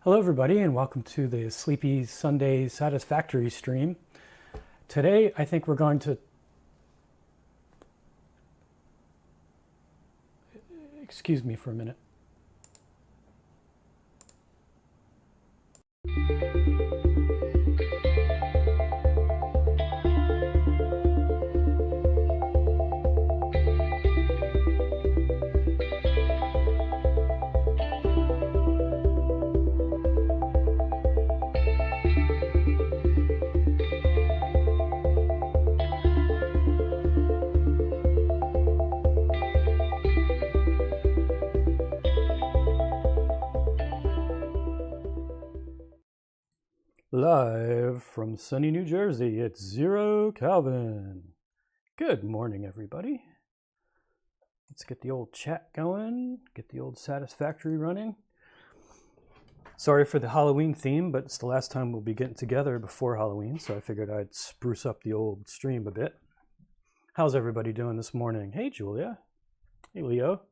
Hello everybody and welcome to the Sleepy Sunday Satisfactory stream. Today I think we're going to... Excuse me for a minute. Live from sunny New Jersey, it's 0Calvin. Good morning, everybody. Let's get the old chat going, get the old Satisfactory running. Sorry for the Halloween theme, but it's the last time we'll be getting together before Halloween, so I figured I'd spruce up the old stream a bit. How's everybody doing this morning? Hey, Julia. Hey, Leo.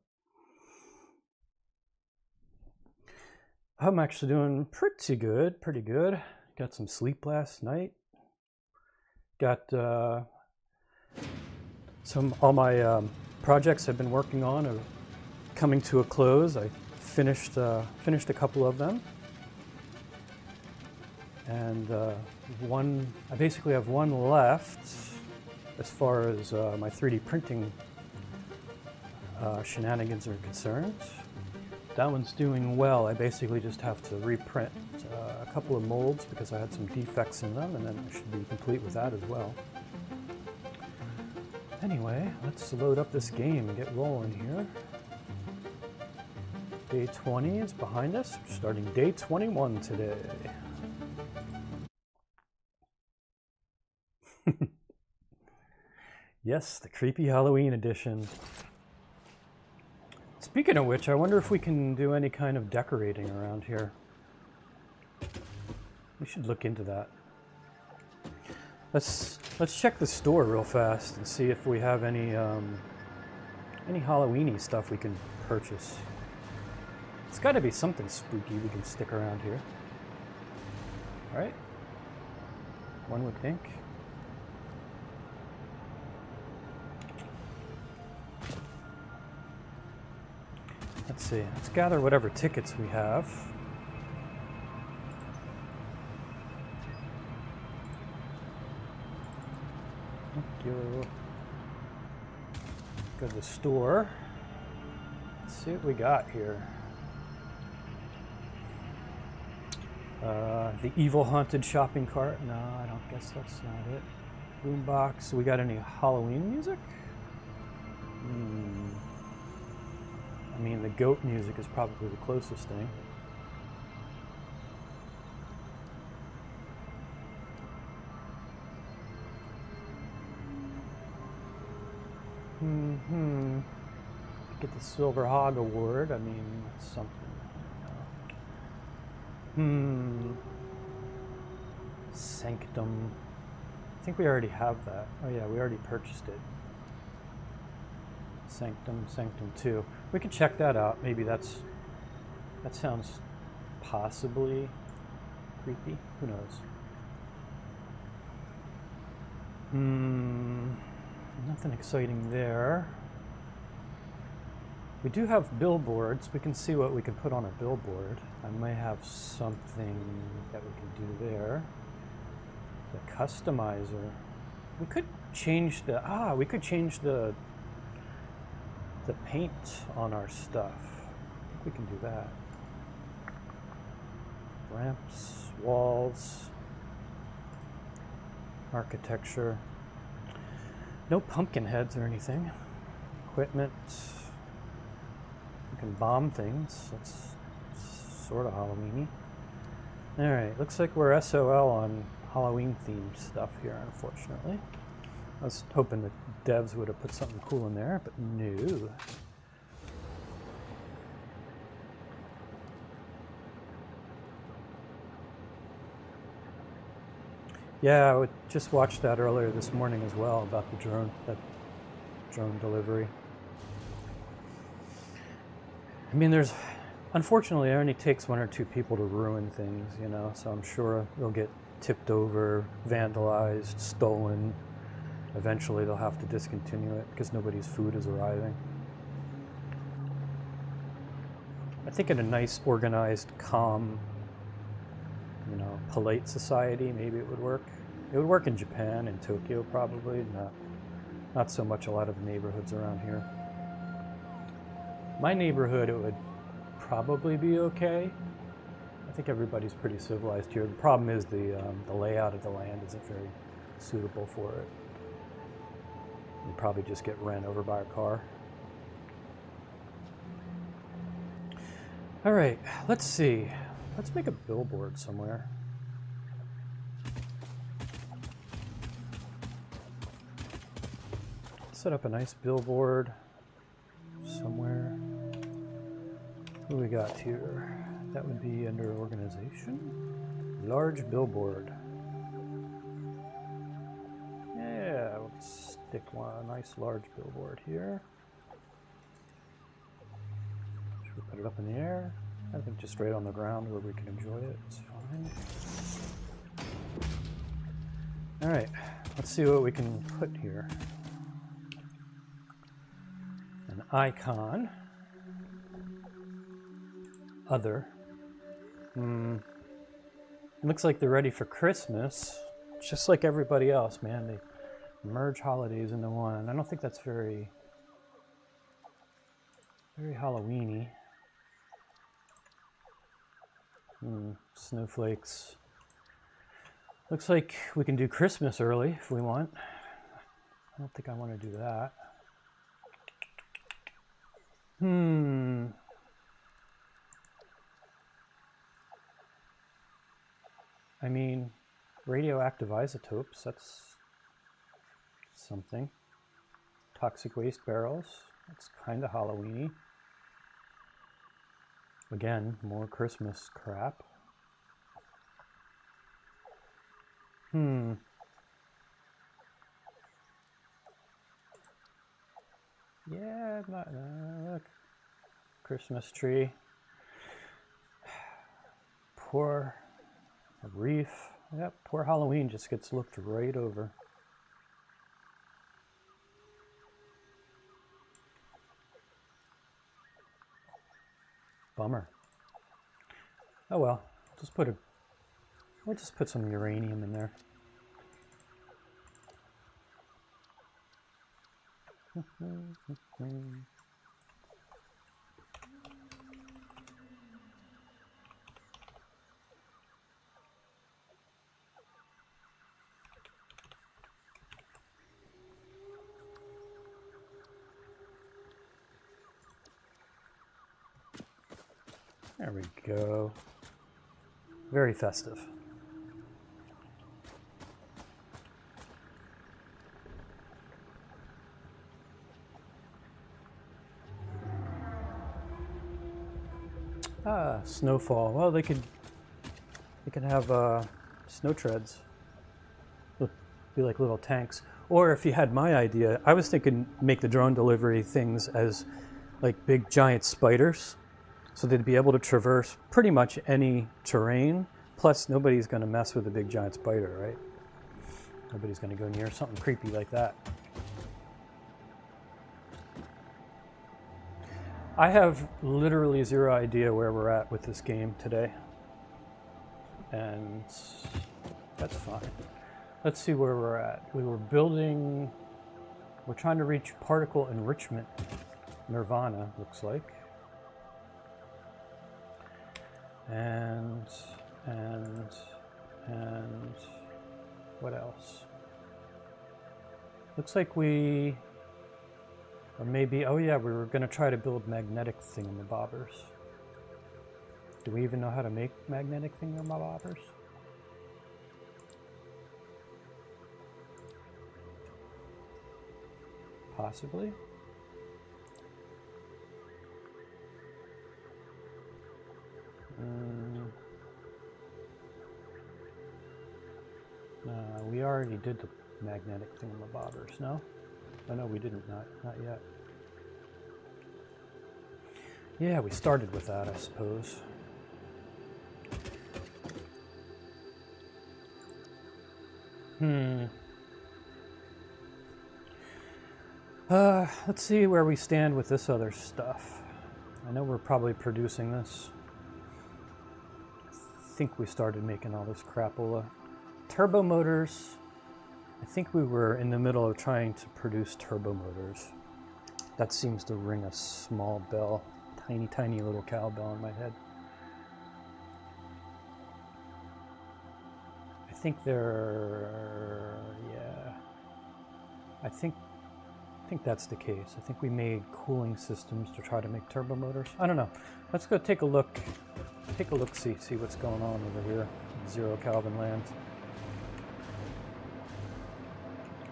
I'm actually doing pretty good. Got some sleep last night. Got all my projects I've been working on are coming to a close. I finished a couple of them, and I basically have one left as far as my 3D printing shenanigans are concerned. That one's doing well. I basically just have to reprint a couple of molds because I had some defects in them, and then I should be complete with that as well. Anyway, let's load up this game and get rolling here. Day 20 is behind us. We're starting day 21 today. Yes, the creepy Halloween edition. Speaking of which, I wonder if we can do any kind of decorating around here. We should look into that. Let's check the store real fast and see if we have any Halloween-y stuff we can purchase. It's got to be something spooky we can stick around here. All right? One would think. Let's see, let's gather whatever tickets we have. Thank you. Go to the store. Let's see what we got here. The evil haunted shopping cart. No, I don't guess that's not it. Boombox. We got any Halloween music? I mean, the goat music is probably the closest thing. Get the Silver Hog Award. I mean, that's something. Sanctum. I think we already have that. Oh yeah, we already purchased it. Sanctum 2. We can check that out. Maybe that sounds possibly creepy. Who knows? Nothing exciting there. We do have billboards. We can see what we can put on a billboard. I may have something that we can do there. The customizer. We could change the paint on our stuff. I think we can do that. Ramps, walls, architecture. No pumpkin heads or anything. Equipment. We can bomb things. That's sort of Halloween-y. Alright, looks like we're SOL on Halloween themed stuff here, unfortunately. I was hoping the devs would have put something cool in there, but no. Yeah, I just watched that earlier this morning as well about the drone delivery. I mean, there's Unfortunately, it only takes 1 or 2 people to ruin things, you know, so I'm sure they'll get tipped over, vandalized, stolen. Eventually they'll have to discontinue it because nobody's food is arriving. I think in a nice, organized, calm, you know, polite society, maybe it would work. It would work in Japan, in Tokyo probably, not so much a lot of the neighborhoods around here. My neighborhood, it would probably be okay. I think everybody's pretty civilized here. The problem is the layout of the land isn't very suitable for it. You'd probably just get ran over by a car. All right, let's see. Let's make a billboard somewhere. Set up a nice billboard somewhere. What do we got here? That would be under organization. Large billboard. Yeah, we'll stick a nice large billboard here. Should we put it up in the air? I think just right on the ground where we can enjoy it. It's fine. All right, let's see what we can put here. An icon. Other. It looks like they're ready for Christmas, just like everybody else, man. They merge holidays into one. I don't think that's very Halloween-y. Snowflakes. Looks like we can do Christmas early if we want. I don't think I want to do that. I mean, radioactive isotopes, that's something. Toxic waste barrels, that's kind of Halloween-y. Again, more Christmas crap. Yeah, look. Christmas tree. Poor reef. Yep, poor Halloween just gets looked right over. Bummer. Oh well, we'll just put some uranium in there. There we go. Very festive. Snowfall. Well, they could have snow treads. Be like little tanks. Or if you had my idea, I was thinking make the drone delivery things as like big giant spiders. So they'd be able to traverse pretty much any terrain. Plus, nobody's going to mess with a big giant spider, right? Nobody's going to go near something creepy like that. I have literally zero idea where we're at with this game today. And that's fine. Let's see where we're at. We're trying to reach particle enrichment nirvana, looks like. And what else? Looks like or maybe, oh yeah, we were going to try to build magnetic thingamabobbers. Do we even know how to make magnetic thingamabobbers? Possibly. We already did the magnetic thingamabobbers, no? Oh no, we didn't, not yet. Yeah, we started with that, I suppose. Let's see where we stand with this other stuff. I know we're probably producing this. I think we started making all this crapola. Turbo motors. I think we were in the middle of trying to produce turbo motors. That seems to ring a small bell. Tiny, tiny little cowbell in my head. I think they're... yeah. I think that's the case. I think we made cooling systems to try to make turbo motors. I don't know. Let's go take a look. Take a look, see what's going on over here in 0Calvin land.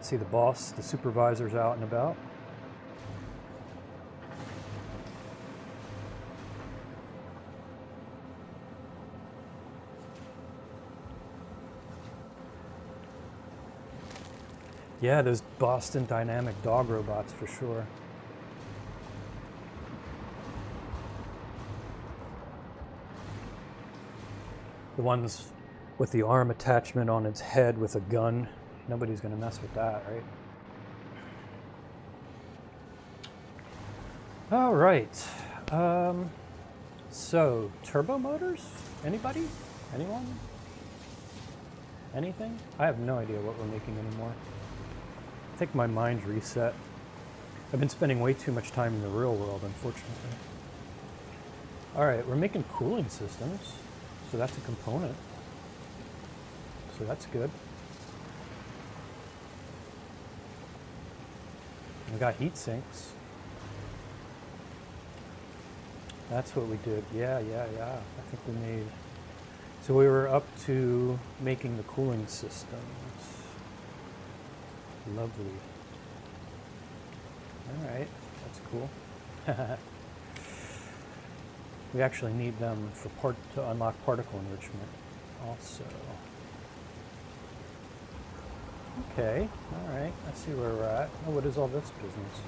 See the boss, the supervisor's out and about. Yeah, those Boston Dynamic dog robots for sure. The ones with the arm attachment on its head with a gun. Nobody's gonna mess with that, right? All right. So, turbo motors? Anybody? Anyone? Anything? I have no idea what we're making anymore. I think my mind's reset. I've been spending way too much time in the real world, unfortunately. All right, we're making cooling systems, so that's a component. So that's good. We got heat sinks. That's what we did. Yeah. I think we made... So we were up to making the cooling systems. Lovely. All right, that's cool. We actually need them for to unlock particle enrichment also. Okay, all right, I see where we're at. Oh, what is all this business?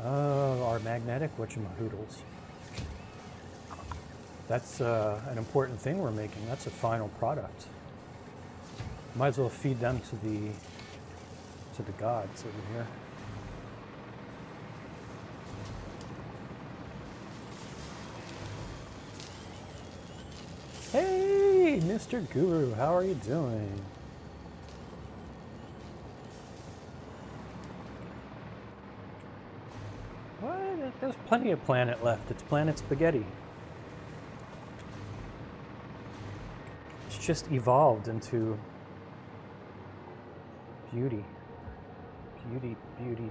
Oh, our magnetic whatchamahoodles. That's an important thing we're making. That's a final product. Might as well feed them to the gods over here. Hey, Mr. Guru, how are you doing? What? There's plenty of planet left. It's planet spaghetti. It's just evolved into beauty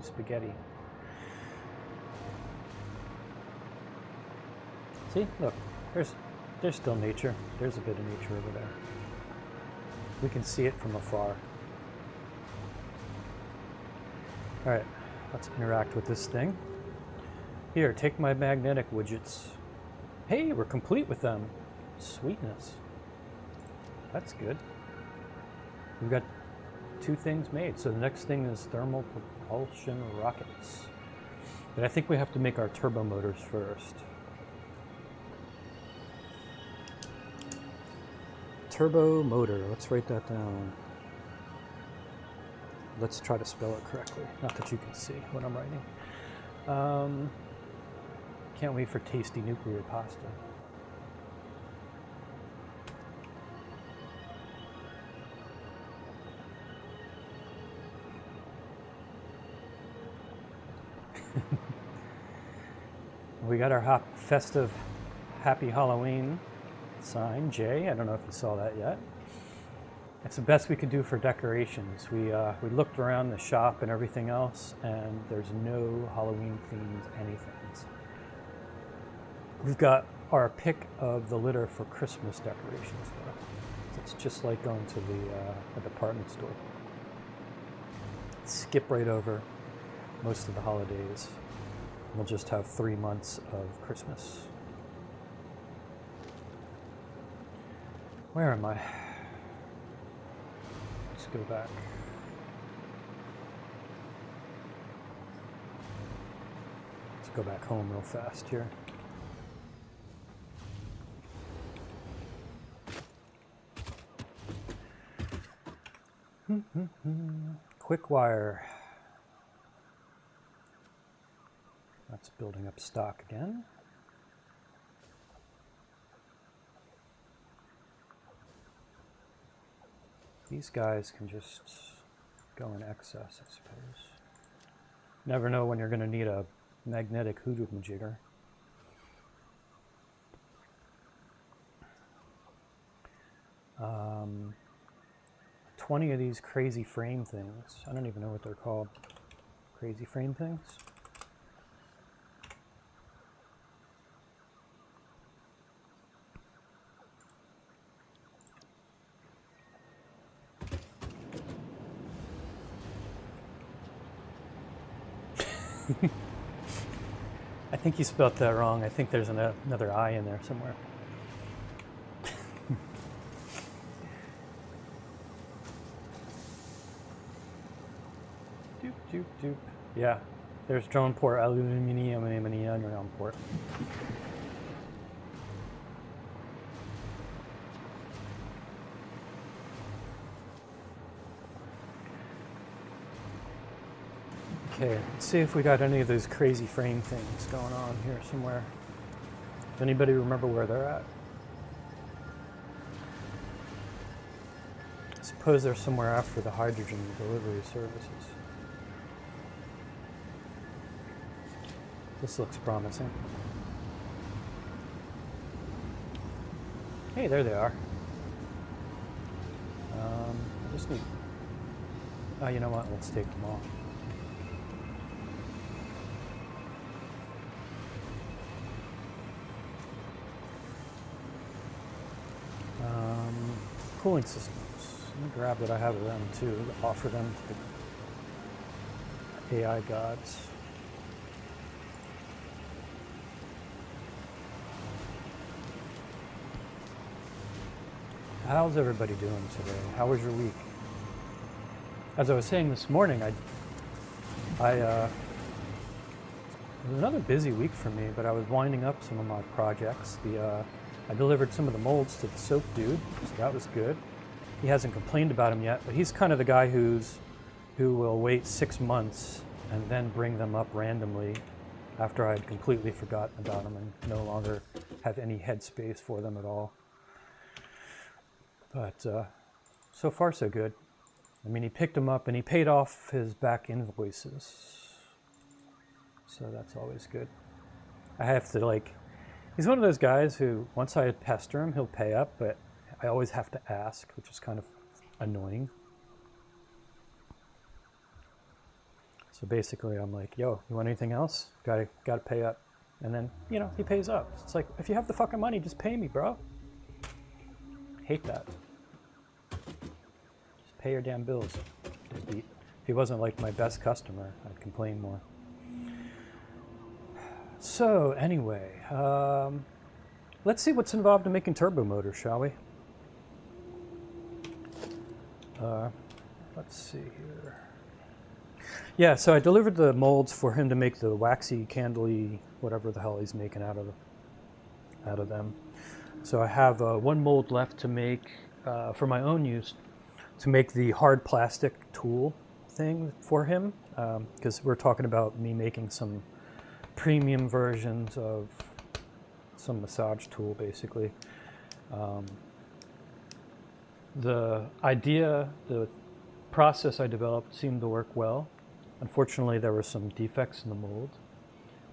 spaghetti. See, look, there's still nature. There's a bit of nature over there. We can see it from afar. All right, let's interact with this thing. Here, take my magnetic widgets. Hey, we're complete with them. Sweetness. That's good. We've got 2 things made. So the next thing is thermal propulsion rockets. But I think we have to make our turbo motors first. Turbo motor. Let's write that down. Let's try to spell it correctly. Not that you can see what I'm writing. Can't wait for tasty nuclear pasta. We got our festive Happy Halloween sign, Jay. I don't know if you saw that yet. It's the best we could do for decorations. We looked around the shop and everything else, and there's no Halloween themed anything. We've got our pick of the litter for Christmas decorations, though. It's just like going to a department store. Skip right over most of the holidays. We'll just have 3 months of Christmas. Where am I? Let's go back. go back home real fast here. Quick wire. That's building up stock again. These guys can just go in excess, I suppose. Never know when you're going to need a magnetic hoodoo majigger. 20 of these crazy frame things. I don't even know what they're called. Crazy frame things? I think you spelled that wrong. I think there's another I in there somewhere. Doop, doop, doop. Yeah, there's drone port, aluminium, drone port. Okay, let's see if we got any of those crazy frame things going on here somewhere. Does anybody remember where they're at? I suppose they're somewhere after the hydrogen delivery services. This looks promising. Hey, there they are. I just need... Oh, you know what? Let's take them off. Cooling systems. Let me grab what I have of them too, offer them to the AI gods. How's everybody doing today? How was your week? As I was saying this morning, it was another busy week for me, but I was winding up some of my projects. I delivered some of the molds to the soap dude, so that was good. He hasn't complained about them yet, but he's kind of the guy who will wait 6 months and then bring them up randomly after I'd completely forgotten about them and no longer have any headspace for them at all. But so far so good. I mean, he picked them up and he paid off his back invoices, so that's always good. I have to he's one of those guys who, once I pester him, he'll pay up, but I always have to ask, which is kind of annoying. So basically, I'm like, yo, you want anything else? Gotta pay up. And then, you know, he pays up. It's like, if you have the fucking money, just pay me, bro. Hate that. Just pay your damn bills. If he wasn't like my best customer, I'd complain more. So anyway, let's see what's involved in making turbo motors, shall we? Let's see here. Yeah, so I delivered the molds for him to make the waxy, candly, whatever the hell he's making out of them. So I have one mold left to make for my own use, to make the hard plastic tool thing for him, because we're talking about me making some premium versions of some massage tool, basically. The idea, the process I developed seemed to work well. Unfortunately, there were some defects in the mold,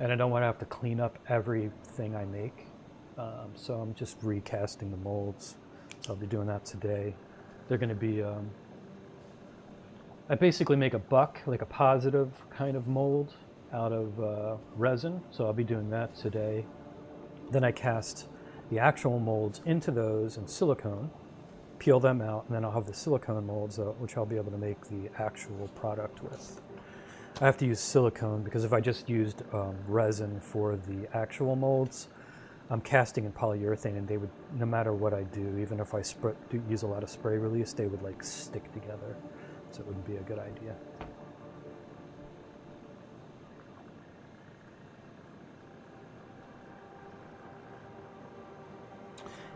and I don't want to have to clean up everything I make. So I'm just recasting the molds. So I'll be doing that today. They're going to be, I basically make a buck, like a positive kind of mold out of resin. So I'll be doing that today. Then I cast the actual molds into those in silicone, peel them out, and then I'll have the silicone molds, which I'll be able to make the actual product with. I have to use silicone because if I just used resin for the actual molds, I'm casting in polyurethane, and they would, no matter what I do, even if I use a lot of spray release, they would like stick together. So it wouldn't be a good idea.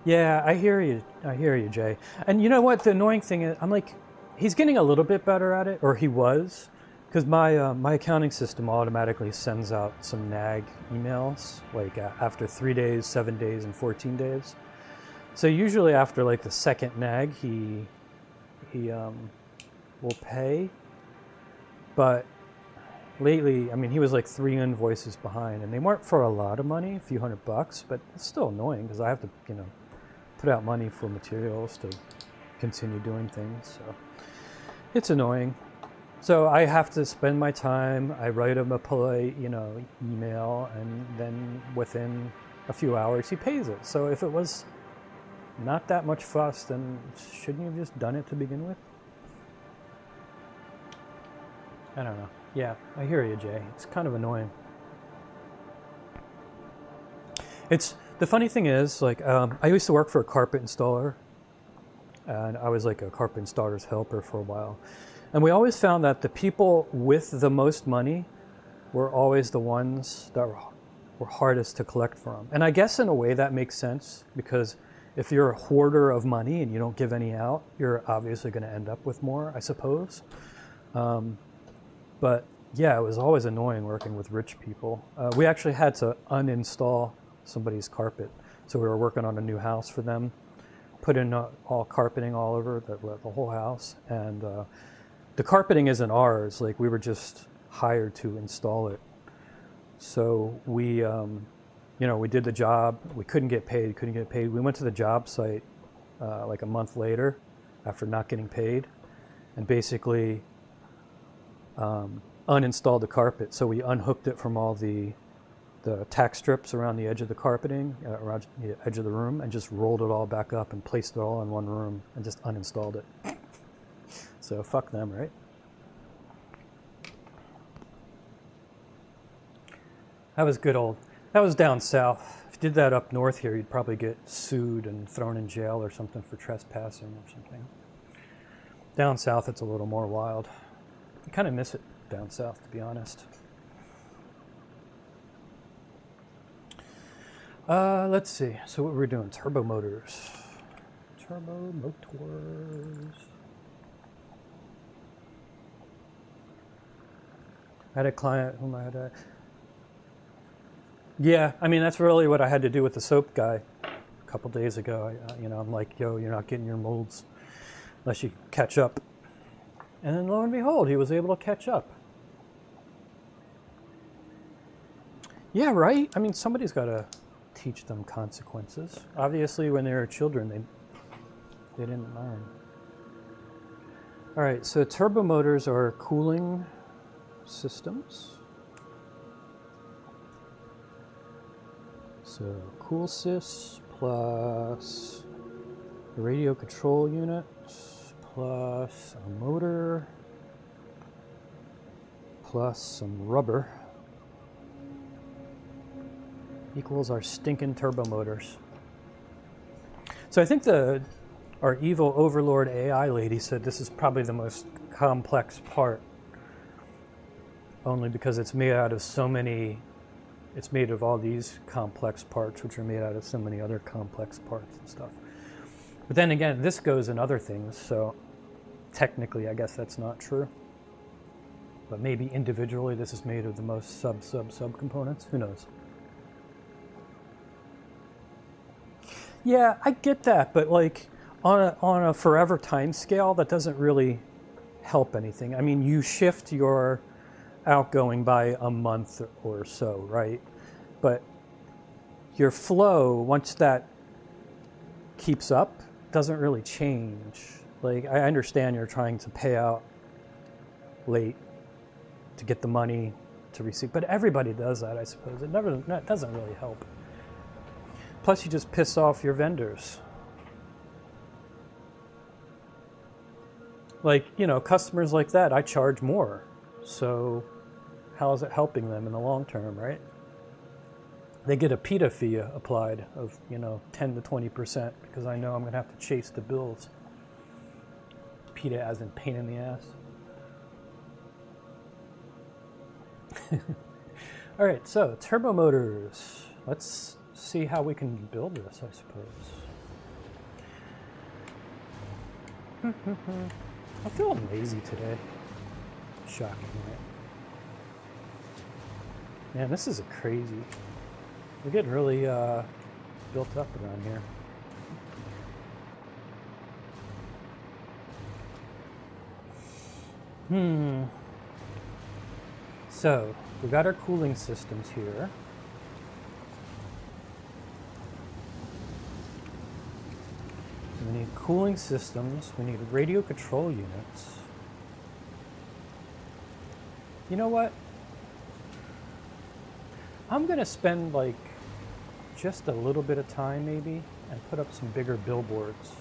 Yeah, I hear you. I hear you, Jay. And you know what? The annoying thing is, I'm like, he's getting a little bit better at it, or he was, because my accounting system automatically sends out some nag emails, like after 3 days, 7 days, and 14 days. So usually after like the second nag, he will pay. But lately, I mean, he was like 3 invoices behind, and they weren't for a lot of money, a few $100, but it's still annoying because I have to, put out money for materials to continue doing things. So it's annoying. So I have to spend my time. I write him a polite, email, and then within a few hours he pays it. So if it was not that much fuss, then shouldn't you have just done it to begin with? I don't know. Yeah, I hear you, Jay. It's kind of annoying. The funny thing is, like, I used to work for a carpet installer, and I was like a carpet installer's helper for a while. And we always found that the people with the most money were always the ones that were hardest to collect from. And I guess in a way that makes sense, because if you're a hoarder of money and you don't give any out, you're obviously going to end up with more, I suppose. But yeah, it was always annoying working with rich people. We actually had to uninstall somebody's carpet. So we were working on a new house for them, put in all carpeting all over the whole house. And the carpeting isn't ours. Like, we were just hired to install it. So we, we did the job. We couldn't get paid. We went to the job site like a month later after not getting paid, and basically uninstalled the carpet. So we unhooked it from all the tack strips around the edge of the carpeting, around the edge of the room, and just rolled it all back up and placed it all in one room and just uninstalled it. So fuck them, right? That was down south. If you did that up north here, you'd probably get sued and thrown in jail or something for trespassing or something. Down south, it's a little more wild. I kind of miss it down south, to be honest. Let's see. So what we're doing? Turbo motors. Turbo motors. I had a client whom I had a... Yeah, I mean, that's really what I had to do with the soap guy a couple days ago. I'm like, yo, you're not getting your molds unless you catch up. And then lo and behold, he was able to catch up. Yeah, right? I mean, somebody's got to teach them consequences. Obviously, when they were children, they didn't learn. All right, so turbo motors are cooling systems. So CoolSys plus a radio control unit plus a motor plus some rubber equals our stinking turbo motors. So I think our evil overlord AI lady said this is probably the most complex part, only because it's made out of it's made of all these complex parts, which are made out of so many other complex parts and stuff. But then again, this goes in other things, so technically I guess that's not true. But maybe individually this is made of the most sub components. Who knows? Yeah, I get that, but like on a forever time scale, that doesn't really help anything. I mean, you shift your outgoing by a month or so, right? But your flow, once that keeps up, doesn't really change. Like, I understand you're trying to pay out late to get the money to receive, but everybody does that, I suppose. That doesn't really help. Plus, you just piss off your vendors. Like, customers like that, I charge more. So how is it helping them in the long term, right? They get a PETA fee applied of, 10 to 20% because I know I'm going to have to chase the bills. PETA as in pain in the ass. All right, so turbo motors. Let's see how we can build this, I suppose. I'm feeling lazy today. Shocking, right? Man, this is a crazy. We're getting really built up around here. So, we got our cooling systems here. So we need cooling systems, we need radio control units. You know what? I'm gonna spend like just a little bit of time maybe and put up some bigger billboards.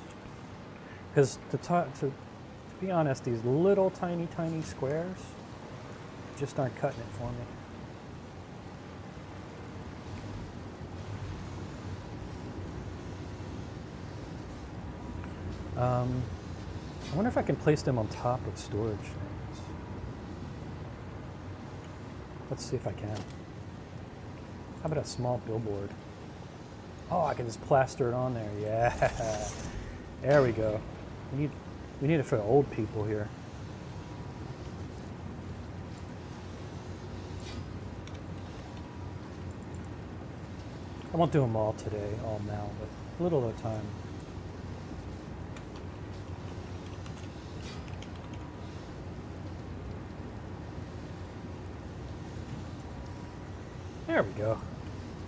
Because to be honest, these little tiny squares just aren't cutting it for me. I wonder if I can place them on top of storage things. Let's see if I can. How about a small billboard? Oh, I can just plaster it on there. Yeah, there we go. We need it for the old people here. I won't do them all today, all now, but a little at a time. There we go.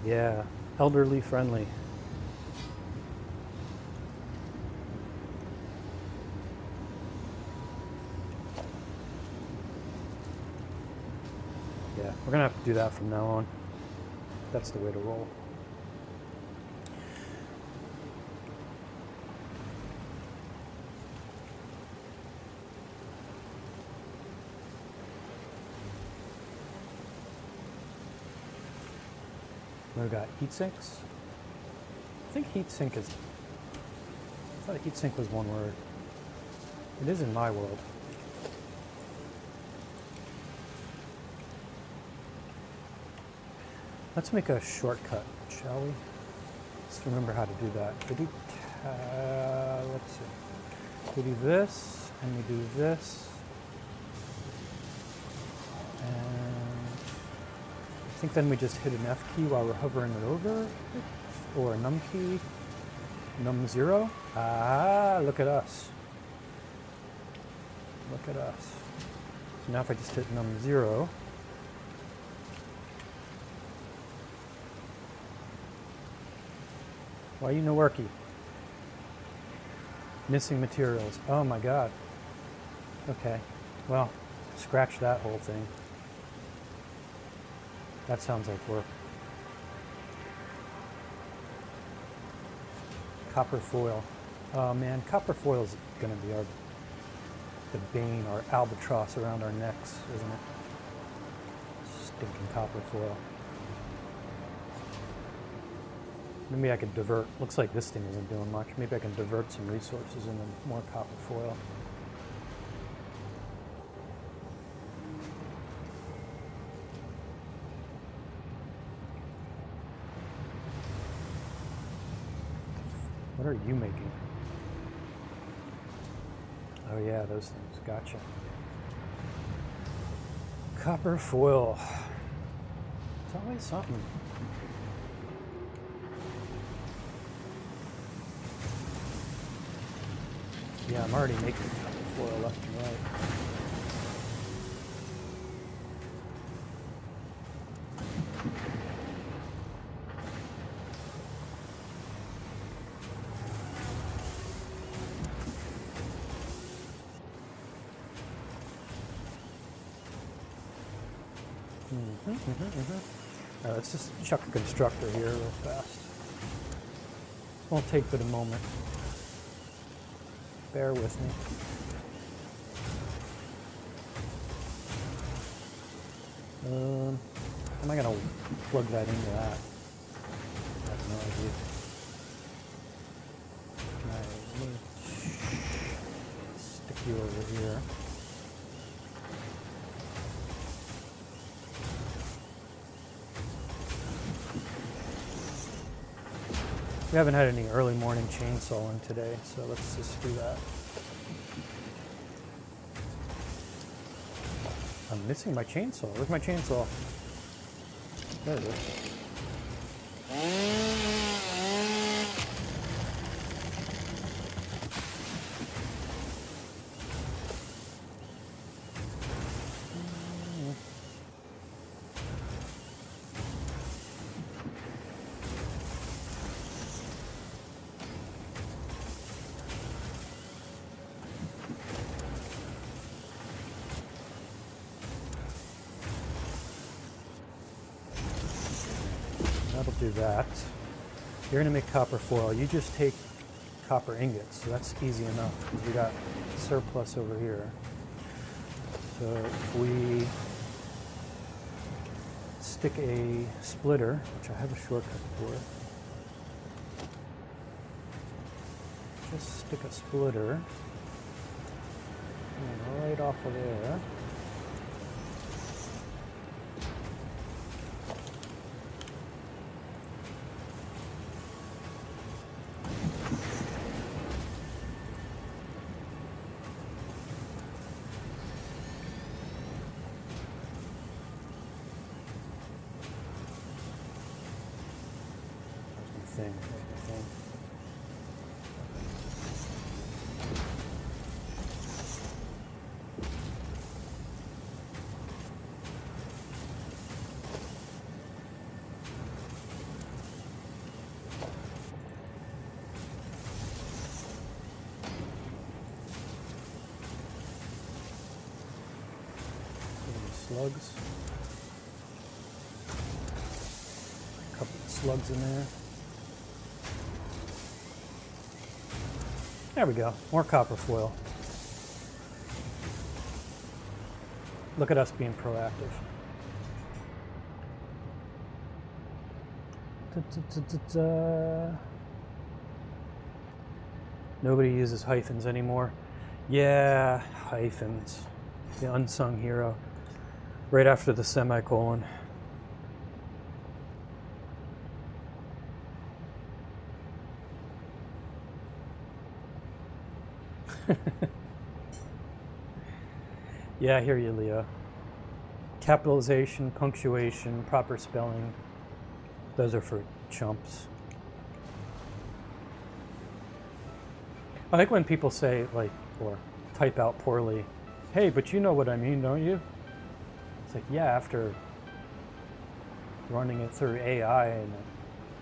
Yeah, elderly friendly. Yeah, we're gonna have to do that from now on. That's the way to roll. We've got heat sinks. I think heat sink is. I thought heat sink was one word. It is in my world. Let's make a shortcut, shall we? Let's remember how to do that. If we do, let's see. We do this, and we do this, and I think then we just hit an F key while we're hovering it over, or a num key, num 0. Ah, look at us. Look at us. So now if I just hit num 0, why you no worky? Missing materials. Oh my god. Okay. Well, scratch that whole thing. That sounds like work. Copper foil. Oh man, copper foil is going to be the bane, our albatross around our necks, isn't it? Stinking copper foil. Maybe I could divert. Looks like this thing isn't doing much. Maybe I can divert some resources into more copper foil. What are you making? Oh yeah, those things. Gotcha. Copper foil. It's always something. Yeah, I'm already making copper foil left and right. Let's just chuck a constructor here real fast. Won't take but a moment. Bear with me. How am I going to plug that into that? I have no idea. Let me stick you over here. We haven't had any early morning chainsawing today, so let's just do that. I'm missing my chainsaw. Where's my chainsaw? There it is. That'll do that. You're gonna make copper foil. You just take copper ingots, so that's easy enough because we got surplus over here. So if we stick a splitter, which I have a shortcut for, just stick a splitter right off of there. Thing. Slugs. A couple of slugs in there. There we go, more copper foil. Look at us being proactive. Nobody uses hyphens anymore. Yeah, hyphens. The unsung hero. Right after the semicolon. Yeah, I hear you, Leo. Capitalization, punctuation, proper spelling, those are for chumps. I like when people say, like, or type out poorly, hey, but you know what I mean, don't you? It's like, yeah, after running it through AI and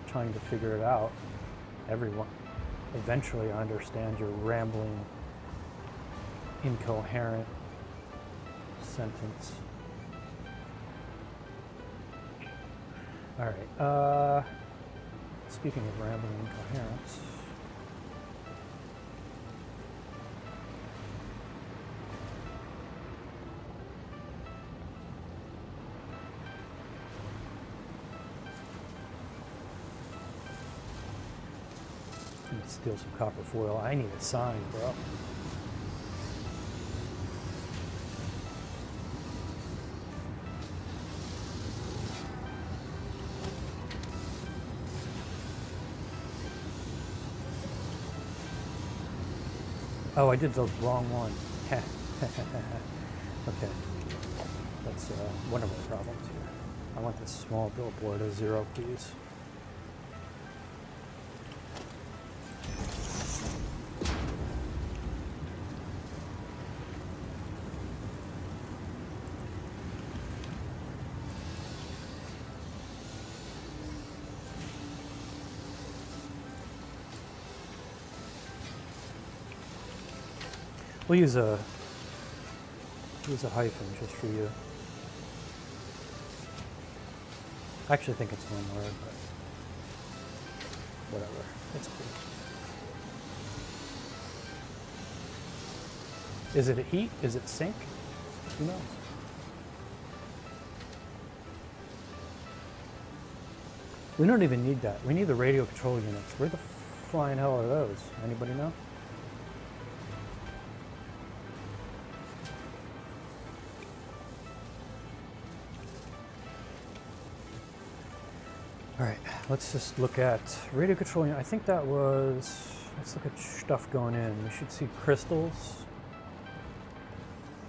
trying to figure it out, everyone eventually understands your rambling, incoherent sentence. All right. Speaking of rambling incoherence, I need to steal some copper foil. I need a sign, bro. Oh, I did the wrong one. Okay. That's one of our problems here. I want this small billboard of 0, please. We'll use a hyphen just for you. I actually think it's one word, but whatever. It's cool. Is it a heat? Is it sync? Who knows? We don't even need that. We need the radio control units. Where the flying hell are those? Anybody know? All right, let's just look at radio control unit. I think that was, let's look at stuff going in. We should see crystals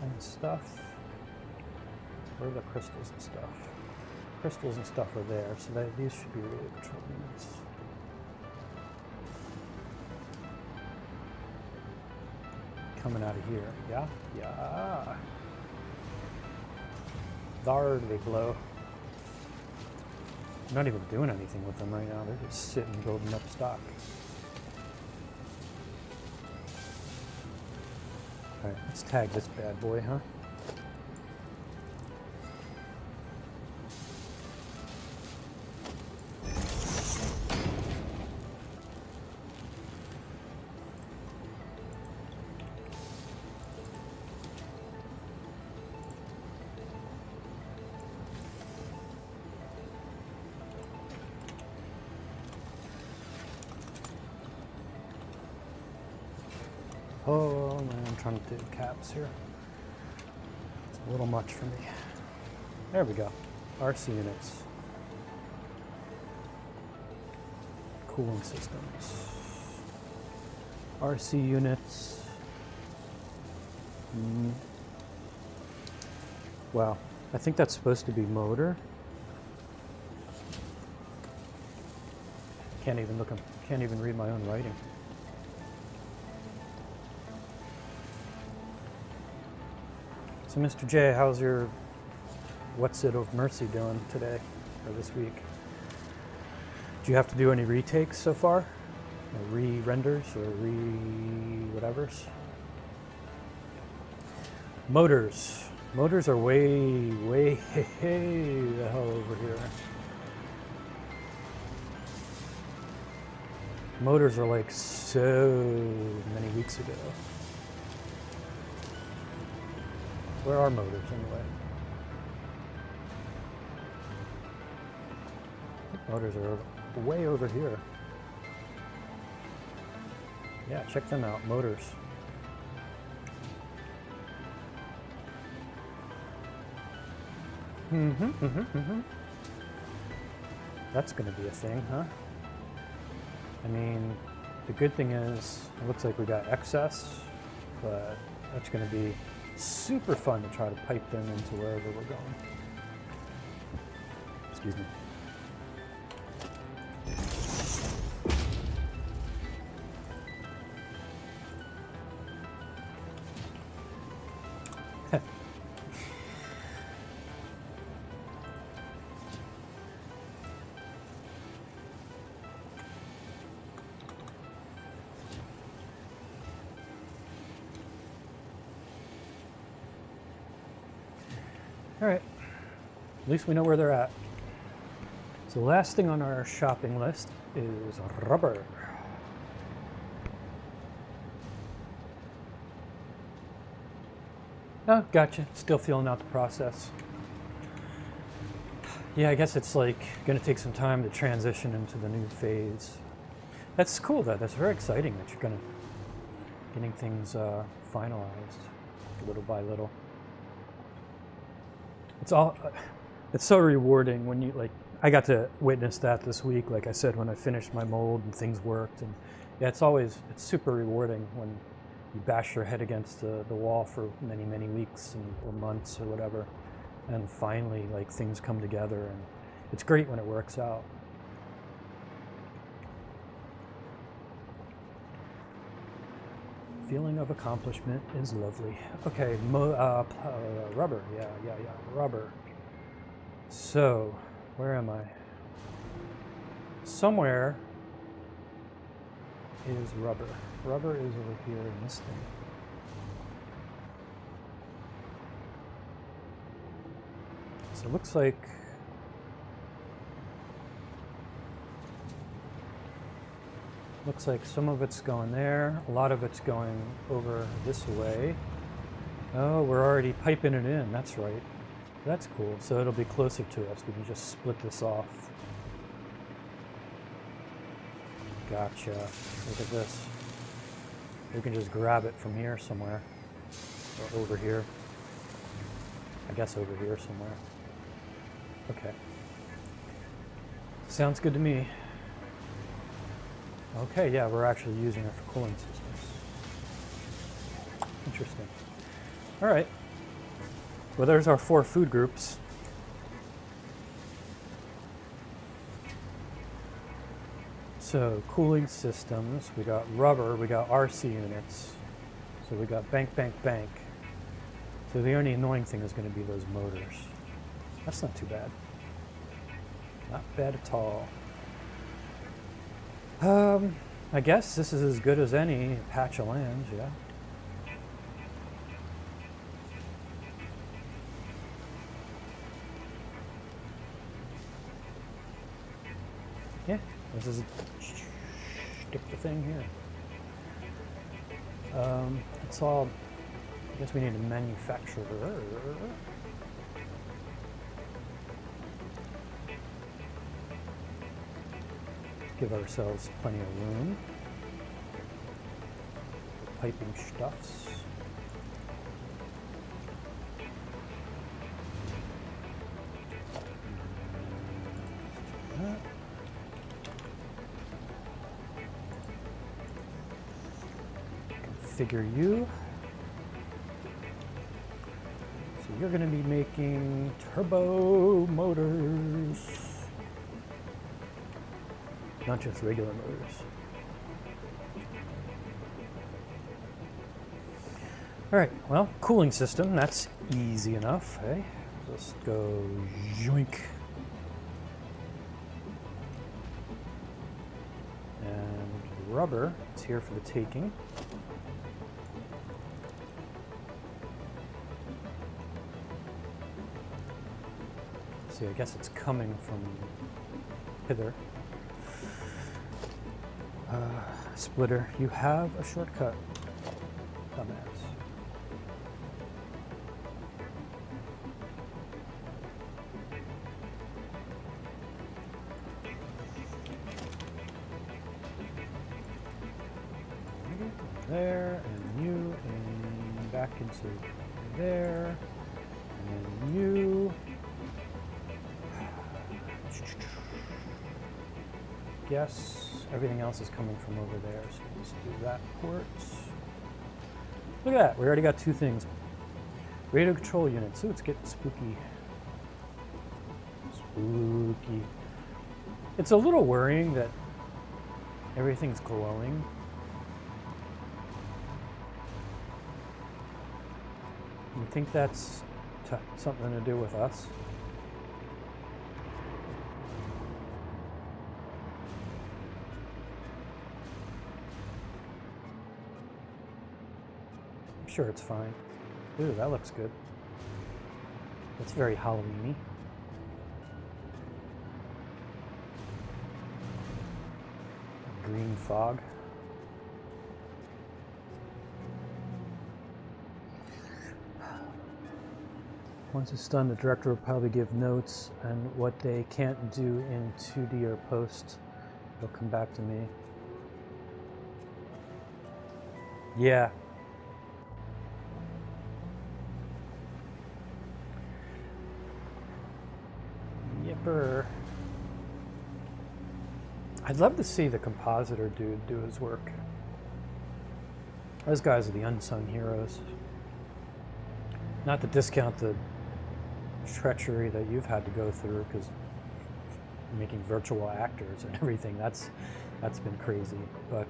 and stuff. Where are the crystals and stuff? Crystals and stuff are there, so these should be relay patrol units. Coming out of here. Yeah? Yeah. There they glow. I'm not even doing anything with them right now. They're just sitting building up stock. Alright, let's tag this bad boy, huh? Oh man, I'm trying to do caps here. It's a little much for me. There we go. RC units. Cooling systems. RC units. Wow. I think that's supposed to be motor. Can't even read my own writing. So Mr. J, how's your What's It of Mercy doing today, or this week? Do you have to do any retakes so far? Or re-renders, or re-whatevers? Motors. Motors are way the hell over here. Motors are like so many weeks ago. Where are motors anyway? Motors are way over here. Yeah, check them out, motors. That's gonna be a thing, huh? I mean, the good thing is, it looks like we got excess, but that's gonna be super fun to try to pipe them into wherever we're going. Excuse me. All right, at least we know where they're at. So the last thing on our shopping list is rubber. Oh, gotcha, still feeling out the process. Yeah, I guess it's like gonna take some time to transition into the new phase. That's cool though, that's very exciting that you're getting things finalized little by little. It's so rewarding when you, like, I got to witness that this week, like I said, when I finished my mold and things worked. And yeah, it's super rewarding when you bash your head against the wall for many weeks or months or whatever, and finally, like, things come together, and it's great when it works out. Feeling of accomplishment is lovely. Okay, rubber, yeah, rubber. So, where am I? Somewhere is rubber. Rubber is over here in this thing. So it looks like some of it's going there, a lot of it's going over this way. Oh, we're already piping it in, that's right. That's cool, so it'll be closer to us. We can just split this off. Gotcha, look at this. We can just grab it from here somewhere, or over here. I guess over here somewhere. Okay. Sounds good to me. Okay, yeah, we're actually using it for cooling systems. Interesting. All right. Well, there's our 4 food groups. So cooling systems, we got rubber, we got RC units. So we got bank, bank, bank. So the only annoying thing is going to be those motors. That's not too bad. Not bad at all. I guess this is as good as any patch of land, yeah. Yeah, this is stick the thing here. It's all, I guess we need a manufacturer. Give ourselves plenty of room. Piping stuffs. Configure you. So you're going to be making turbo motors. Not just regular motors. All right, well, cooling system, that's easy enough, eh? Just go yoink. And rubber, it's here for the taking. See, I guess it's coming from hither. Splitter, you have a shortcut, dumbass. There, and you, and back into there, and you. Yes. Everything else is coming from over there, so let's do that port. Look at that, we already got 2 things. Radio control units. Ooh, it's getting spooky. Spooky. It's a little worrying that everything's glowing. You think that's something to do with us? Sure, it's fine. Ooh, that looks good. That's very Halloween-y. Green fog. Once it's done, the director will probably give notes and what they can't do in 2D or post. They'll come back to me. Yeah. Yipper. I'd love to see the compositor dude do his work. Those guys are the unsung heroes. Not to discount the treachery that you've had to go through, because making virtual actors and everything, that's been crazy. But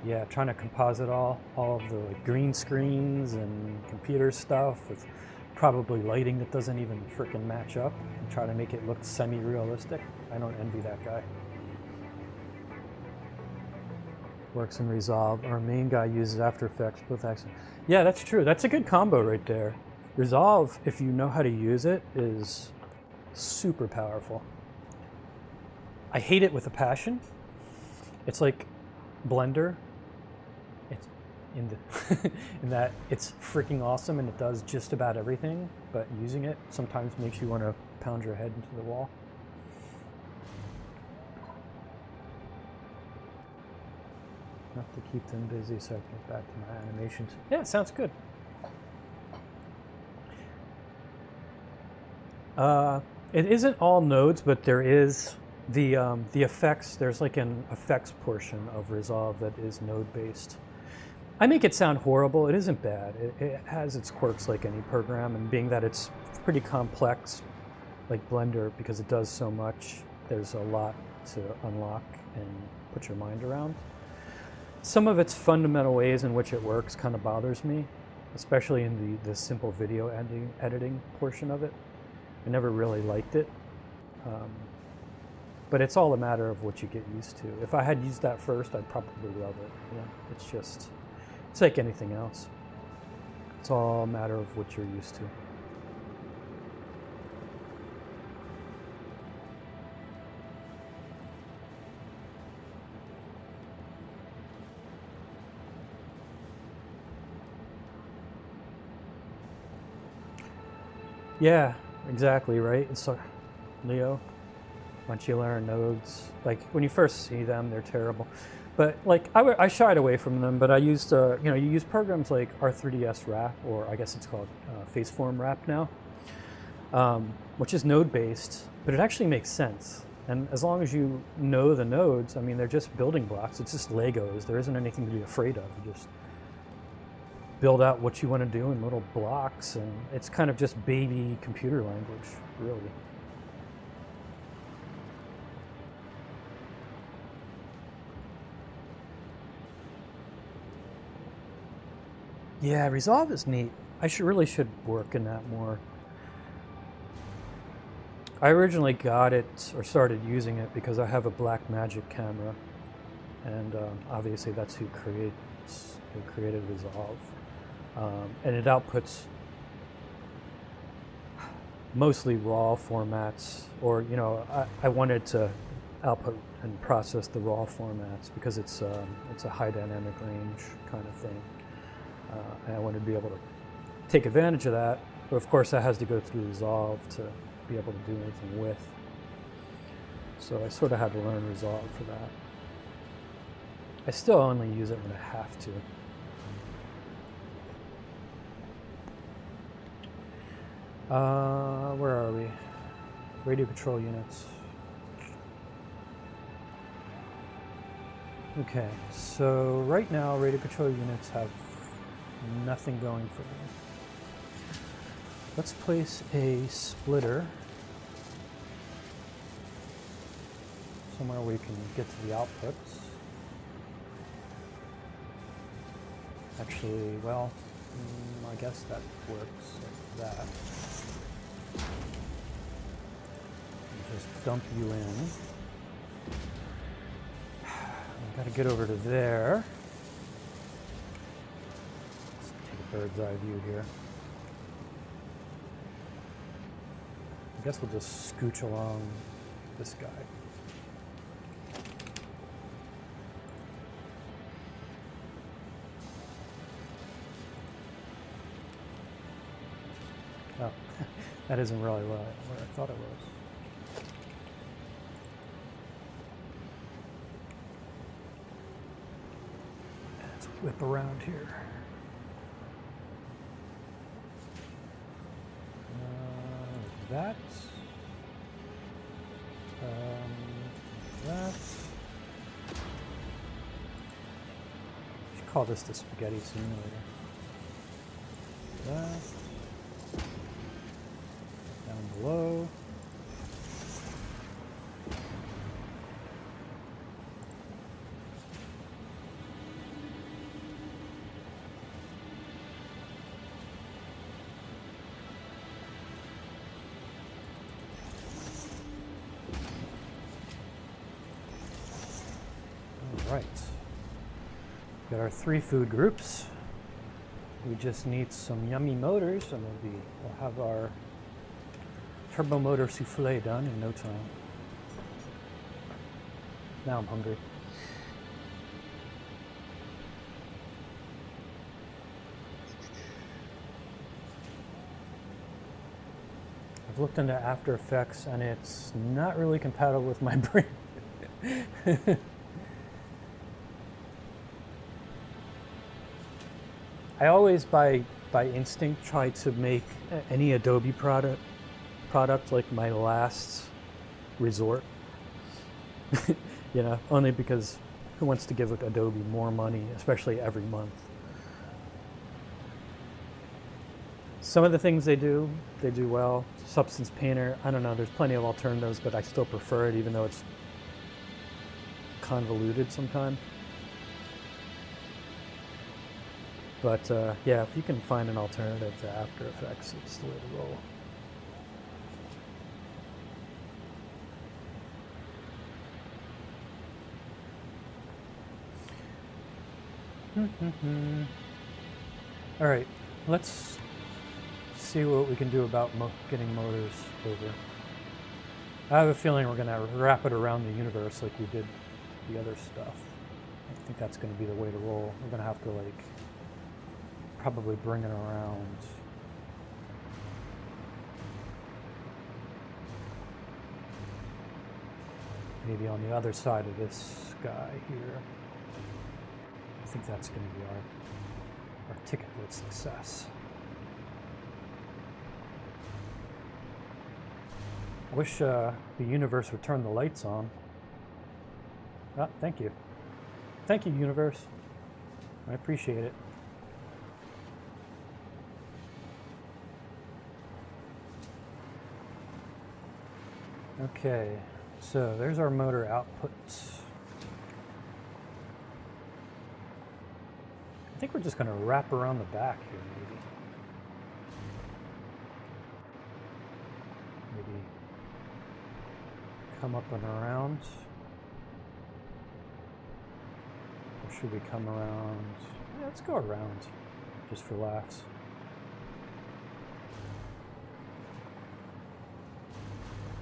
yeah, trying to composite all of the green screens and computer stuff with probably lighting that doesn't even frickin' match up, and try to make it look semi-realistic. I don't envy that guy. Works in Resolve. Our main guy uses After Effects, both excellent. Yeah, that's true. That's a good combo right there. Resolve, if you know how to use it, is super powerful. I hate it with a passion. It's like Blender. It's in the in that it's freaking awesome and it does just about everything, but using it sometimes makes you want to pound your head into the wall. Enough to keep them busy so I can get back to my animations. Yeah, sounds good. It isn't all nodes, but there is the effects. There's like an effects portion of Resolve that is node based. I make it sound horrible. It isn't bad. It has its quirks like any program, and being that it's pretty complex, like Blender, because it does so much, there's a lot to unlock and put your mind around. Some of its fundamental ways in which it works kind of bothers me, especially in the simple video editing portion of it. I never really liked it. But it's all a matter of what you get used to. If I had used that first, I'd probably love it. You know? It's like anything else. It's all a matter of what you're used to. Yeah, exactly, right? It's like, Leo, once you learn nodes, like when you first see them, they're terrible. But like I shied away from them, but I used, you know, you use programs like R3DS Wrap, or I guess it's called Faceform Wrap now, which is node-based, but it actually makes sense. And as long as you know the nodes, I mean, they're just building blocks. It's just Legos. There isn't anything to be afraid of. You just build out what you want to do in little blocks, and it's kind of just baby computer language, really. Yeah, Resolve is neat. I really should work in that more. I originally got it, or started using it, because I have a Blackmagic camera, and obviously that's who created Resolve. And it outputs mostly raw formats, or, you know, I wanted to output and process the raw formats because it's a high dynamic range kind of thing. And I wanted to be able to take advantage of that, but of course that has to go through Resolve to be able to do anything with. So I sort of had to learn Resolve for that. I still only use it when I have to. Where are we? Radio control units. Okay, so right now radio control units have nothing going for me. Let's place a splitter somewhere where we can get to the outputs. Actually, well, I guess that works like that. Just dump you in. I've got to get over to there. Let's take a bird's eye view here. I guess we'll just scooch along this guy. Oh, that isn't really what I thought it was. Let's whip around here. That. That. Should call this the spaghetti simulator. That. Down below. Right. Got our 3 food groups. We just need some yummy motors, and we'll have our turbo motor souffle done in no time. Now I'm hungry. I've looked into After Effects, and it's not really compatible with my brain. I always, by instinct, try to make any Adobe product like my last resort. You know, only because who wants to give Adobe more money, especially every month? Some of the things they do well. Substance painter, I don't know, there's plenty of alternatives, but I still prefer it even though it's convoluted sometimes. But yeah, if you can find an alternative to After Effects, it's the way to roll. All right, let's see what we can do about getting motors over. I have a feeling we're gonna wrap it around the universe like we did the other stuff. I think that's gonna be the way to roll. We're gonna have to like probably bring it around. Maybe on the other side of this guy here. I think that's going to be our ticket with success. I wish the universe would turn the lights on. Ah, thank you. Thank you, universe. I appreciate it. Okay, so there's our motor output. I think we're just going to wrap around the back here, maybe. Maybe come up and around. Or should we come around? Yeah, let's go around, just for laughs.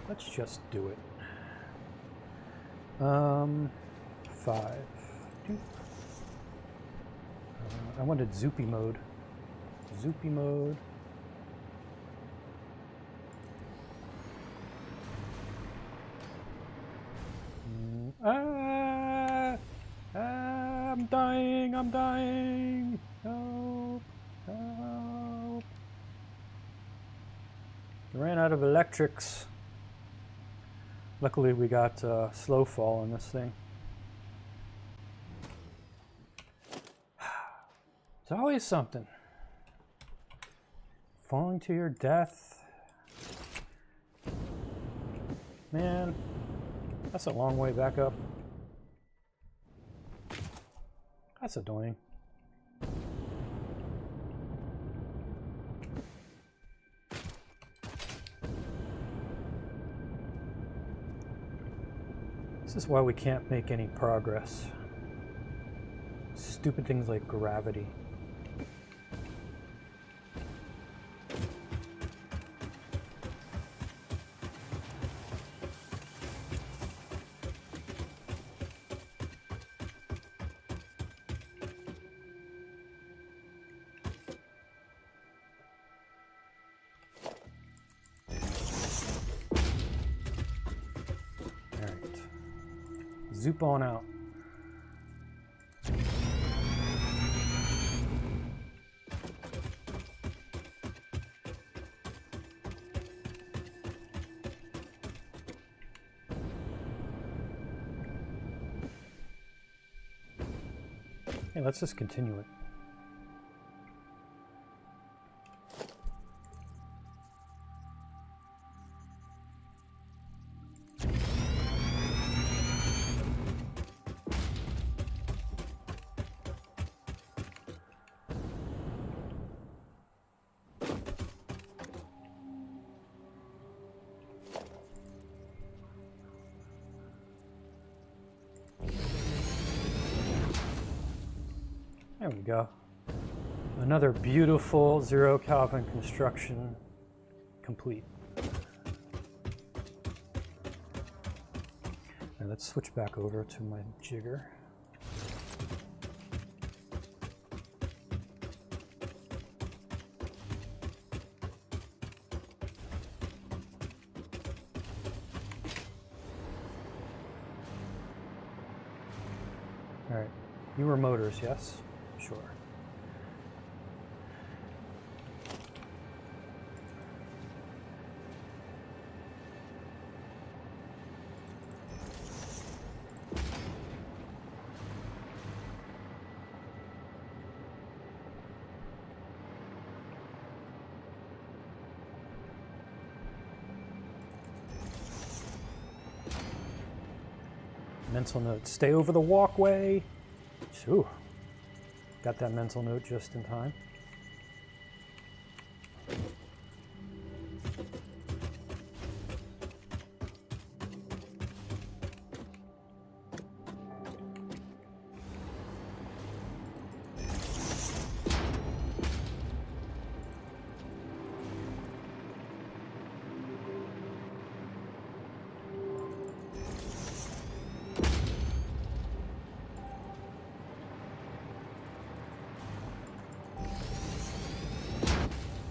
Let's just do it. 5, 2. I wanted Zoopy mode. Zoopy mode. I'm dying, I'm dying. Help, help. Ran out of electrics. Luckily we got slow fall on this thing. It's always something. Falling to your death. Man, that's a long way back up. That's annoying. This is why we can't make any progress. Stupid things like gravity. Zoop on out. Hey, let's just continue it. There we go. Another beautiful 0Calvin construction complete. Now let's switch back over to my jigger. All right, you were motors, yes? Sure. Mental note, stay over the walkway. Ooh, got that mental note just in time.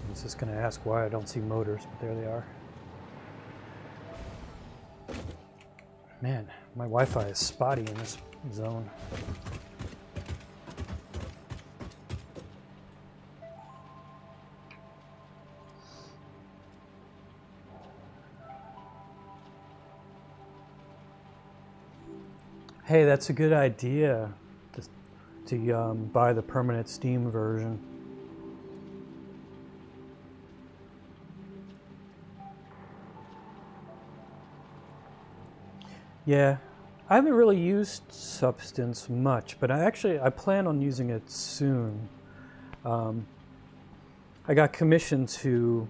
I was just going to ask why I don't see motors, but there they are. Man, my Wi-Fi is spotty in this zone. Hey, that's a good idea to buy the permanent Steam version. Yeah, I haven't really used Substance much, but I plan on using it soon. I got commissioned to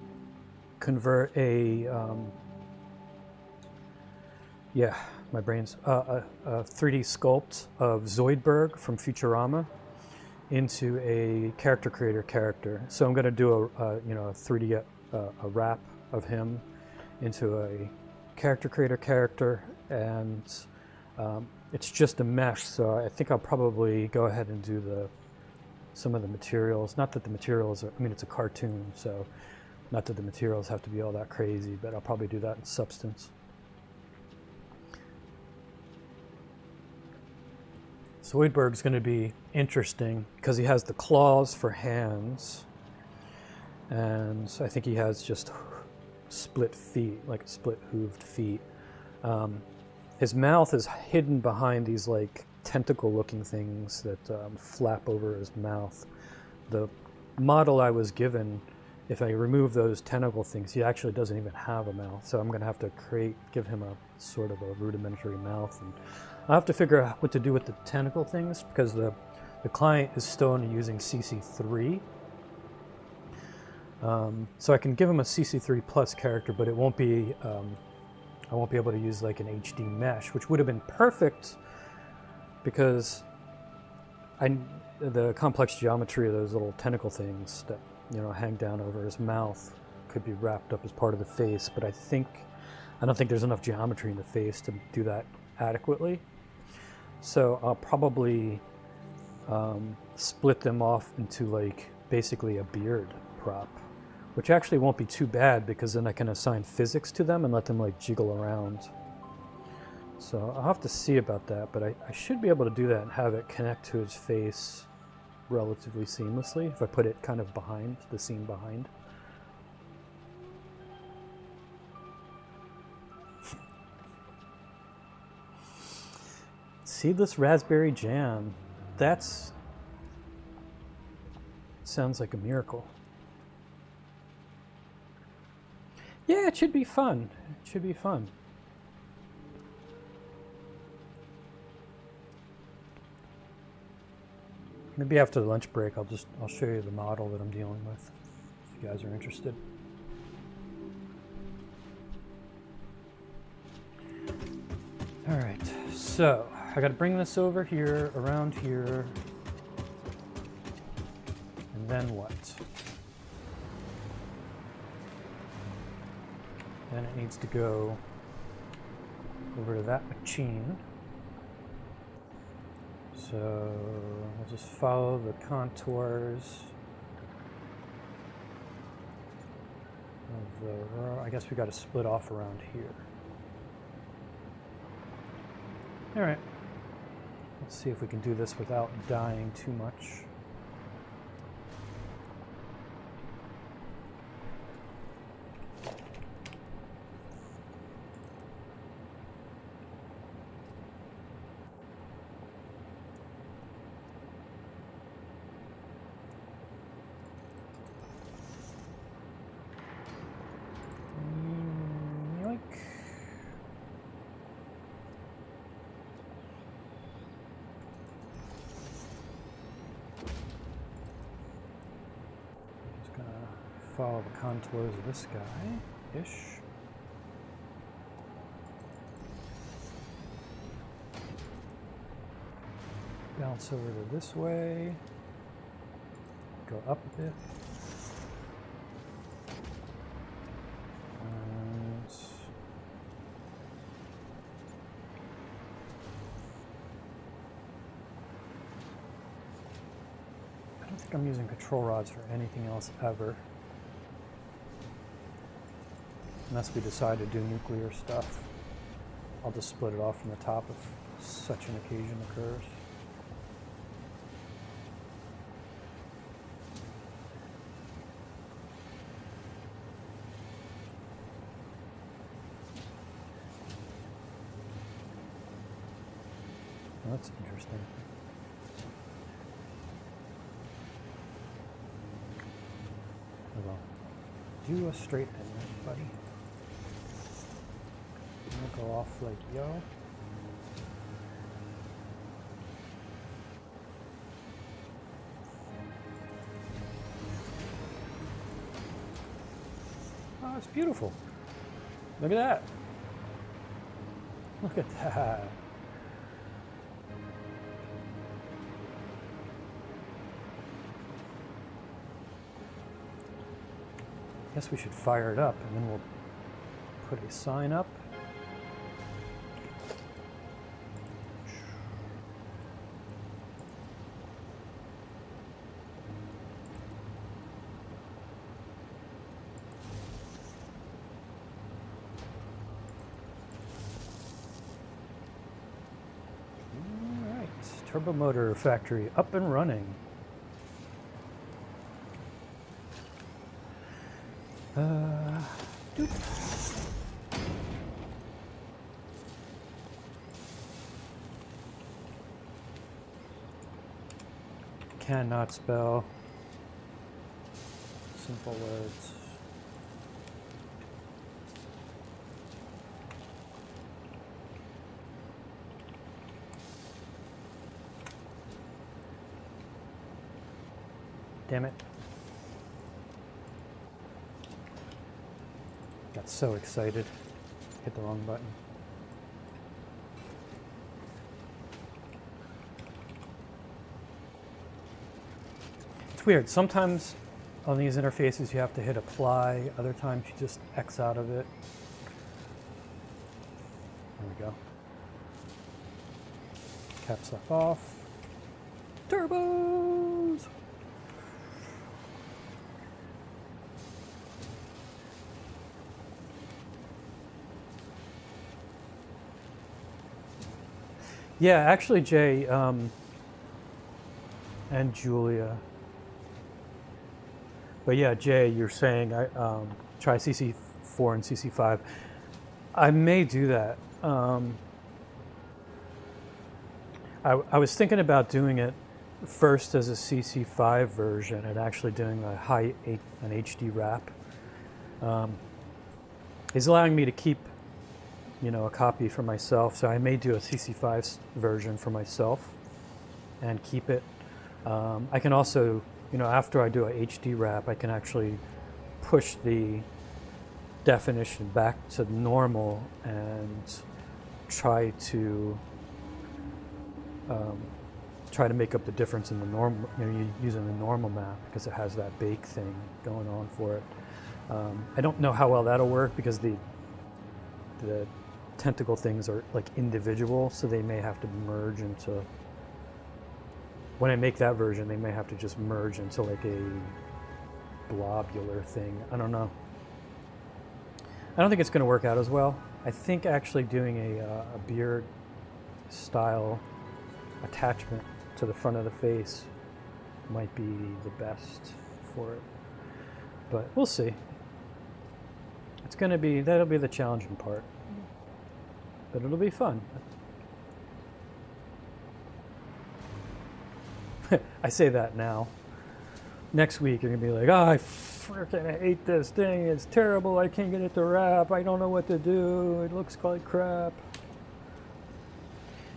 convert a my brain's a 3D sculpt of Zoidberg from Futurama into a character creator character. So I'm going to do a 3D a wrap of him into a character creator character, and it's just a mesh. So I think I'll probably go ahead and do some of the materials. Not that the materials are, I mean, it's a cartoon, so not that the materials have to be all that crazy, but I'll probably do that in Substance. Zoidberg's going to be interesting because he has the claws for hands, and I think he has just split feet, like split hooved feet. His mouth is hidden behind these like tentacle looking things that flap over his mouth. The model I was given, if I remove those tentacle things, he actually doesn't even have a mouth, so I'm going to have to give him a sort of a rudimentary mouth, and I'll have to figure out what to do with the tentacle things because the client is still only using CC3. So I can give him a CC3 plus character, but it won't be, I won't be able to use like an HD mesh, which would have been perfect because the complex geometry of those little tentacle things that, hang down over his mouth could be wrapped up as part of the face, but I don't think there's enough geometry in the face to do that adequately. So I'll probably split them off into like basically a beard prop, which actually won't be too bad because then I can assign physics to them and let them like jiggle around. So I'll have to see about that, but I should be able to do that and have it connect to his face relatively seamlessly if I put it kind of behind, the scene behind. Seedless raspberry jam. Sounds like a miracle. Yeah, it should be fun. It should be fun. Maybe after the lunch break, I'll show you the model that I'm dealing with, if you guys are interested. All right, so I got to bring this over here, around here, and then what? Then it needs to go over to that machine. So we'll just follow the contours of the row. I guess we got to split off around here. All right, let's see if we can do this without dying too much. follow the contours of this guy-ish. Bounce over to this way. Go up a bit. And I don't think I'm using control rods for anything else ever. Unless we decide to do nuclear stuff. I'll just split it off from the top if such an occasion occurs. That's interesting. Well, do a straight in, buddy. Don't go off like yo. Oh, it's beautiful. Look at that. Look at that. Guess we should fire it up and then we'll put a sign up. All right, turbo motor factory up and running. Doop. Cannot spell simple words. Damn it. Got so excited. Hit the wrong button. It's weird. Sometimes on these interfaces you have to hit apply. Other times you just X out of it. There we go. Caps lock off. Turbos! Yeah, actually, Jay and Julia. But yeah, Jay, you're saying try CC4 and CC5. I may do that. I was thinking about doing it first as a CC5 version and actually doing an HD wrap. It's allowing me to keep, you know, a copy for myself, so I may do a CC5 version for myself and keep it. I can also, you know, after I do a HD wrap, I can actually push the definition back to normal and try to make up the difference in the normal, you know, using the normal map because it has that bake thing going on for it. I don't know how well that'll work because the tentacle things are like individual, so they may have to merge into, when I make that version, they may have to just merge into like a blobular thing. I don't know. I don't think it's going to work out as well. I think actually doing a beard style attachment to the front of the face might be the best for it, but we'll see. It's going to be, that'll be the challenging part. But it'll be fun. I say that now. Next week you're gonna be like, oh, I freaking hate this thing. It's terrible. I can't get it to wrap. I don't know what to do. It looks like crap.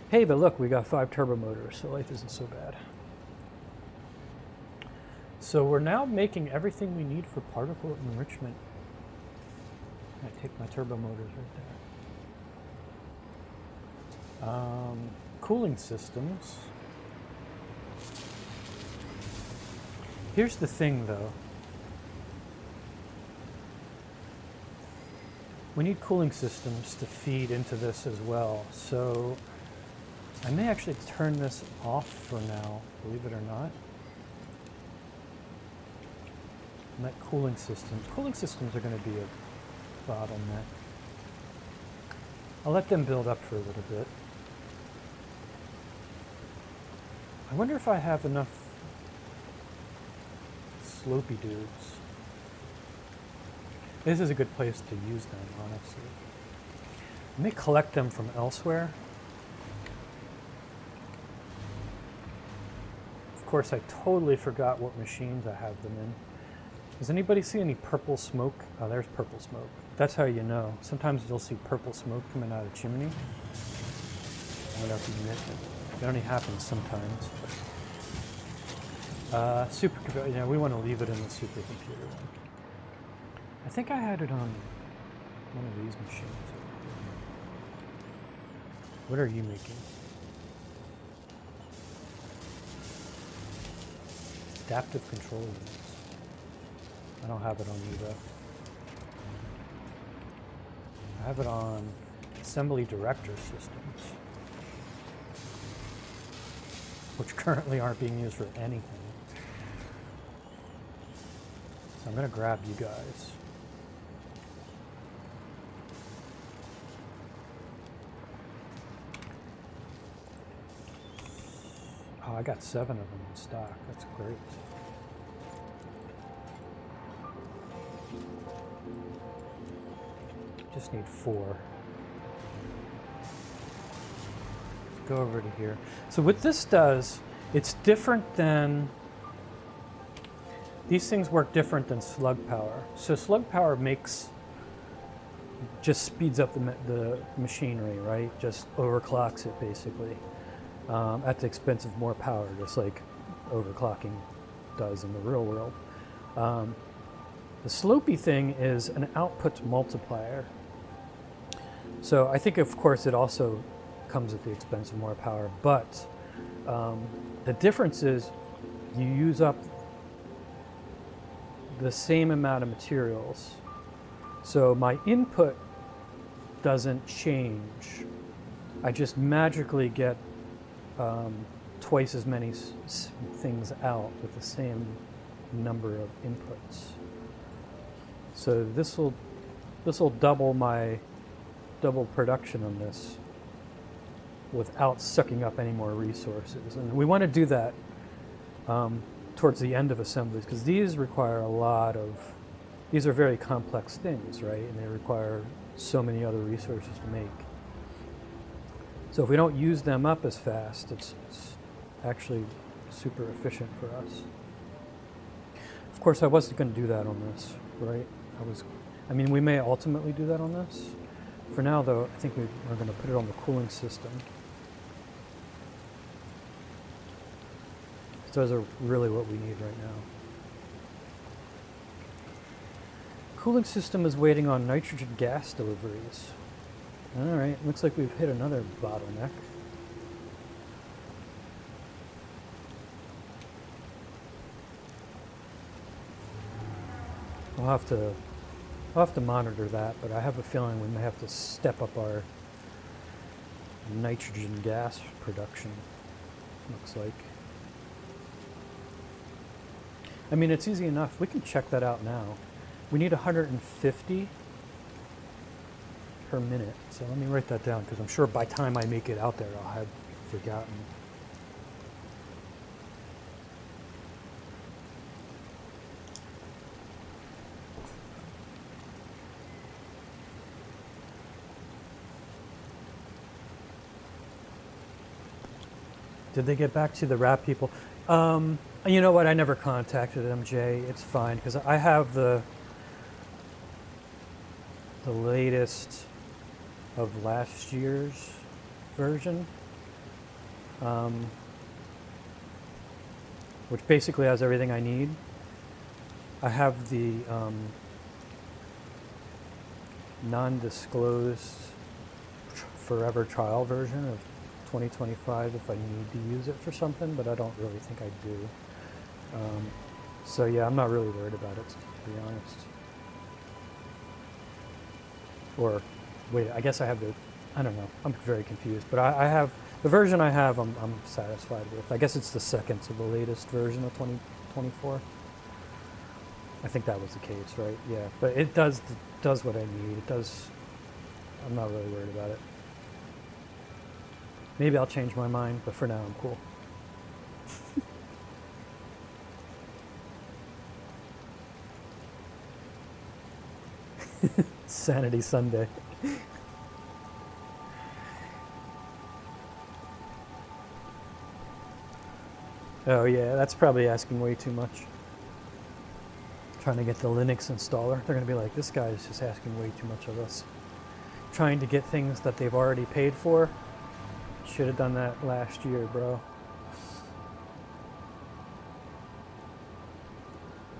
Hey, but look, we got 5 turbo motors, so life isn't so bad. So we're now making everything we need for particle enrichment. I take my turbo motors right there. Cooling systems. Here's the thing though. We need cooling systems to feed into this as well. So I may actually turn this off for now, believe it or not. And that cooling systems are going to be a bottleneck. I'll let them build up for a little bit. I wonder if I have enough slopey dudes. This is a good place to use them, honestly. I may collect them from elsewhere. Of course, I totally forgot what machines I have them in. Does anybody see any purple smoke? Oh, there's purple smoke. That's how you know. Sometimes you'll see purple smoke coming out of a chimney. I don't know if you admit it. It only happens sometimes. Supercomputer, yeah, we want to leave it in the supercomputer. I think I had it on one of these machines. What are you making? Adaptive control units. I don't have it on you though. I have it on assembly director systems, which currently aren't being used for anything. So I'm going to grab you guys. Oh, I got 7 of them in stock. That's great. Just need 4. Let's go over to here. So what this does, it's different than... These things work different than slug power. So slug power just speeds up the machinery, right? Just overclocks it basically. At the expense of more power, just like overclocking does in the real world. The slopey thing is an output multiplier. So I think, of course, it also comes at the expense of more power, but the difference is you use up the same amount of materials. So my input doesn't change. I just magically get twice as many things out with the same number of inputs. So this will double production on this without sucking up any more resources. And we want to do that towards the end of assemblies, because these require these are very complex things, right? And they require so many other resources to make. So if we don't use them up as fast, it's actually super efficient for us. Of course, I wasn't going to do that on this, right? I mean, we may ultimately do that on this. For now, though, I think we're going to put it on the cooling system. Those are really what we need right now. Cooling system is waiting on nitrogen gas deliveries. All right, looks like we've hit another bottleneck. We'll have to monitor that, but I have a feeling we may have to step up our nitrogen gas production, looks like. I mean, it's easy enough. We can check that out now. We need 150 per minute. So let me write that down, because I'm sure by the time I make it out there, I'll have forgotten. Did they get back to the rap people? You know what? I never contacted them, Jay. It's fine, because I have the latest of last year's version, which basically has everything I need. I have the non-disclosed forever trial version of 2025 if I need to use it for something, but I don't really think I do. So yeah, I'm not really worried about it, to be honest. Or, wait, I guess I have the, I don't know, I'm very confused, but I have, the version I have I'm satisfied with. I guess it's the second to the latest version of 2024. I think that was the case, right? Yeah, but it does what I need. It does, I'm not really worried about it. Maybe I'll change my mind, but for now I'm cool. Sanity Sunday. Oh yeah, that's probably asking way too much. Trying to get the Linux installer. They're going to be like, this guy is just asking way too much of us. Trying to get things that they've already paid for. Should have done that last year, bro.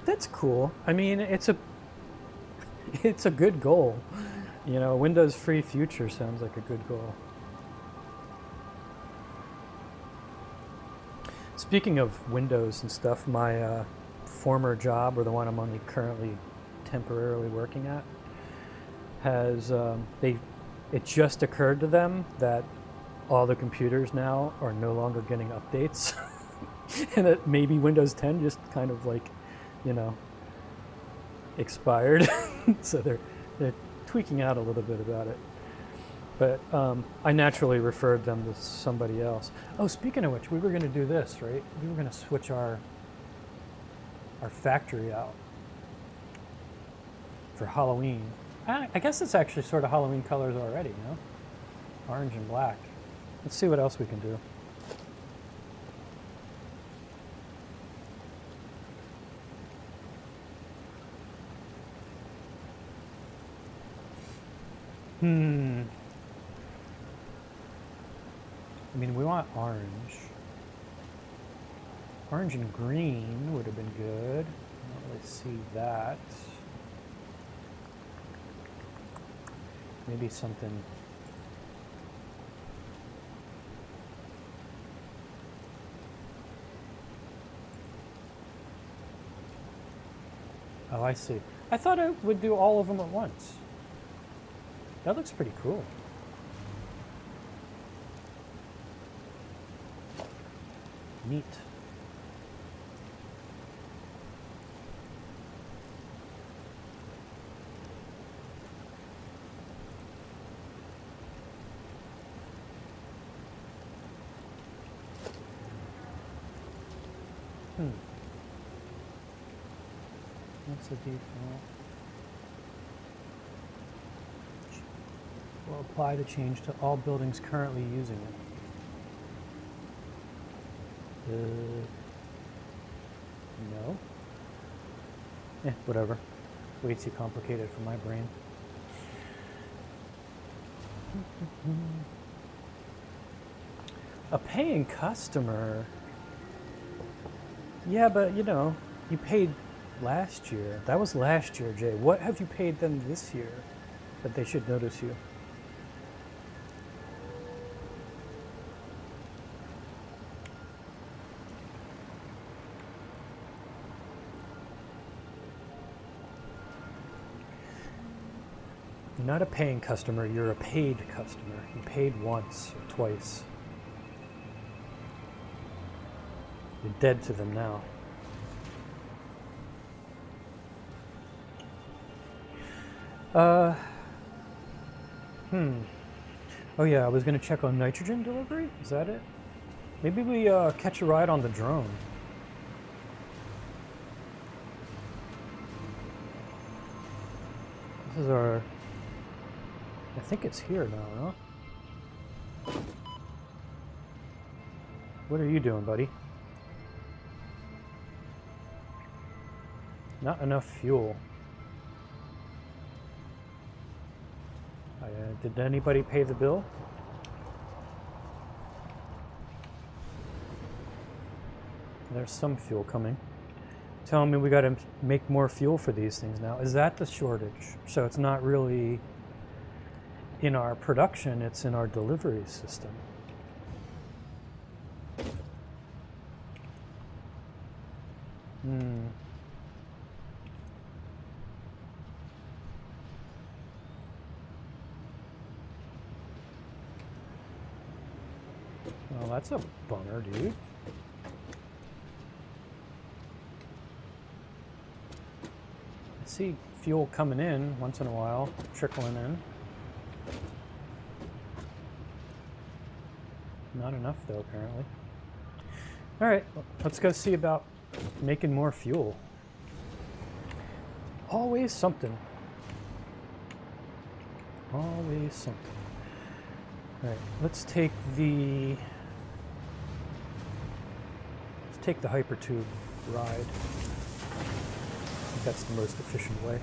That's cool. I mean, it's a good goal. You know, Windows free future sounds like a good goal. Speaking of Windows and stuff, my former job, or the one I'm only currently temporarily working at, has it just occurred to them that all the computers now are no longer getting updates, and that maybe Windows 10 just kind of like, you know, expired. So they're tweaking out a little bit about it. But I naturally referred them to somebody else. Oh, speaking of which, we were going to do this, right? We were going to switch our factory out for Halloween. I guess it's actually sort of Halloween colors already, you know? Orange and black. Let's see what else we can do. I mean, we want orange. Orange and green would have been good. I don't really see that. Maybe something. Oh, I see. I thought I would do all of them at once. That looks pretty cool. Neat. What's the default? Will apply the change to all buildings currently using it. No. Whatever. Way too complicated for my brain. A paying customer. Yeah, but you know, you paid last year. That was last year, Jay. What have you paid them this year that they should notice you? You're not a paying customer, you're a paid customer. You paid once or twice. You're dead to them now. Oh yeah, I was gonna check on nitrogen delivery. Is that it? Maybe we catch a ride on the drone. This is our... I think it's here now, huh? What are you doing, buddy? Not enough fuel. Did anybody pay the bill? There's some fuel coming. telling me we got to make more fuel for these things now. Is that the shortage? So it's not really in our production, it's in our delivery system. Well, that's a bummer, dude. I see fuel coming in once in a while, trickling in. Not enough, though, apparently. All right, let's go see about making more fuel. Always something. Always something. All right, let's take the hypertube ride. I think that's the most efficient way.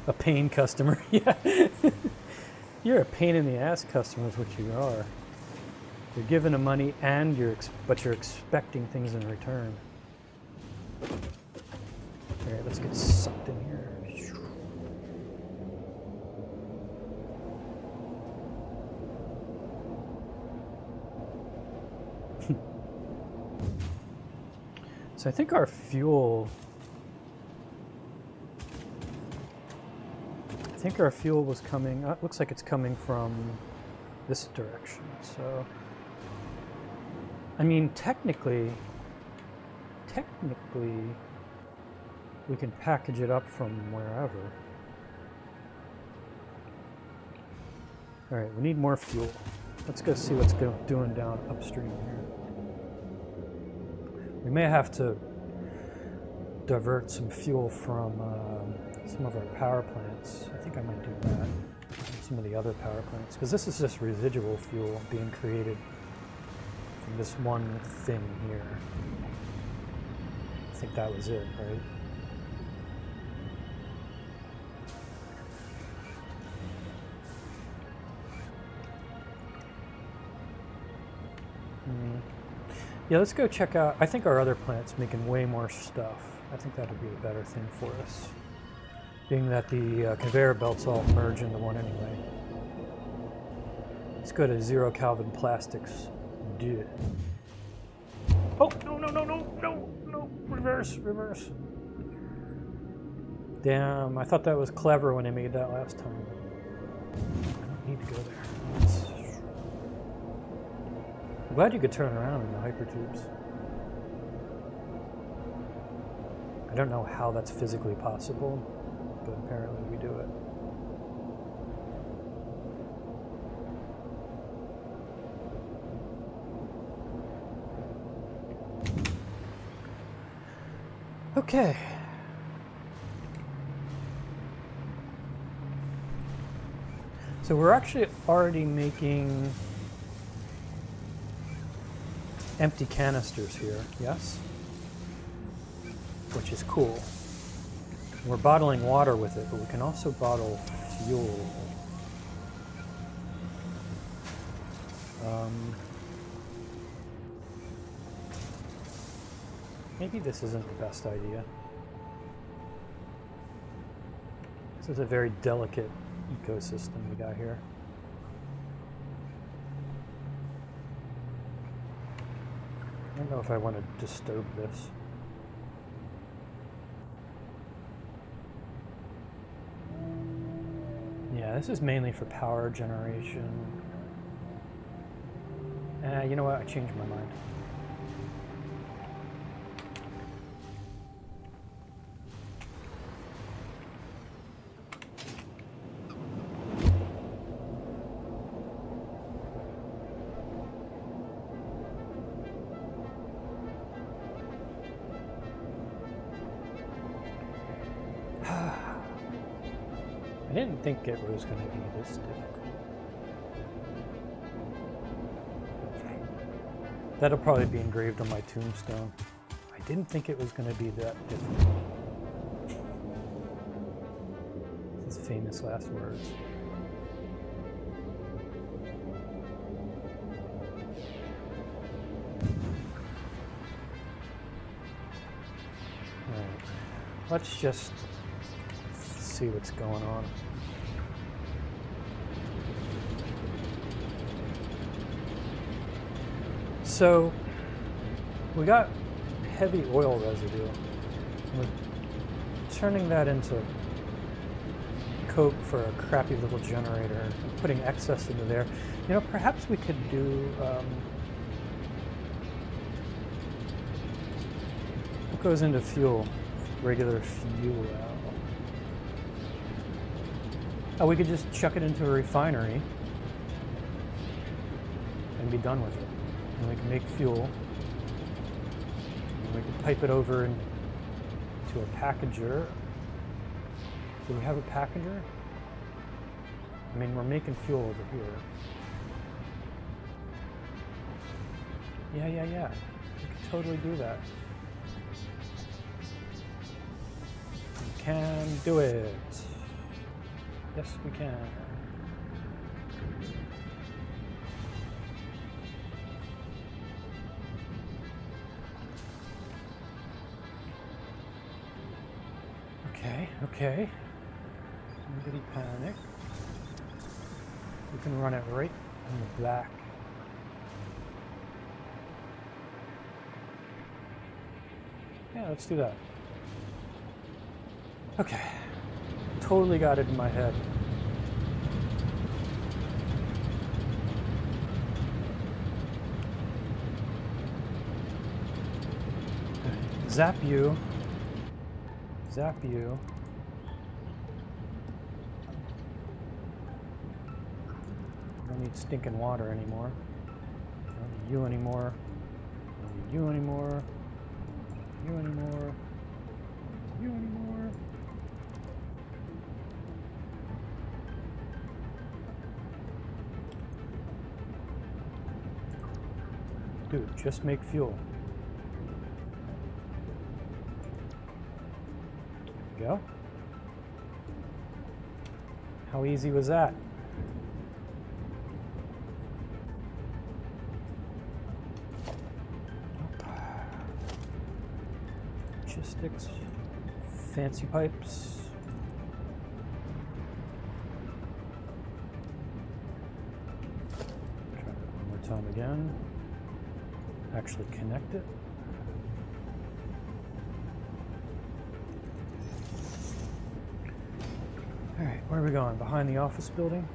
A pain customer, yeah. You're a pain in the ass customer is what you are. You're giving them money and but you're expecting things in return. All right, let's get sucked in here. So I think our fuel was coming, it looks like it's coming from this direction. So, I mean, technically, we can package it up from wherever. All right, we need more fuel. Let's go see what's doing down upstream here. We may have to divert some fuel from some of our power plants. I think I might do that. Some of the other power plants, because this is just residual fuel being created from this one thing here. I think that was it, right? Yeah, let's go check out. I think our other plant's making way more stuff. I think that would be a better thing for us, being that the conveyor belts all merge into one anyway. Let's go to 0Calvin plastics. Do it. Oh, no, reverse. Damn, I thought that was clever when I made that last time. I don't need to go there. I'm glad you could turn around in the hypertubes. I don't know how that's physically possible, but apparently we do it. Okay. So we're actually already making empty canisters here, yes? Which is cool. We're bottling water with it, but we can also bottle fuel. Maybe this isn't the best idea. This is a very delicate ecosystem we got here. I don't know if I want to disturb this. Yeah, this is mainly for power generation. You know what? I changed my mind. I didn't think it was going to be this difficult. That'll probably be engraved on my tombstone. I didn't think it was going to be that difficult. His famous last words. let's just see what's going on. So we got heavy oil residue. We're turning that into coke for a crappy little generator and putting excess into there. You know, perhaps we could do what goes into fuel? Regular fuel. Oh, we could just chuck it into a refinery and be done with it. And we can make fuel. And we can pipe it over into a packager. Do we have a packager? I mean, we're making fuel over here. Yeah. We can totally do that. We can do it. Yes, we can. Okay. Nobody panic. We can run it right in the back. Yeah, let's do that. Okay. Totally got it in my head. Zap you. Don't need stinking water anymore. Don't need you anymore. Don't need you anymore. You anymore. You anymore. Dude, just make fuel. There we go. How easy was that? Logistics, fancy pipes. Try it one more time again. Actually connect it. All right, where are we going? Behind the office building?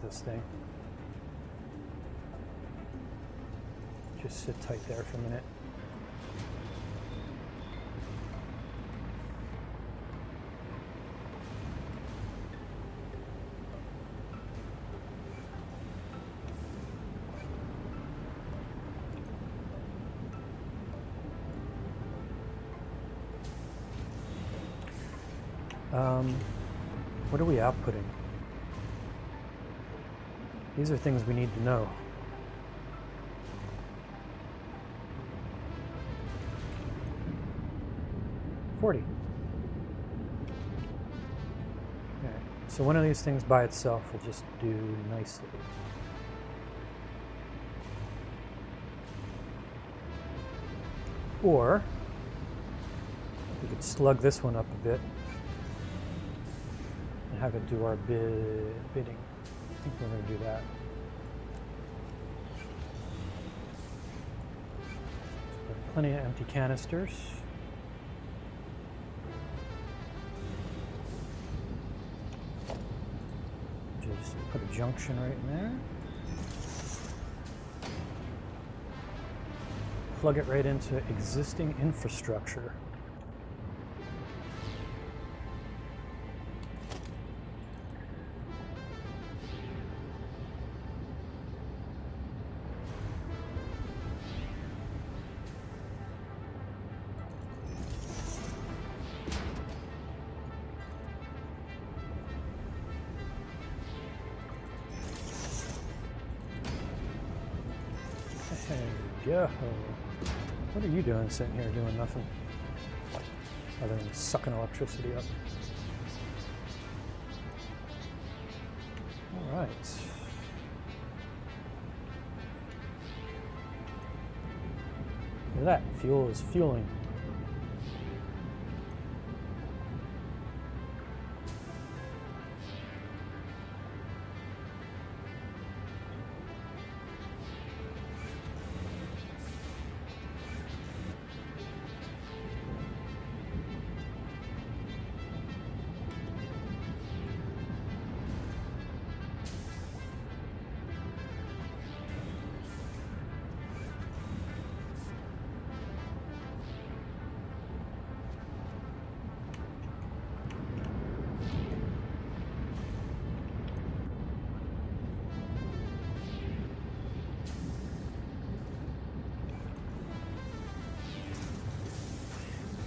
This thing. Just sit tight there for a minute. What are we outputting? These are things we need to know. $40. Okay. So one of these things by itself will just do nicely. Or we could slug this one up a bit and have it do our bidding. I think we're going to do that. So plenty of empty canisters. Just put a junction right in there. Plug it right into existing infrastructure. go. What are you doing sitting here doing nothing? Other than sucking electricity up. Alright. Look at that. Fuel is fueling.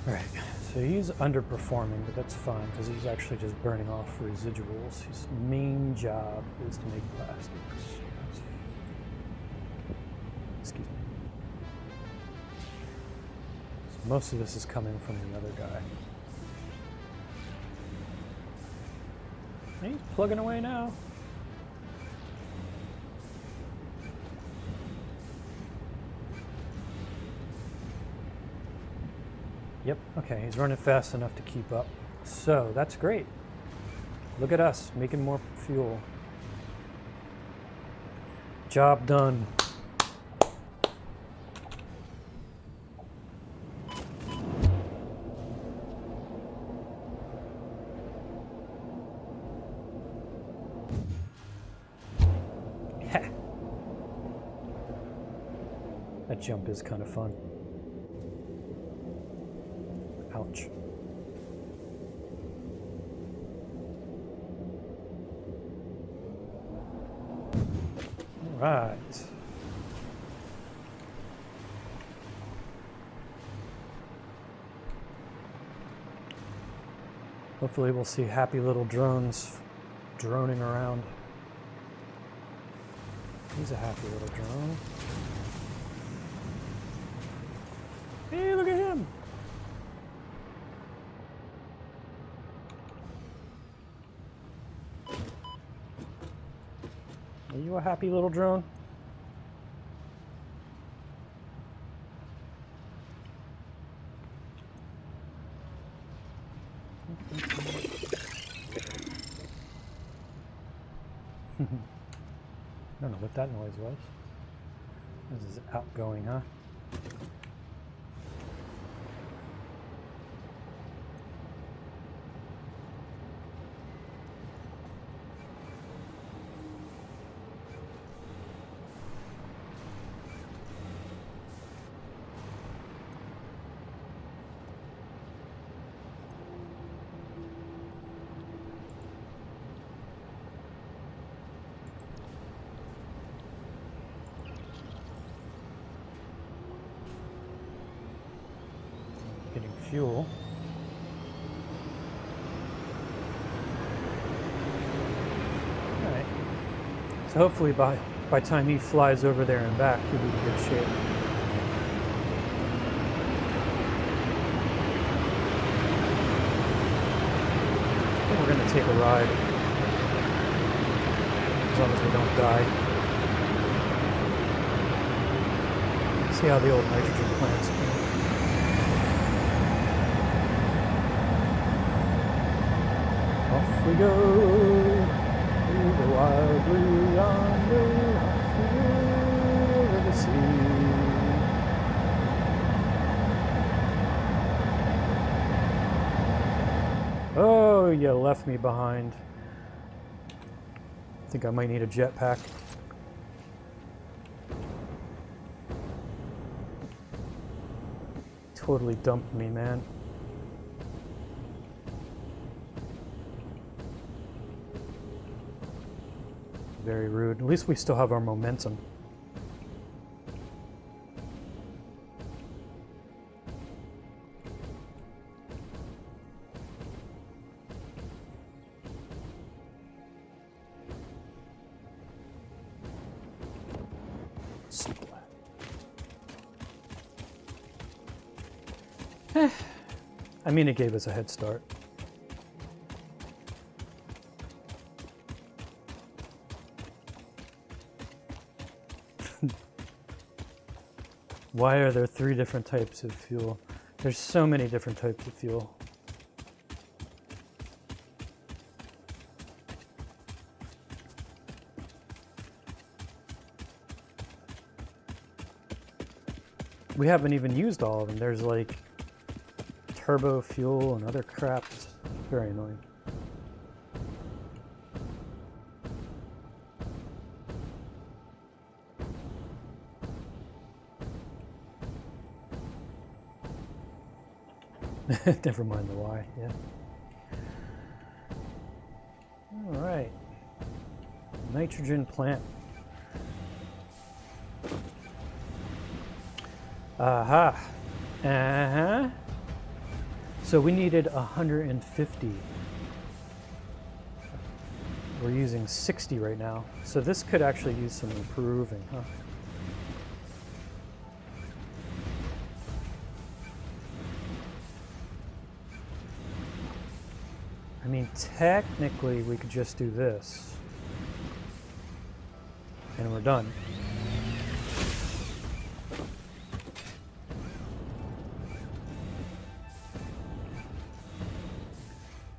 Alright, so he's underperforming, but that's fine because he's actually just burning off residuals. His main job is to make plastics. Excuse me. So most of this is coming from the other guy. And he's plugging away now. Yep, okay, he's running fast enough to keep up. So, that's great. Look at us, making more fuel. Job done. That jump is kind of fun. Ouch. All right. Hopefully we'll see happy little drones droning around. He's a happy little drone. Hey, look at him! Are you a happy little drone? I don't know what that noise was. This is outgoing, huh? Getting fuel. Alright. So hopefully by the time he flies over there and back, he'll be in good shape. I think we're going to take a ride. As long as we don't die. See how the old nitrogen plants go. Off we go, through the wild blue yonder, off we go over the sea. Oh, you left me behind. I think I might need a jetpack. Totally dumped me, man. Very rude. At least we still have our momentum. Splat. I mean, it gave us a head start. Why are there 3 different types of fuel? There's so many different types of fuel. We haven't even used all of them. There's like turbo fuel and other crap. It's very annoying. Never mind the why, yeah. All right. Nitrogen plant. Aha. Uh-huh. So we needed 150. We're using 60 right now. So this could actually use some improving, huh? I mean, technically we could just do this. And we're done.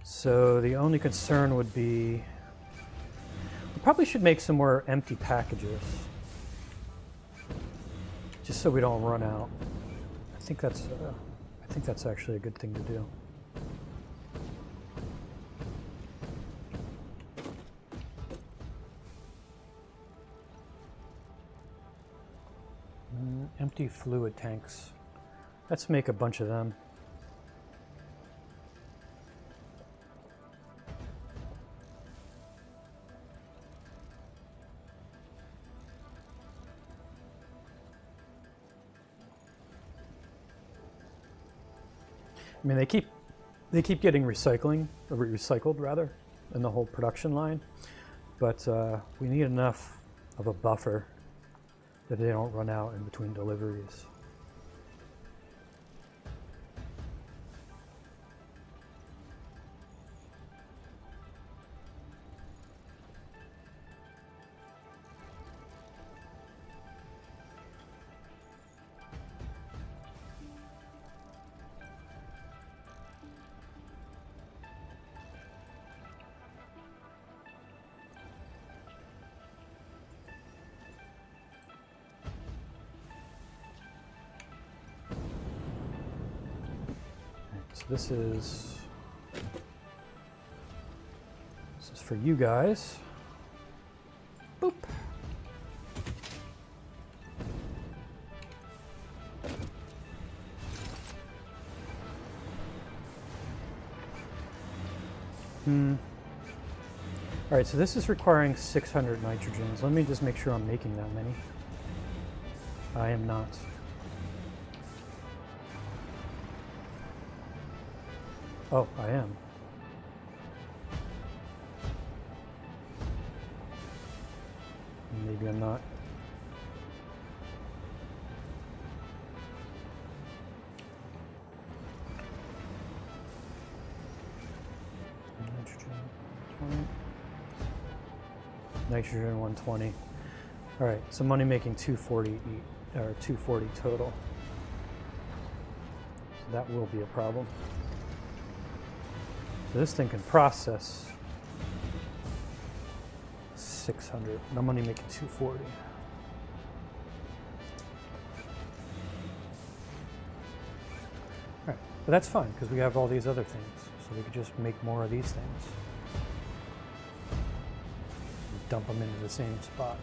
So the only concern would be, we probably should make some more empty packages, just so we don't run out. I think that's actually a good thing to do. Empty fluid tanks. Let's make a bunch of them. I mean, they keep getting recycled rather, in the whole production line, but we need enough of a buffer that they don't run out in between deliveries. So this is for you guys. Boop. All right, so this is requiring 600 nitrogens. Let me just make sure I'm making that many. I am not. Oh, I am. Maybe I'm not. Nitrogen 20. Nitrogen 120. All right, so money making 240 or 240 total. So that will be a problem. So this thing can process 600. And I'm only making 240. All right, but that's fine because we have all these other things. So we could just make more of these things. And dump them into the same spot.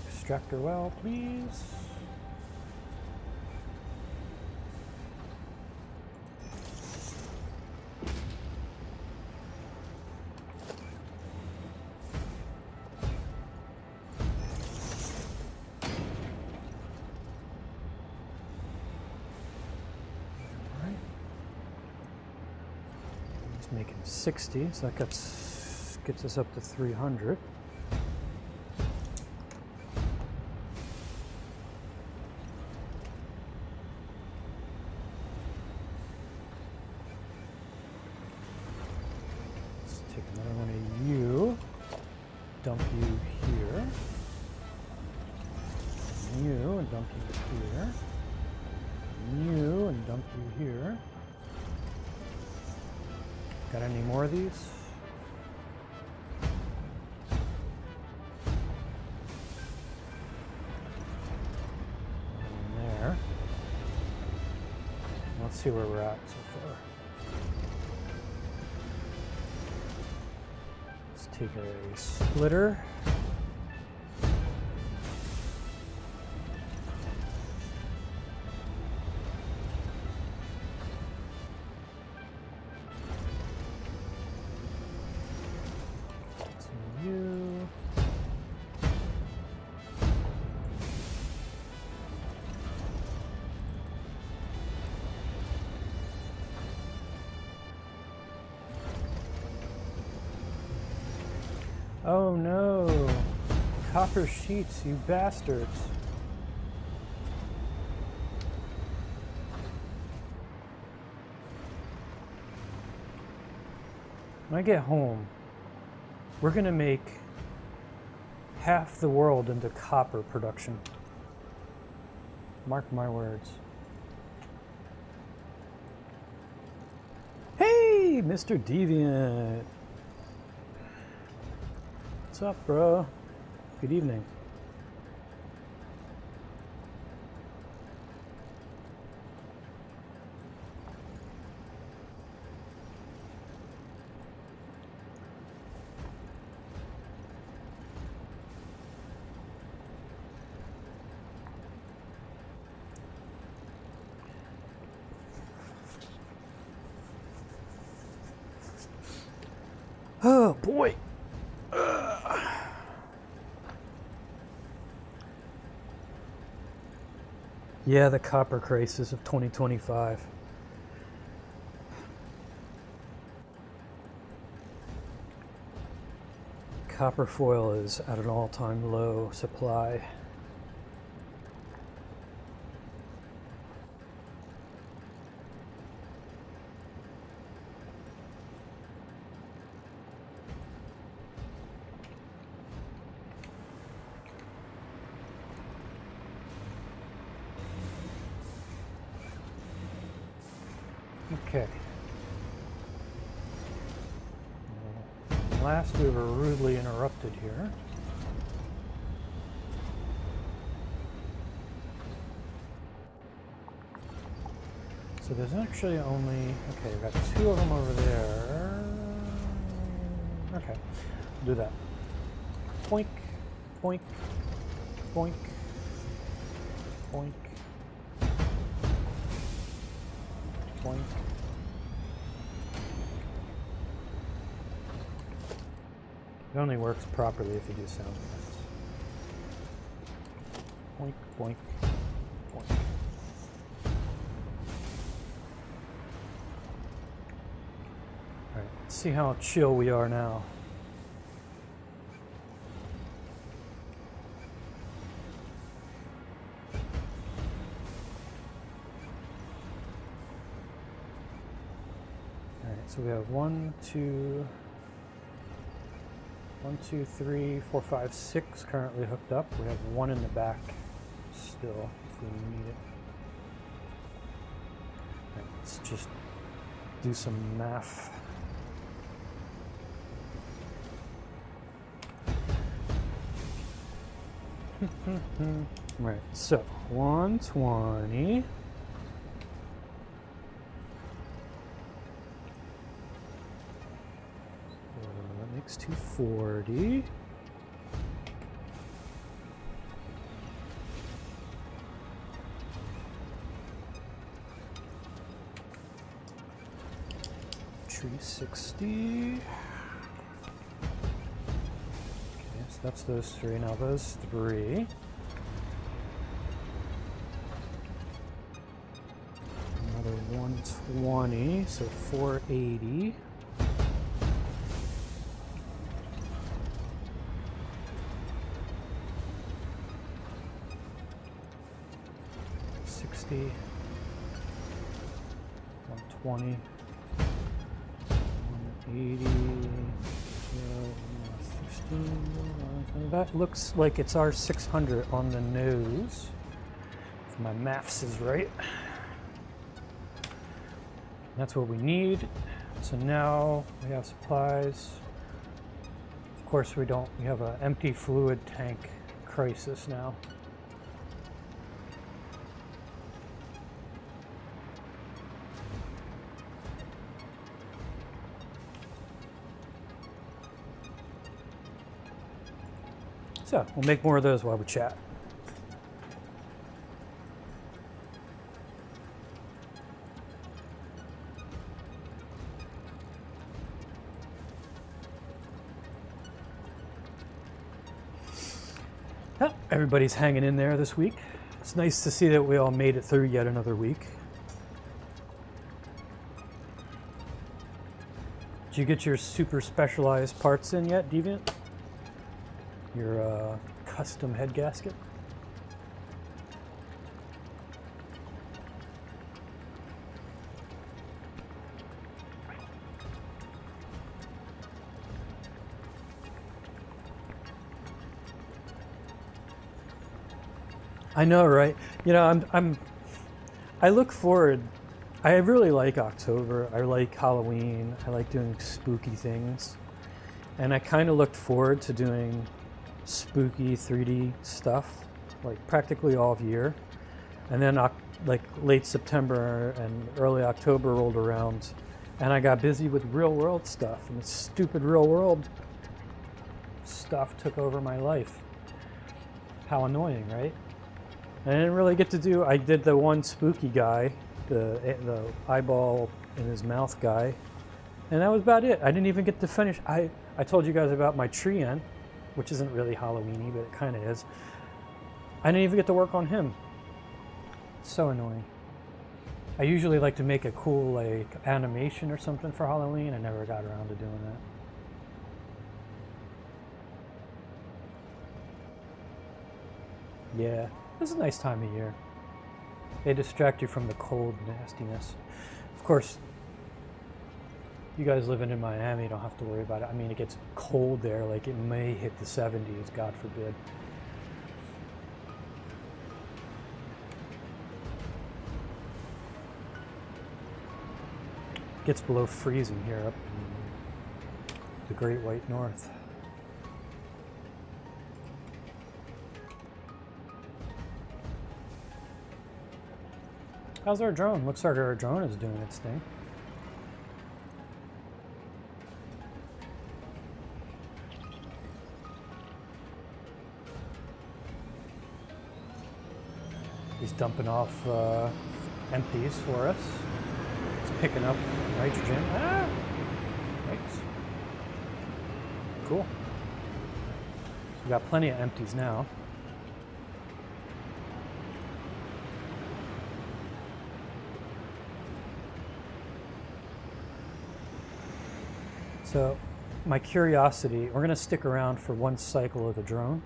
Extractor well, please. It's making 60, so that gets us up to 300. Let's take another one of you, dump you here, you, and dump you here, you, and dump you here. Got any more of these? In there. Let's see where we're at so far. Let's take a splitter. Oh no! Copper sheets, you bastards! When I get home, we're gonna make half the world into copper production. Mark my words. Hey, Mr. Deviant! What's up, bro? Good evening. Oh boy. Yeah, the copper crisis of 2025. Copper foil is at an all-time low supply. Okay. Last we were rudely interrupted here. So there's actually only, okay, we've got two of them over there. Okay, do that. Boink, boink, boink, boink, boink. It only works properly if you do sound effects. Boink, boink, boink. Alright, let's see how chill we are now. Alright, so we have 1, 2, 3, 4, 5, 6 currently hooked up. We have one in the back still if we need it. Right, let's just do some math. Right, so 120. That makes 240. $360. Okay, so that's those three. Now those three. Another 120, so 480. 160, 120, 180, 160. That looks like it's our 600 on the nose, if my maths is right. That's what we need. So now we have supplies. Of course we don't. We have an empty fluid tank crisis now. So we'll make more of those while we chat. Well, everybody's hanging in there this week. It's nice to see that we all made it through yet another week. Did you get your super specialized parts in yet, Deviant? Your custom head gasket? I know, right? You know, I look forward. I really like October. I like Halloween. I like doing spooky things. And I kind of looked forward to doing spooky 3D stuff, like practically all of year. And then like late September and early October rolled around, and I got busy with real world stuff, and the stupid real world stuff took over my life. How annoying, right? I didn't really get to do. I did the one spooky guy, the eyeball in his mouth guy, and that was about it. I didn't even get to finish. I told you guys about my tree ant, which isn't really Halloween-y, but it kind of is. I didn't even get to work on him. It's so annoying. I usually like to make a cool like animation or something for Halloween. I never got around to doing that. Yeah. It's a nice time of year. They distract you from the cold nastiness. Of course, you guys living in Miami don't have to worry about it. I mean, it gets cold there, like it may hit the 70s, God forbid. It gets below freezing here up in the Great White North. How's our drone? Looks like our drone is doing its thing. He's dumping off empties for us. It's picking up nitrogen. Ah! Thanks. Cool. So we've got plenty of empties now. So my curiosity, we're going to stick around for one cycle of the drone.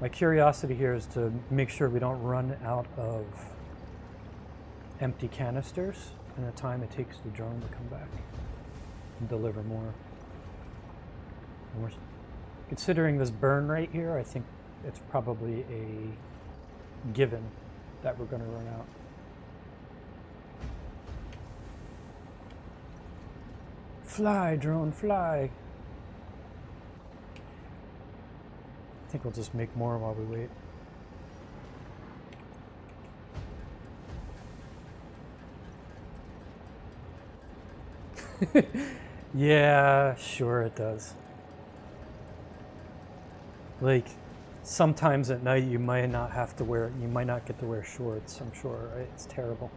My curiosity here is to make sure we don't run out of empty canisters in the time it takes the drone to come back and deliver more. And we're considering this burn rate here, I think it's probably a given that we're going to run out. Fly, drone, fly. I think we'll just make more while we wait. Yeah, sure it does. Like, sometimes at night you might not have to wear, you might not get to wear shorts, I'm sure, right? It's terrible.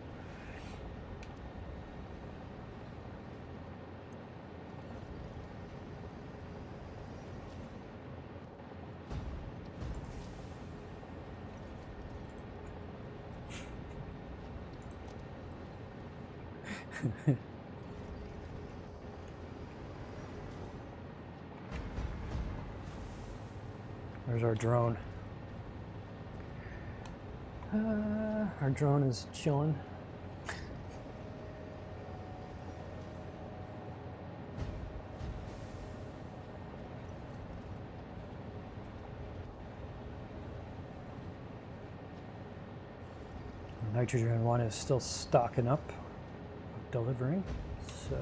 There's our drone. Our drone is chilling. Nitrogen one is still stocking up, delivering, so,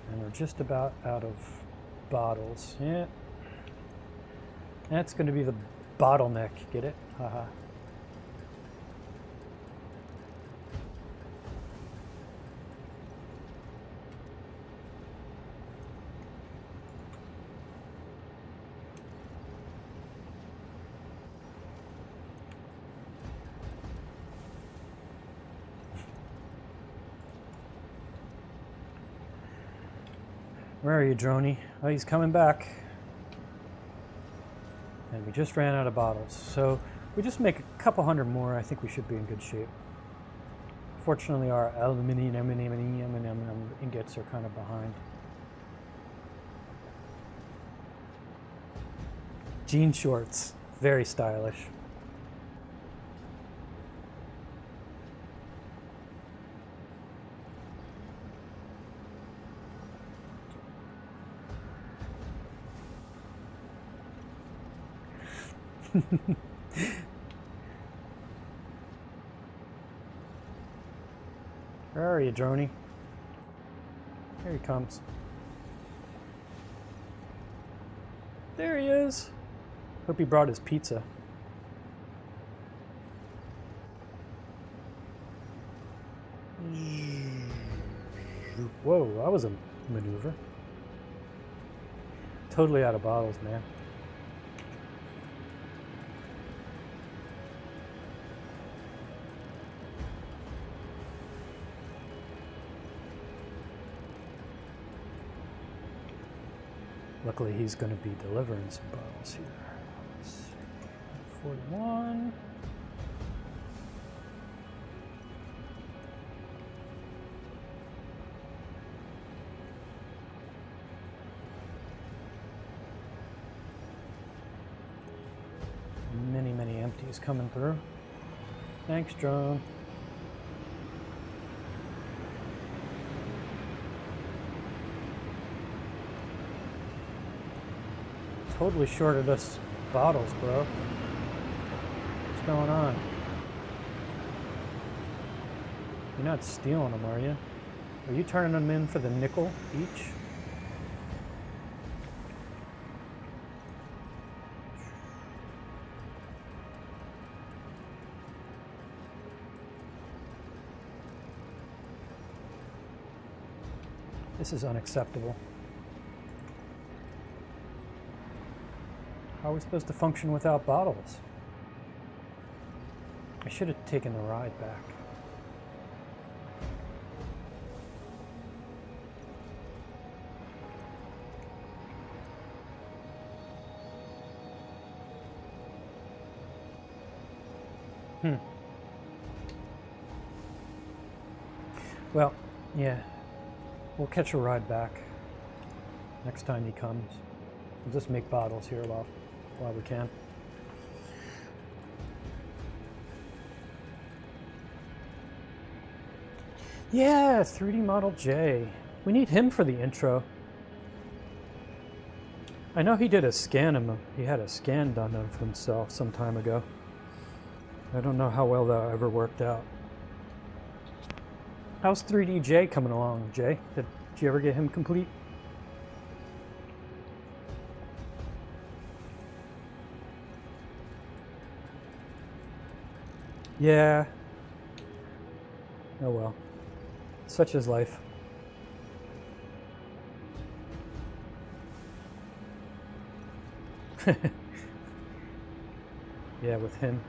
and we're just about out of bottles. Yeah, that's going to be the bottleneck. Get it? Haha. Where are you, Droney? Oh, he's coming back. And we just ran out of bottles. So we just make a couple hundred more. I think we should be in good shape. Fortunately, our aluminum ingots are kind of behind. Jean shorts. Very stylish. Where are you, Droney? Here he comes. There he is. Hope he brought his pizza. Whoa, that was a maneuver. Totally out of bottles, man. Luckily, he's going to be delivering some bottles here. Let's see. 41. Many empties coming through. Thanks, drone. Totally shorted us bottles, bro. What's going on? You're not stealing them, are you? Are you turning them in for the nickel each? This is unacceptable. How are we supposed to function without bottles? I should have taken the ride back. Well, yeah. We'll catch a ride back next time he comes. We'll just make bottles here while we can. Yeah, 3D Model J. We need him for the intro. I know he did a scan. He had a scan done of himself some time ago. I don't know how well that ever worked out. How's 3D J coming along, Jay? Did you ever get him complete? Yeah. Oh well. Such is life. Yeah, with him.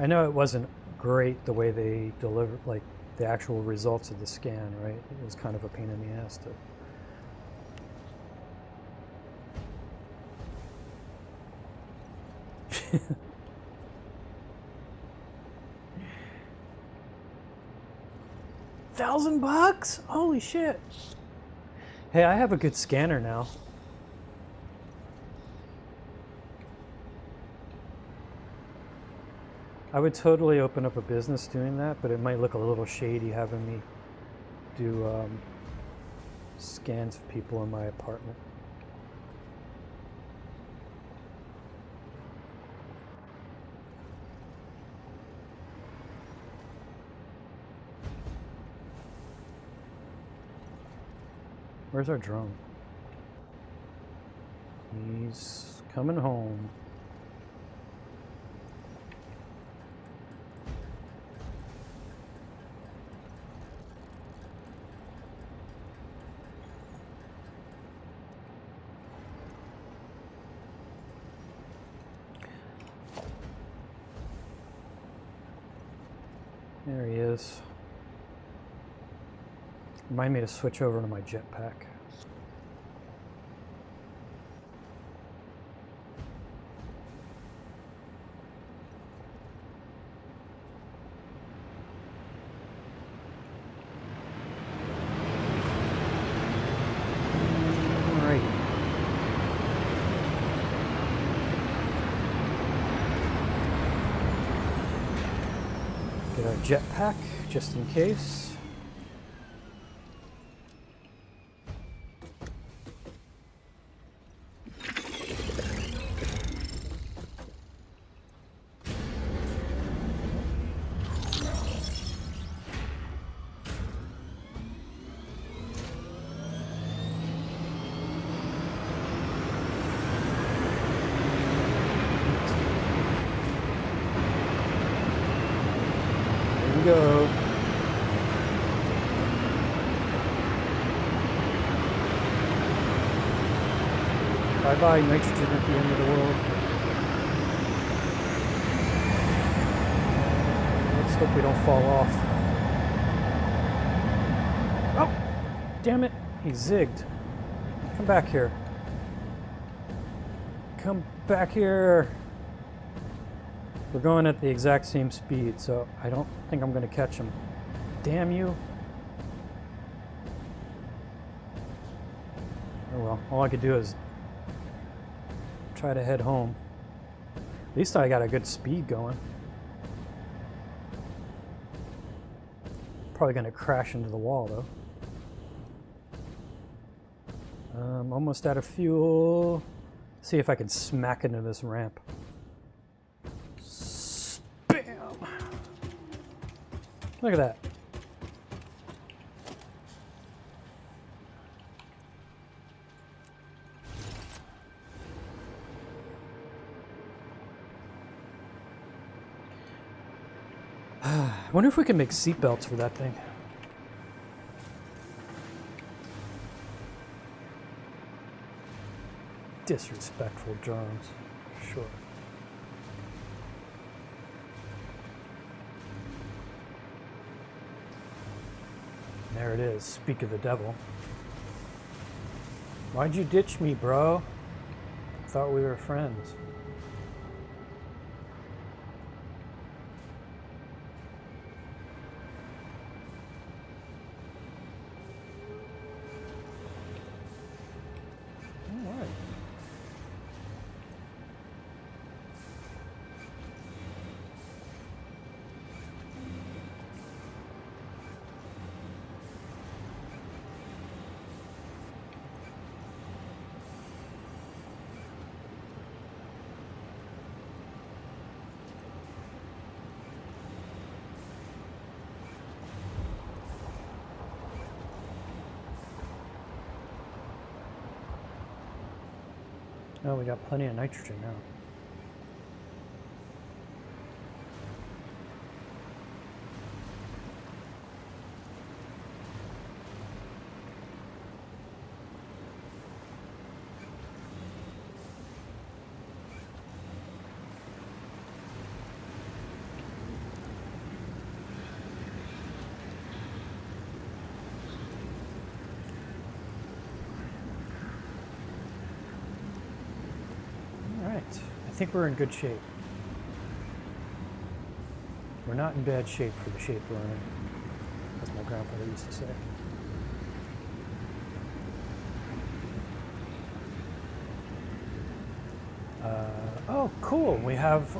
I know it wasn't great the way they delivered, like, the actual results of the scan, right? It was kind of a pain in the ass to... $1,000 bucks? Holy shit. Hey, I have a good scanner now. I would totally open up a business doing that, but it might look a little shady having me do scans of people in my apartment. Where's our drone? He's coming home. There he is. Remind me to switch over to my jetpack. Get our jetpack just in case. Go. Bye-bye, nitrogen at the end of the world. Let's hope we don't fall off. Oh! Damn it! He zigged. Come back here. Come back here! We're going at the exact same speed, so I don't think I'm going to catch him. Damn you. Oh well, all I could do is try to head home. At least I got a good speed going. Probably going to crash into the wall, though. I'm almost out of fuel. See if I can smack into this ramp. Look at that. I wonder if we can make seatbelts for that thing. Disrespectful drones. Sure. There it is. Speak of the devil. Why'd you ditch me, bro? Thought we were friends. All right. Oh, we got plenty of nitrogen now. I think we're in good shape. We're not in bad shape for the shape we're in, as my grandfather used to say. Oh, cool. We have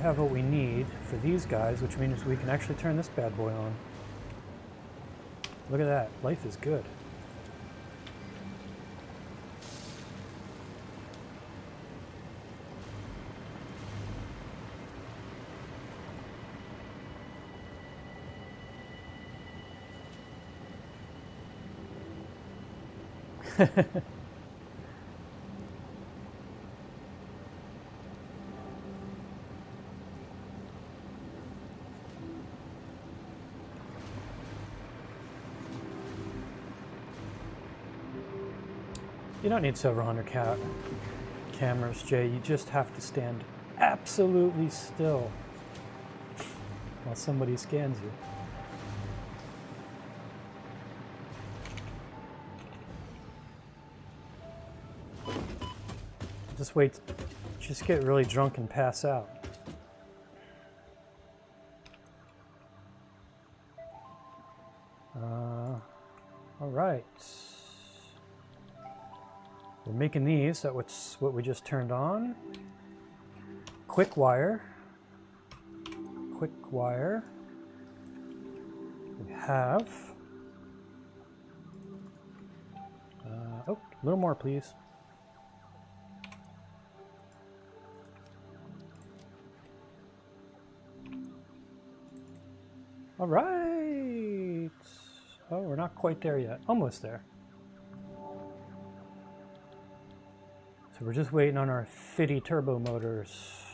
what we need for these guys, which means we can actually turn this bad boy on. Look at that. Life is good. You don't need several hundred cameras, Jay. You just have to stand absolutely still while somebody scans you. Just wait. Just get really drunk and pass out. All right. We're making these. That's what we just turned on. Quick wire. Quick wire. We have. Oh, a little more, please. All right. Oh, we're not quite there yet. Almost there. So we're just waiting on our fitty turbo motors.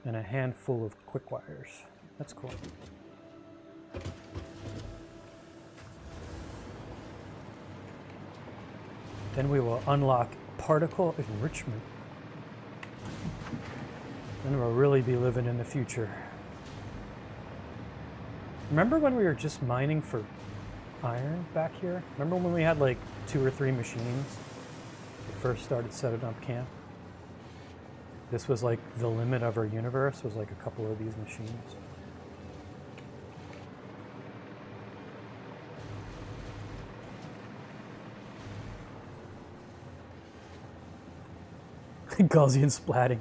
And a handful of quick wires. That's cool. Then we will unlock particle enrichment. Then we'll really be living in the future. Remember when we were just mining for iron back here? Remember when we had like 2 or 3 machines? We first started setting up camp. This was like the limit of our universe, was like a couple of these machines. Gaussian splatting.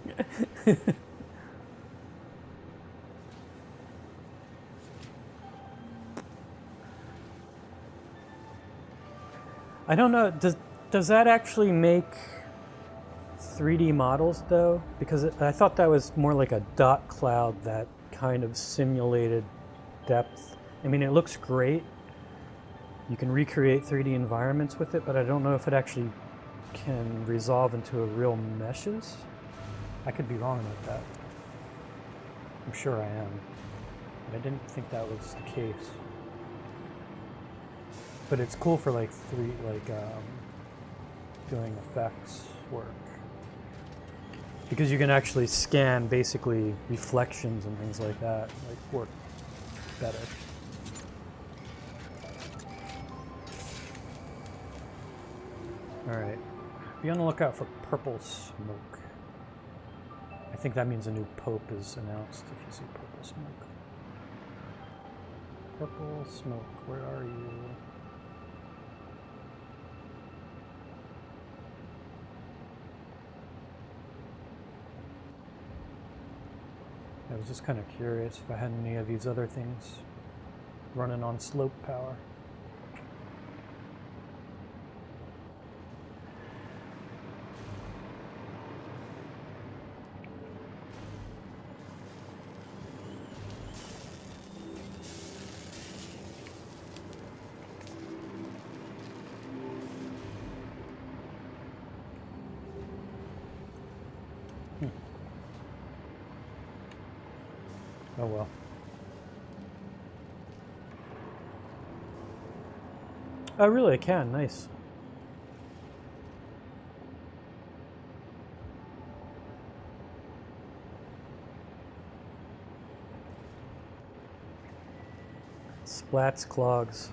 I don't know, does that actually make 3D models though? Because I thought that was more like a dot cloud that kind of simulated depth. I mean, it looks great. You can recreate 3D environments with it, but I don't know if it actually can resolve into a real meshes. I could be wrong about that. I'm sure I am. But I didn't think that was the case. But it's cool for like doing effects work. Because you can actually scan basically reflections and things like that, like work better. All right, be on the lookout for purple smoke. I think that means a new pope is announced if you see purple smoke. Purple smoke, where are you? I was just kind of curious if I had any of these other things running on slope power. Oh well. Oh really, I can, nice. Splats clogs.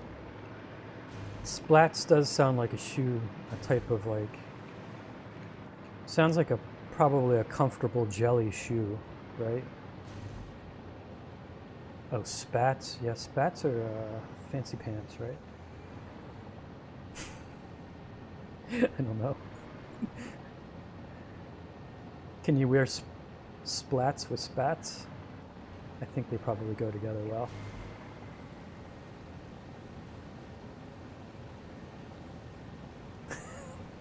Splats does sound like a shoe, a type of like, sounds like probably a comfortable jelly shoe, right? Oh, spats. Yeah, spats are fancy pants, right? I don't know. Can you wear splats with spats? I think they probably go together well.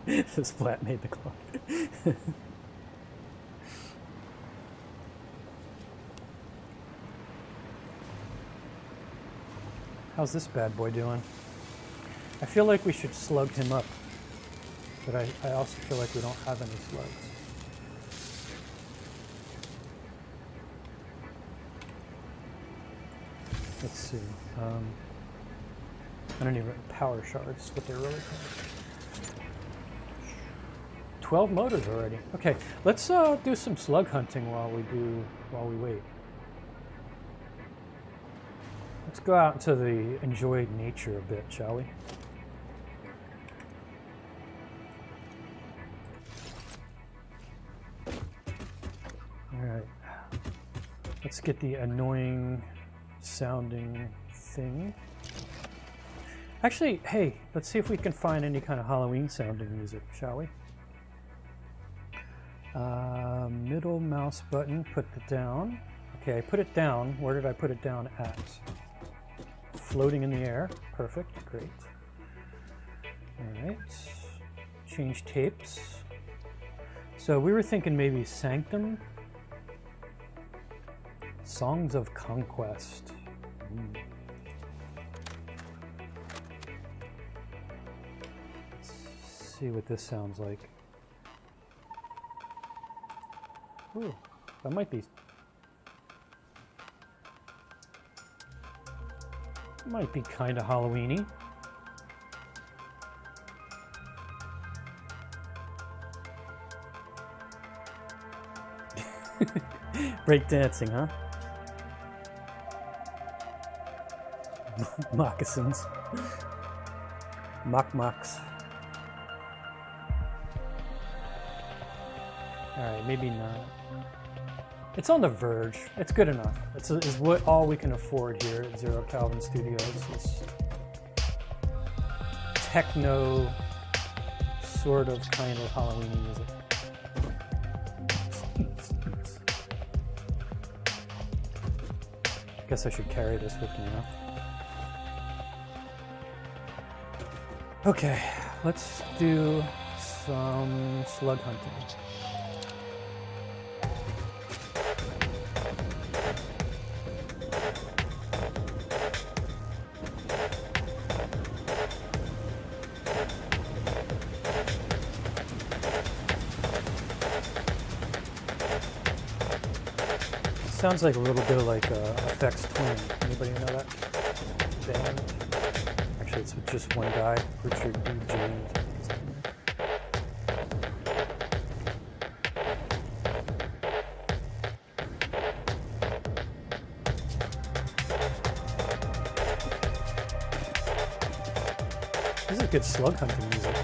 The splat made the clock. How's this bad boy doing? I feel like we should slug him up, but I also feel like we don't have any slugs. Let's see. I don't even power shards, what they're really called. 12 motors already. Okay, let's do some slug hunting while we wait. Let's go out into the enjoy nature a bit, shall we? Alright. Let's get the annoying sounding thing. Actually, hey, let's see if we can find any kind of Halloween sounding music, shall we? Middle mouse button, put it down. Okay, I put it down. Where did I put it down at? Floating in the air. Perfect, great. Alright. Change tapes. So we were thinking maybe Sanctum. Songs of Conquest. Let's see what this sounds like. Ooh, that might be kind of Halloween-y. Break dancing, huh? Moccasins. Mocks. Alright, maybe not. It's on the verge. It's good enough. It's what all we can afford here at 0Calvin Studios. Is techno, sort of, kind of Halloween music. I guess I should carry this with me now. Okay, let's do some slug hunting. Sounds like a little bit of like FX Twin. Anybody know that band? Actually, it's with just one guy, Richard B. James. This is good slug hunting music.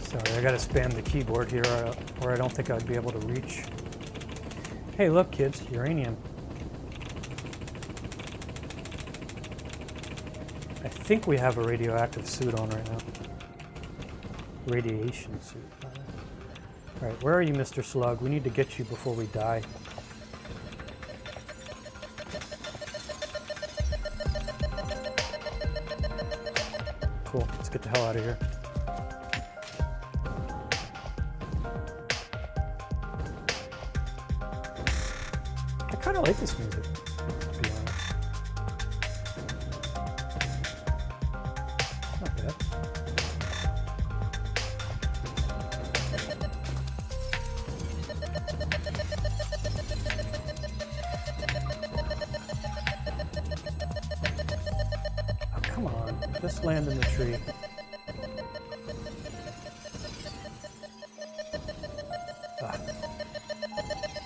Sorry, I gotta spam the keyboard here or I don't think I'd be able to reach. Hey, look, kids, uranium. I think we have a radioactive suit on right now. Radiation suit. Alright, where are you, Mr. Slug? We need to get you before we die. Cool, let's get the hell out of here. I kind of like this music, to be honest. Not bad. Oh, come on. Just land in the tree. Ah.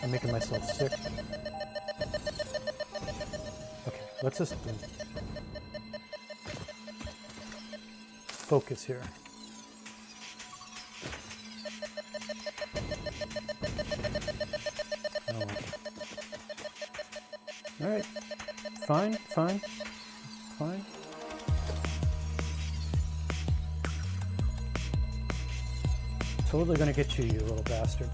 I'm making myself sick. let's just focus here. Oh. All right, fine. Totally gonna get you, you little bastard.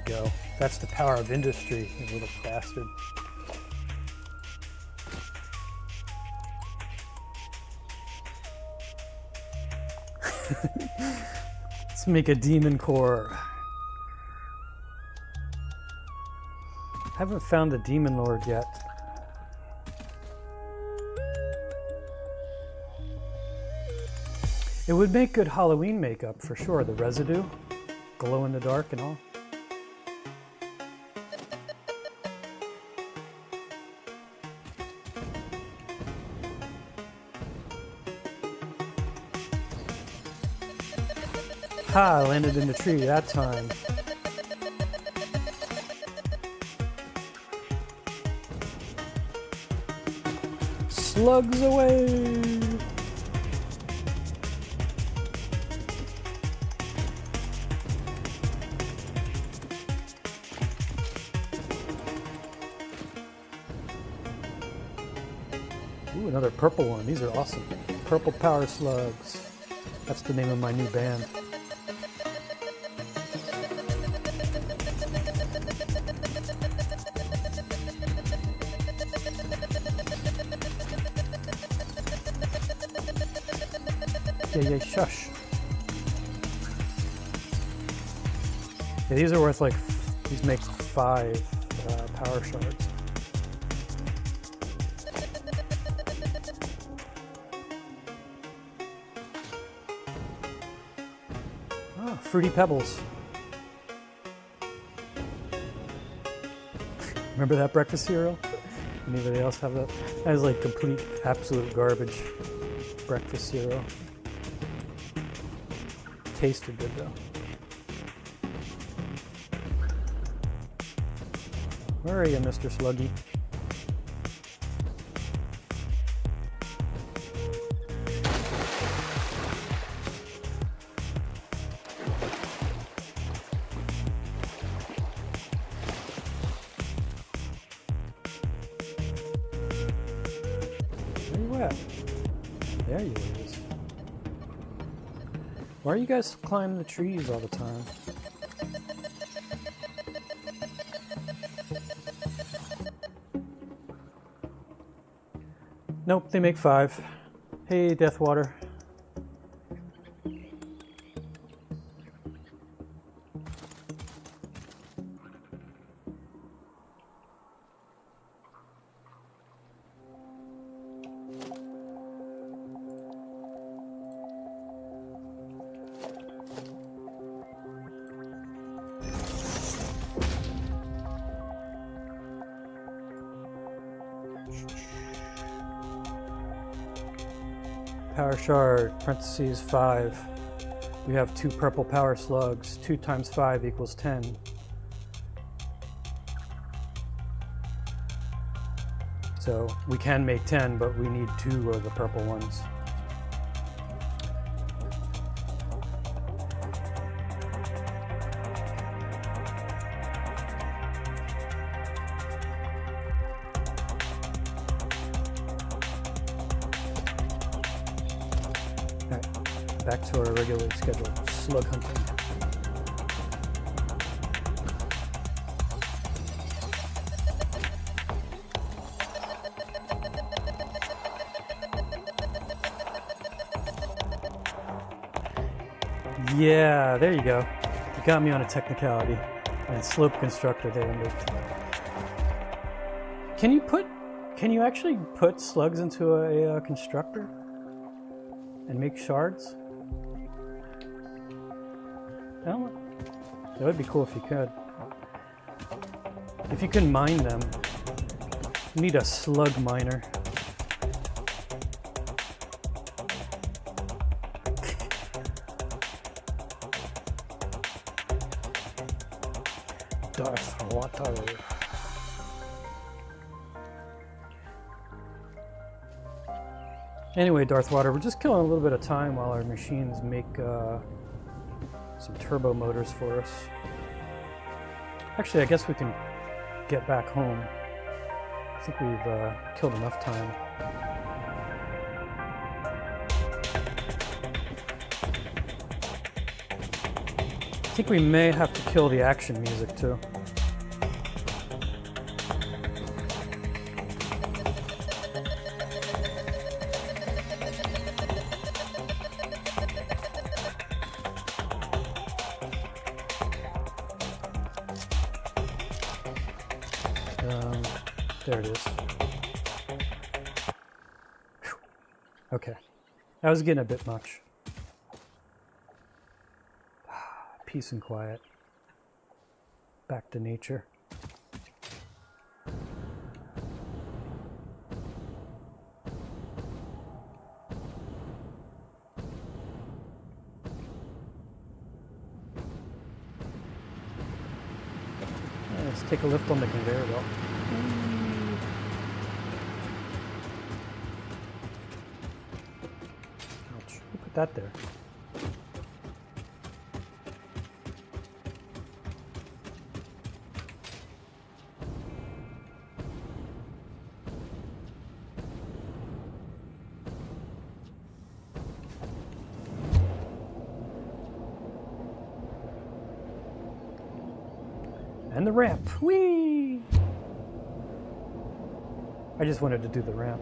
Go. That's the power of industry, you little bastard. Let's make a demon core. Haven't found the demon lord yet. It would make good Halloween makeup for sure, the residue, glow in the dark and all. Ha! I landed in the tree that time. Slugs away! Ooh, another purple one. These are awesome. Purple power slugs. That's the name of my new band. Yeah, shush. Yeah, these are worth like, these make 5 power shards. Ah, fruity pebbles. Remember that breakfast cereal? Anybody else have that? That is like complete, absolute garbage breakfast cereal. Tasted good though. Where are you, Mr. Sluggy? Where you at? There you is. Why are you guys climbing the trees all the time? Nope, they make 5. Hey, Deathwater. Power shard, parentheses 5. We have 2 purple power slugs. 2 times 5 equals 10. So we can make 10, but we need 2 of the purple ones. Back to our regularly scheduled slug hunting. Yeah, there you go. You got me on a technicality. And slope constructor they removed. Can you actually put slugs into a constructor? and make shards? Well, that would be cool if you could. If you can mine them, you need a slug miner. Darth water. Anyway, Darth Water, we're just killing a little bit of time while our machines make some turbo motors for us. Actually, I guess we can get back home. I think we've killed enough time. I think we may have to kill the action music too. There it is. Whew. Okay. That was getting a bit much. Peace and quiet. Back to nature. Let's take a lift on the conveyor belt. Ouch. Who put that there? And the ramp. Whee! I just wanted to do the ramp.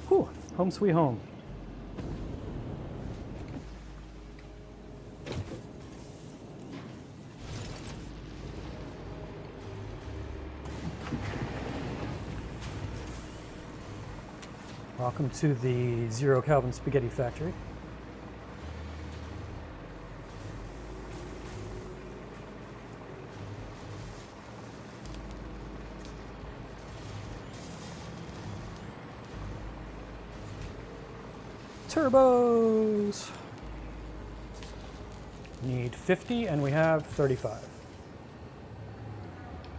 Whew, home sweet home. Welcome to the 0Calvin Spaghetti Factory. Turbos! Need 50 and we have 35.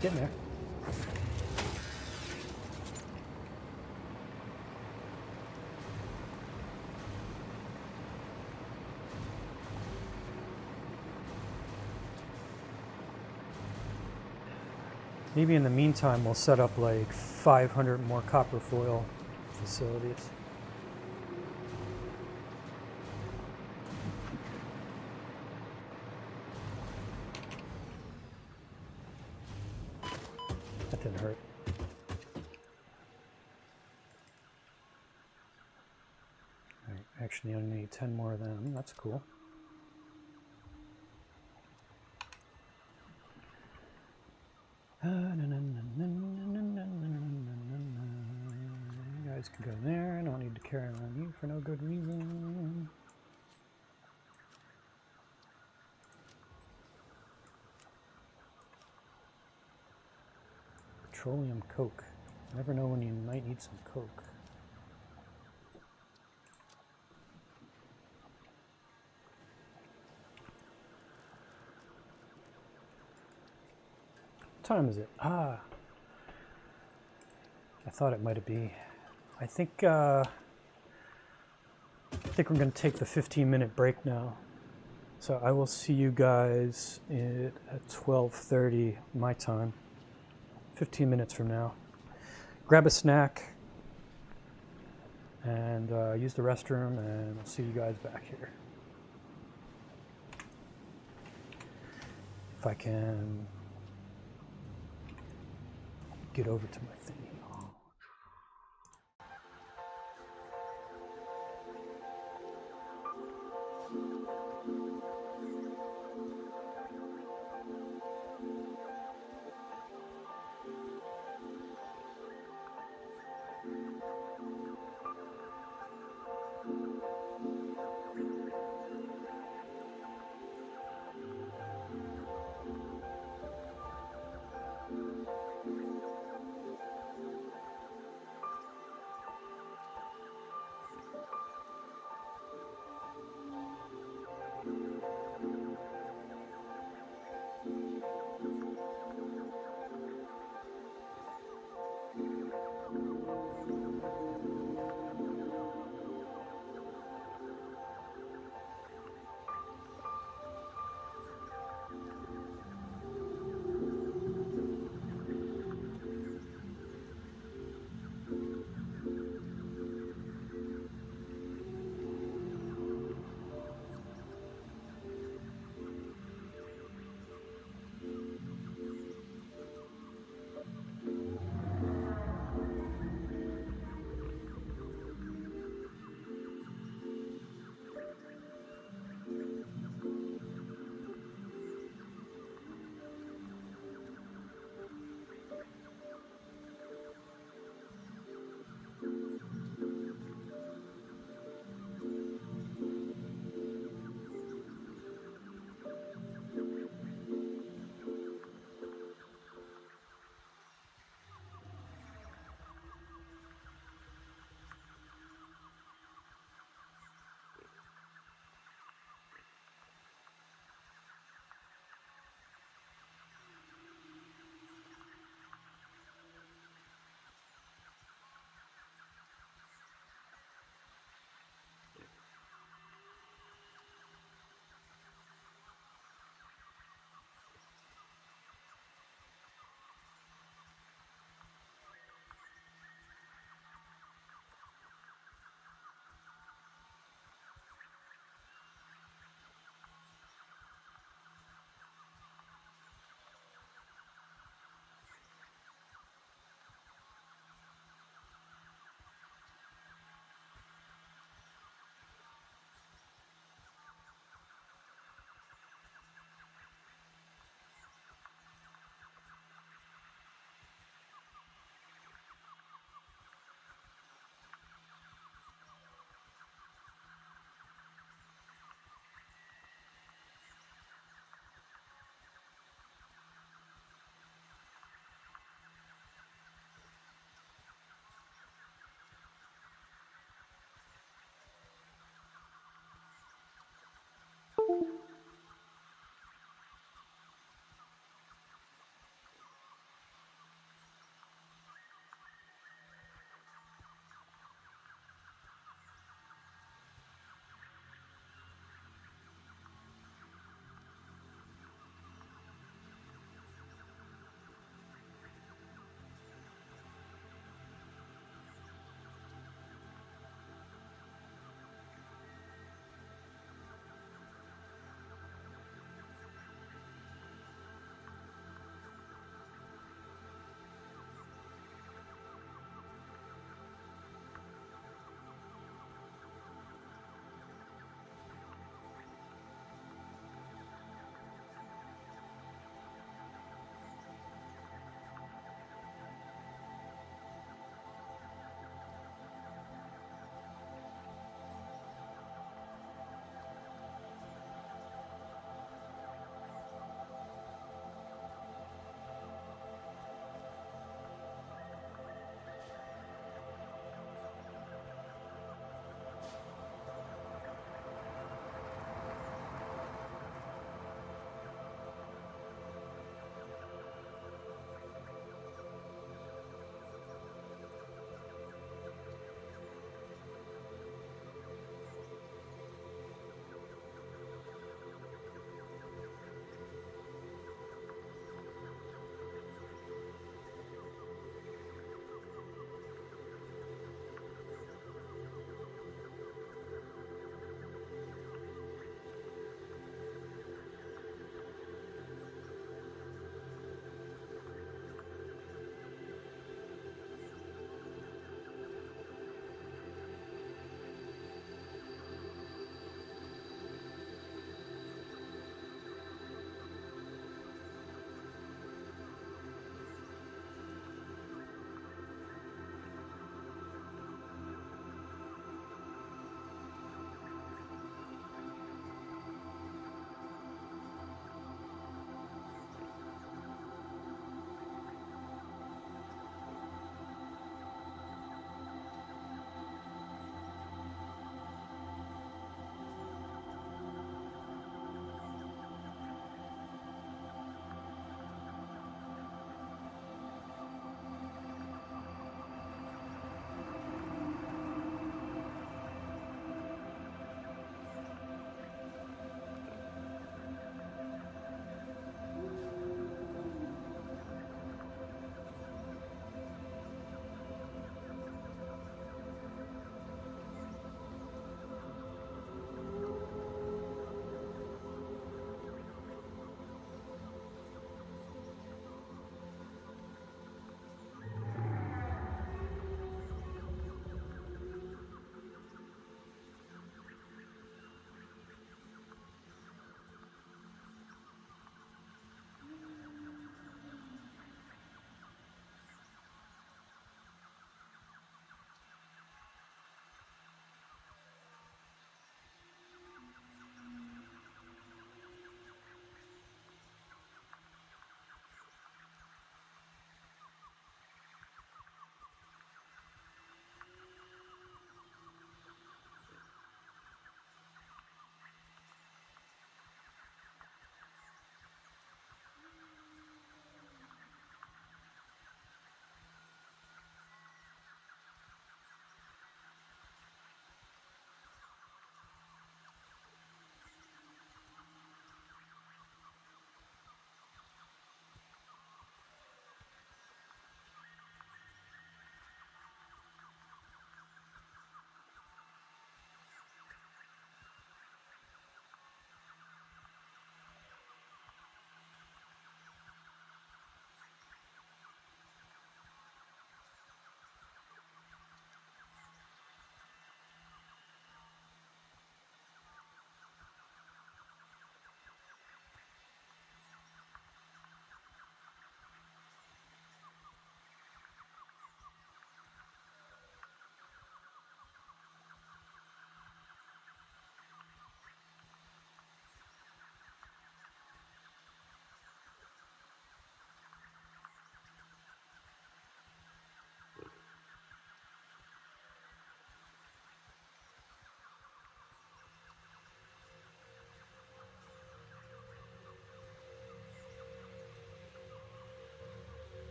Getting there. Maybe in the meantime we'll set up like 500 more copper foil facilities. That didn't hurt. All right, actually I only need 10 more of them. That's cool. You guys can go there. I don't need to carry around you for no good reason. Petroleum coke. You never know when you might need some coke. What time is it? I thought it might be. I think we're going to take the 15-minute break now. So I will see you guys at 12:30 my time. 15 minutes from now. Grab a snack and use the restroom, and I'll see you guys back here. If I can get over to my thingy.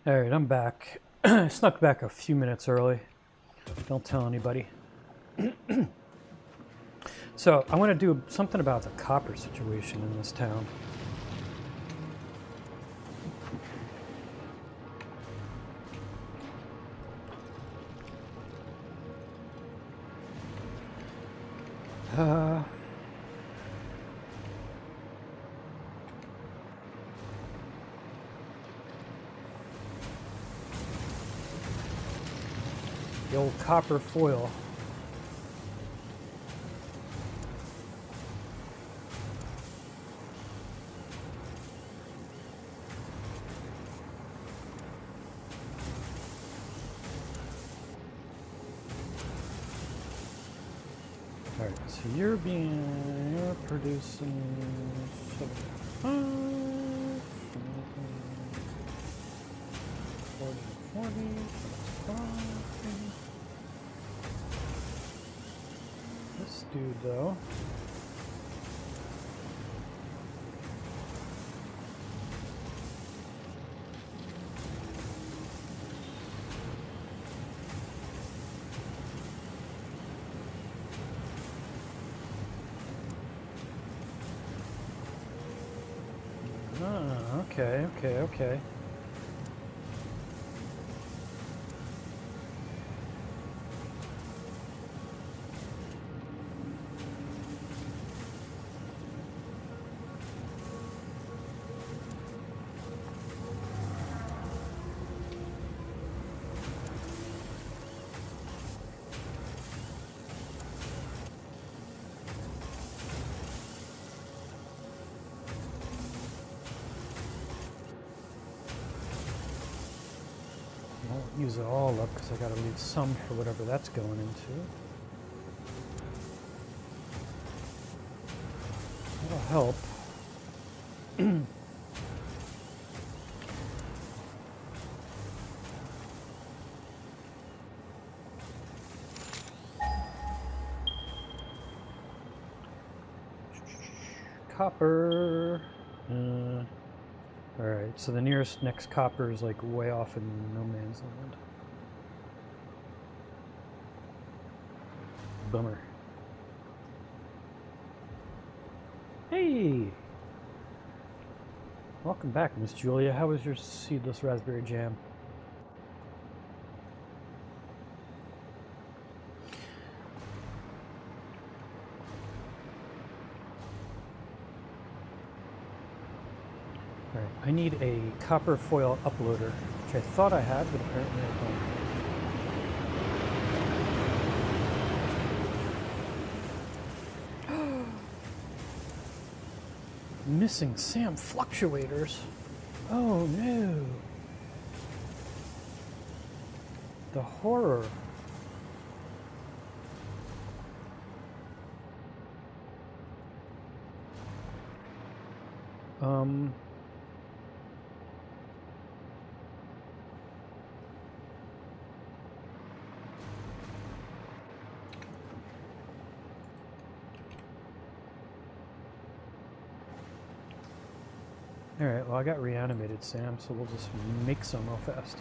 Alright, I'm back. I snuck back a few minutes early. Don't tell anybody. So, I want to do something about the copper situation in this town. The old copper foil. Alright, so you're producing 75, 40, 45. This dude, though. Okay. Use it all up because I gotta leave some for whatever that's going into. That'll help. Copper. Alright, so the next copper is like way off in no man's land. Bummer. Hey! Welcome back, Miss Julia. How was your seedless raspberry jam? Alright, I need a copper foil uploader, which I thought I had, but apparently I don't. Missing Sam fluctuators. Oh no. The horror. Alright, well I got reanimated Sam, so we'll just make some real fast.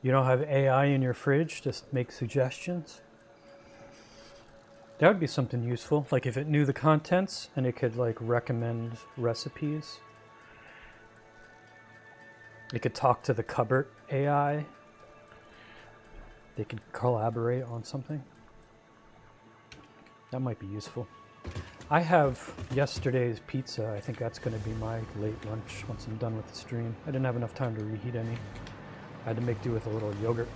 You don't have AI in your fridge to make suggestions? That would be something useful, like if it knew the contents and it could like recommend recipes. It could talk to the cupboard AI. They could collaborate on something. That might be useful. I have yesterday's pizza. I think that's going to be my late lunch once I'm done with the stream. I didn't have enough time to reheat any. I had to make do with a little yogurt.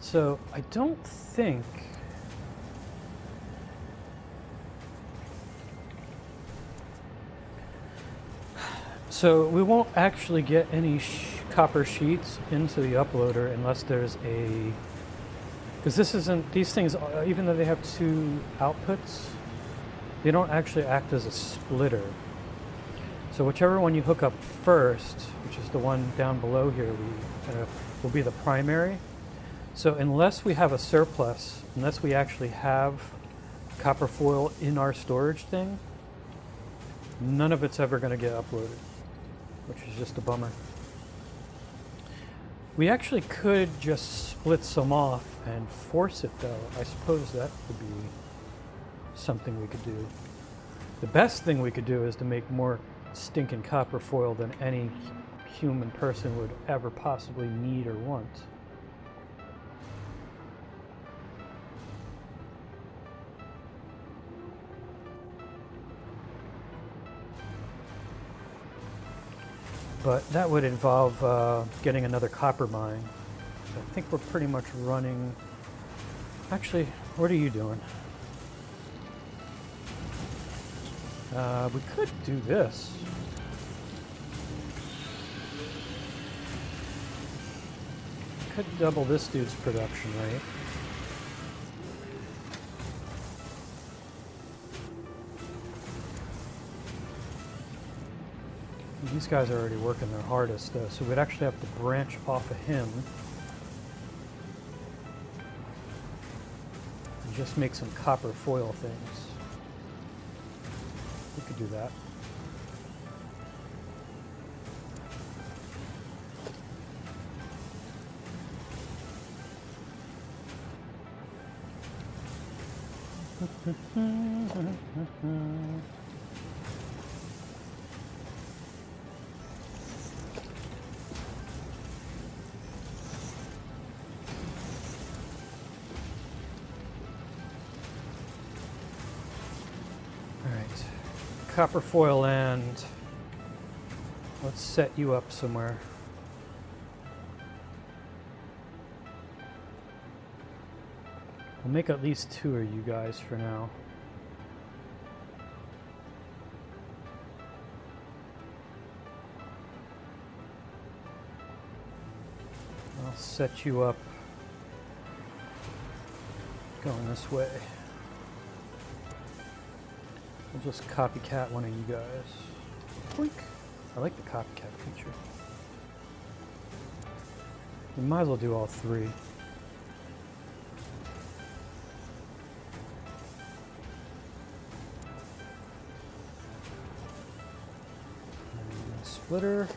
So I don't think... So we won't actually get any copper sheets into the uploader unless there's a... Because this isn't... These things, even though they have two outputs, they don't actually act as a splitter. So whichever one you hook up first, which is the one down below here, will be the primary. So unless we have a surplus, unless we actually have copper foil in our storage thing, none of it's ever going to get uploaded, which is just a bummer. We actually could just split some off and force it though. I suppose that would be something we could do. The best thing we could do is to make more stinking copper foil than any human person would ever possibly need or want. But that would involve getting another copper mine. So I think we're pretty much running... Actually, what are you doing? We could do this. Could double this dude's production rate. These guys are already working their hardest, though, so we'd actually have to branch off of him and just make some copper foil things. We could do that. Copper foil land. Let's set you up somewhere. We'll make at least 2 of you guys for now. I'll set you up going this way. We'll just copycat one of you guys. Boink. I like the copycat feature. We might as well do all 3. And splitter.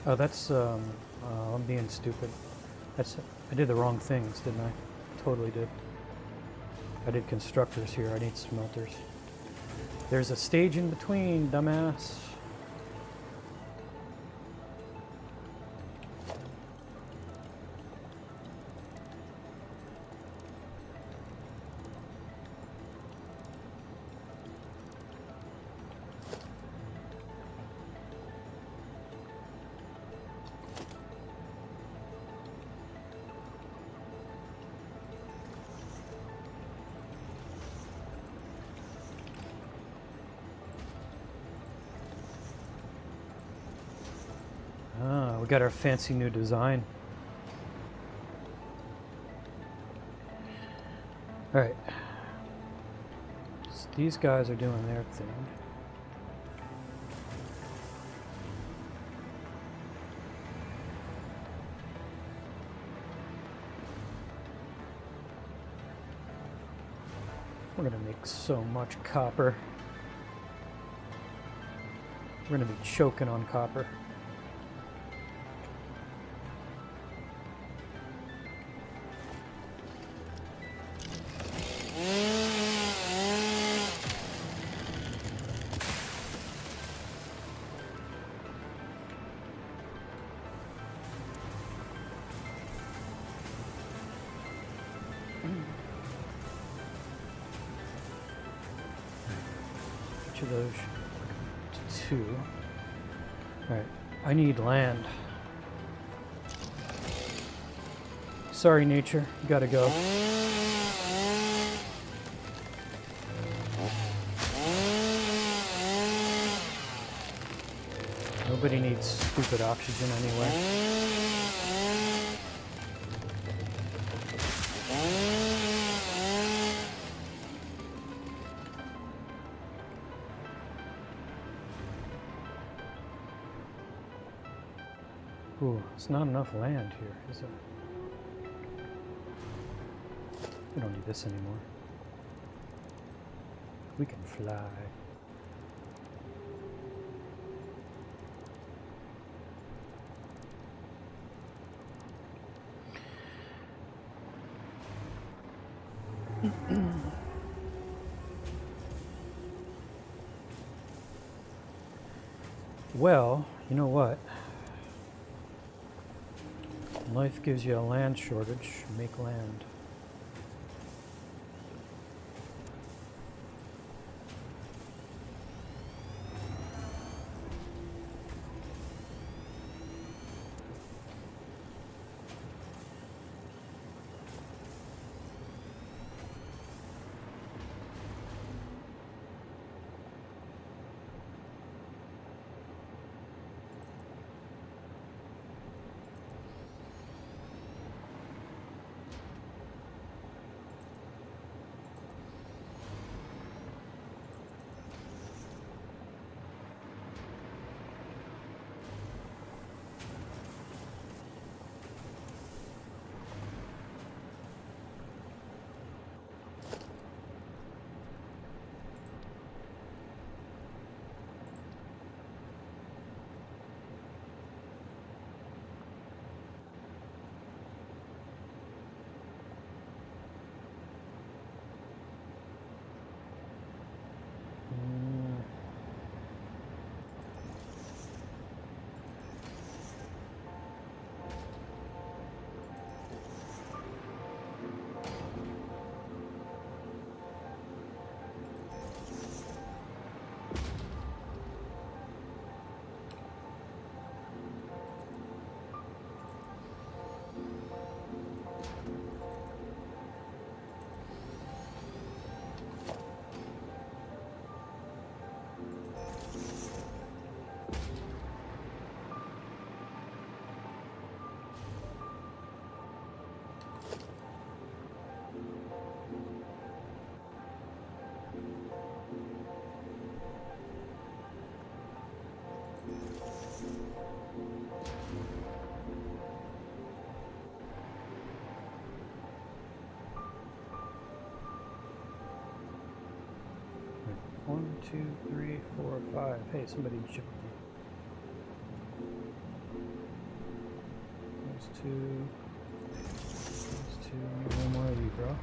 Oh, that's, I'm being stupid. I did the wrong things, didn't I? Totally did. I did constructors here, I need smelters. There's a stage in between, dumbass. We got our fancy new design. Alright. So these guys are doing their thing. We're gonna make so much copper. We're gonna be choking on copper. each of those should be to 2. Alright, I need land. Sorry, nature, you gotta go. Nobody needs stupid oxygen anyway. Ooh, it's not enough land here, is it? We don't need this anymore. We can fly. Well, you know what? Life gives you a land shortage. Make land. One, two, three, four, five. Hey, somebody chip me. Those two. Need one more of you, bro.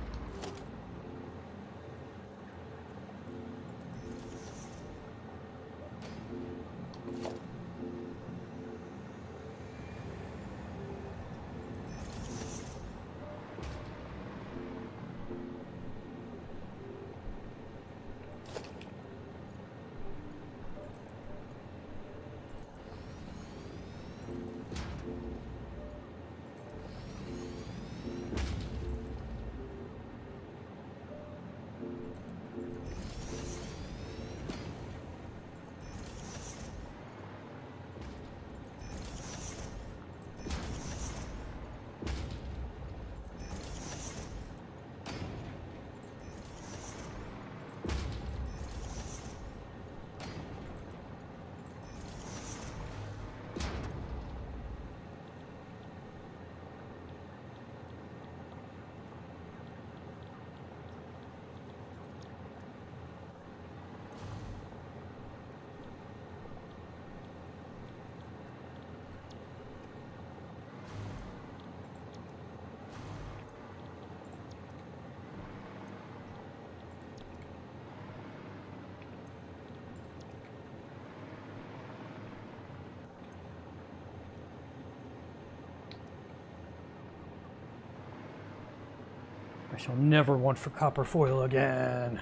I shall never want for copper foil again.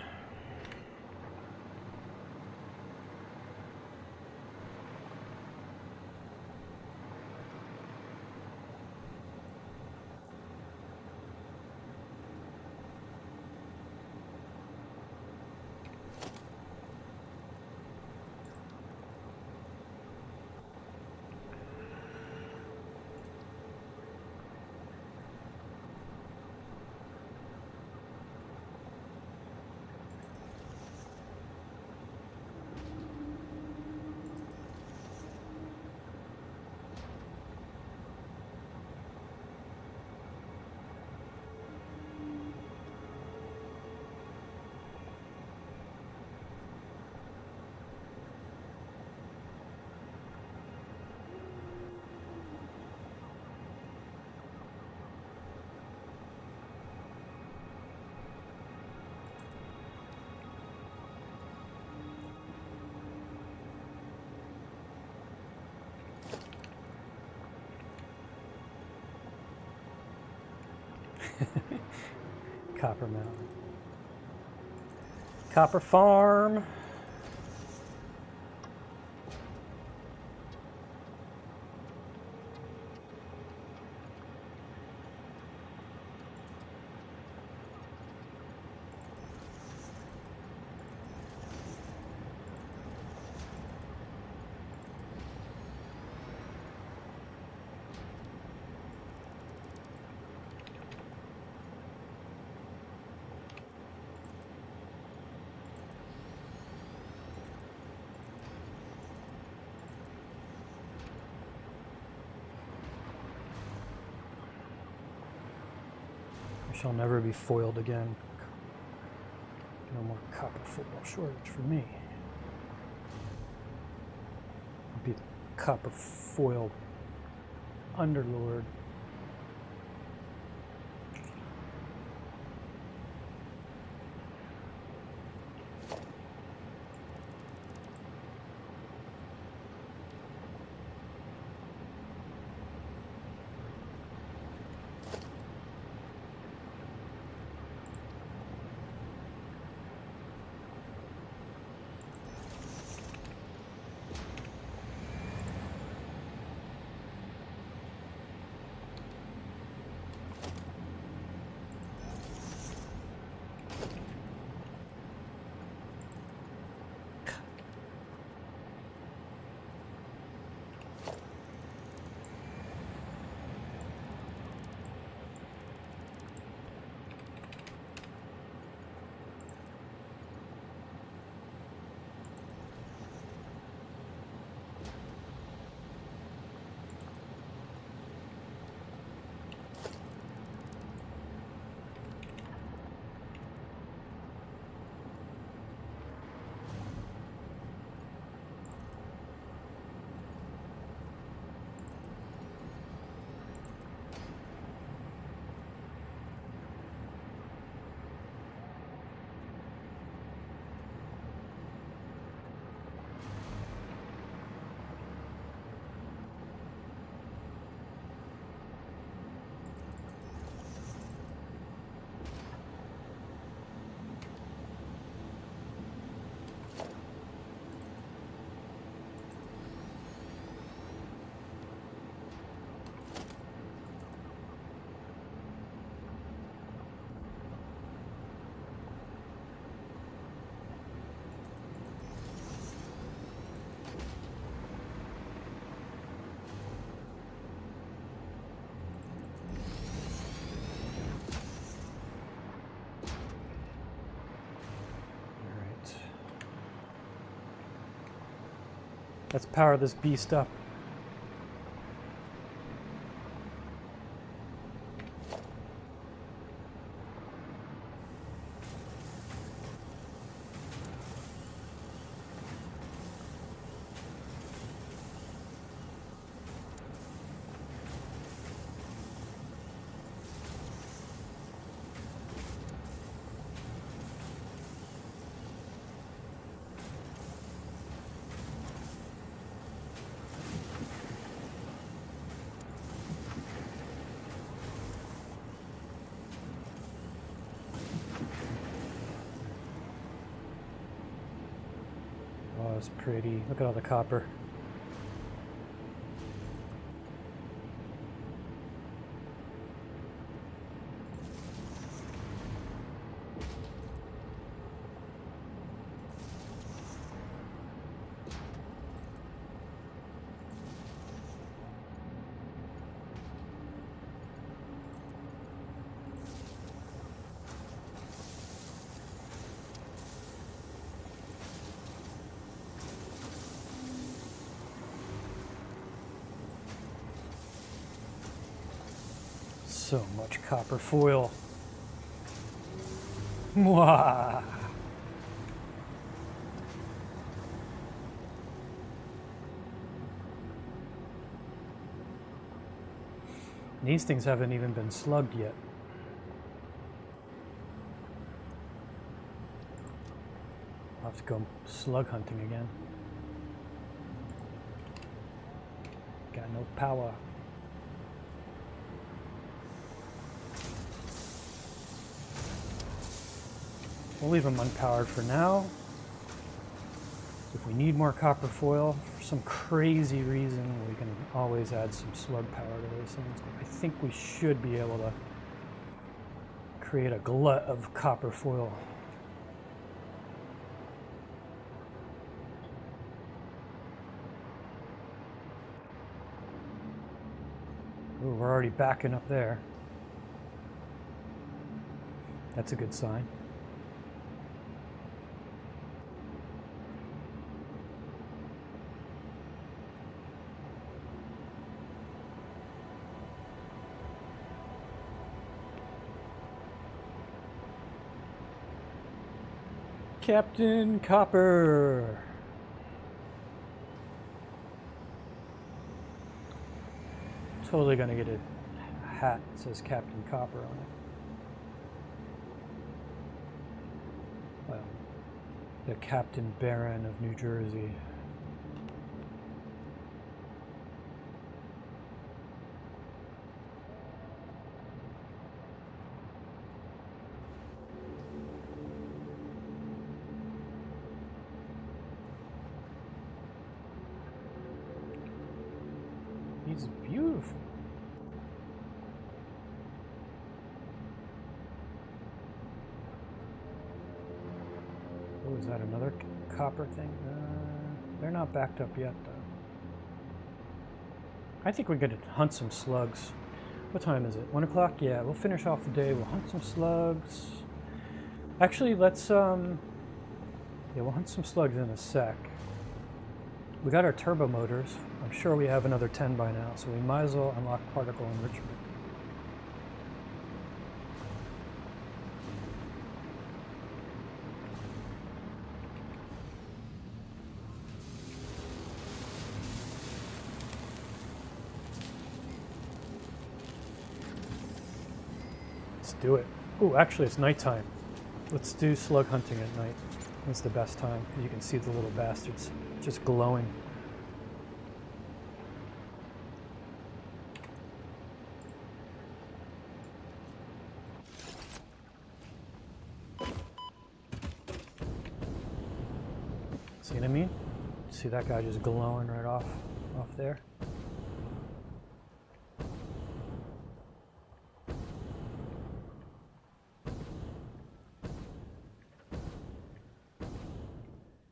Copper Mountain. Copper Farm. Shall never be foiled again. No more copper foil shortage for me. I'll be the copper foil underlord. Let's power this beast up. Oh, it's pretty. Look at all the copper. So much copper foil. Mwah. These things haven't even been slugged yet. I'll have to go slug hunting again. Got no power. We'll leave them unpowered for now. If we need more copper foil for some crazy reason, we can always add some slug power to those things. But I think we should be able to create a glut of copper foil. Ooh, we're already backing up there. That's a good sign. Captain Copper. Totally gonna get a hat that says Captain Copper on it. Well, the Captain Baron of New Jersey. He's beautiful. Oh, is that another copper thing? They're not backed up yet, though. I think we're going to hunt some slugs. What time is it? 1 o'clock? Yeah, we'll finish off the day. We'll hunt some slugs. Actually, let's, yeah, we'll hunt some slugs in a sec. We got our turbo motors. I'm sure we have another 10 by now, so we might as well unlock particle enrichment. Let's do it. Oh, actually, it's nighttime. Let's do slug hunting at night. It's the best time, because you can see the little bastards just glowing. See what I mean? See that guy just glowing right off there?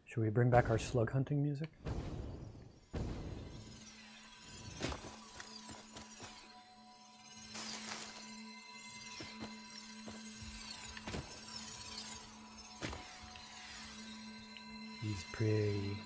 Should we bring back our slug hunting music? He's pretty.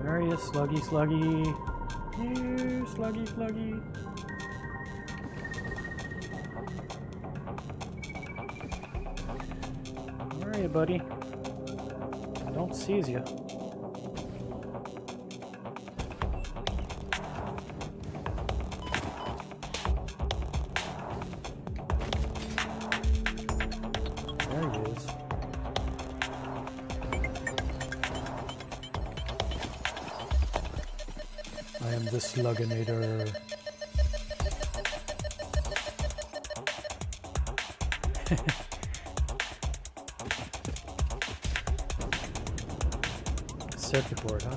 Where are you, sluggy, sluggy? You, sluggy, sluggy. Where are you, buddy? I don't seize you. There he is. I am the Slugginator. Circuit board, huh?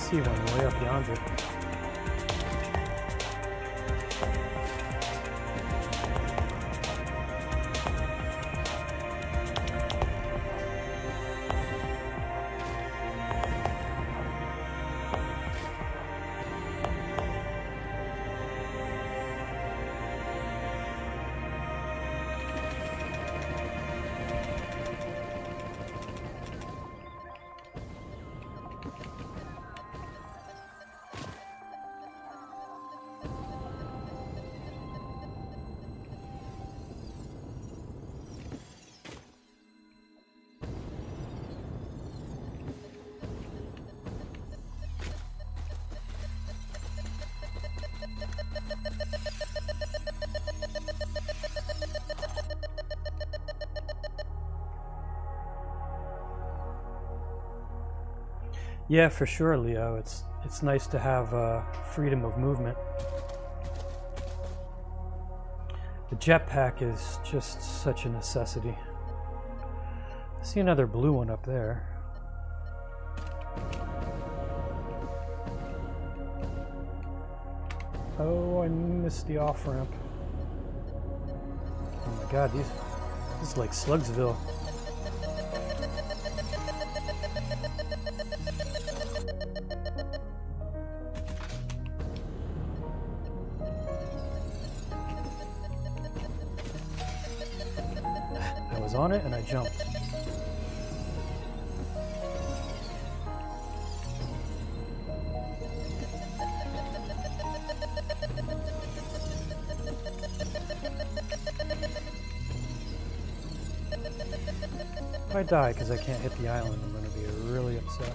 see one way up yonder. Yeah, for sure, Leo. It's nice to have freedom of movement. The jetpack is just such a necessity. I see another blue one up there. Oh, I missed the off-ramp. Oh my god, this is like Slugsville. I was on it and I jumped. If I die because I can't hit the island, I'm going to be really upset.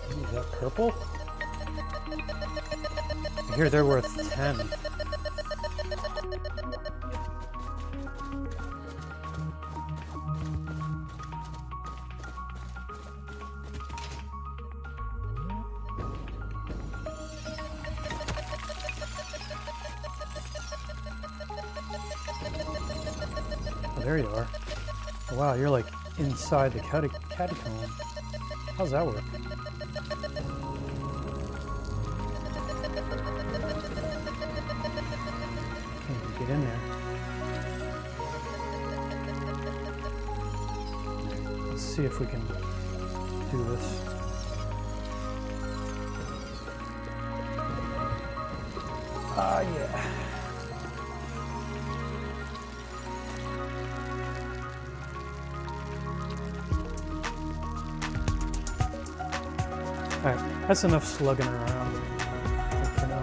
Is that purple? I hear they're worth 10. Oh, there you are. Oh, wow, you're like inside the catacomb. How's that work? Get in there. Let's see if we can do this. Ah, yeah. Alright, that's enough slugging around, I think, for now.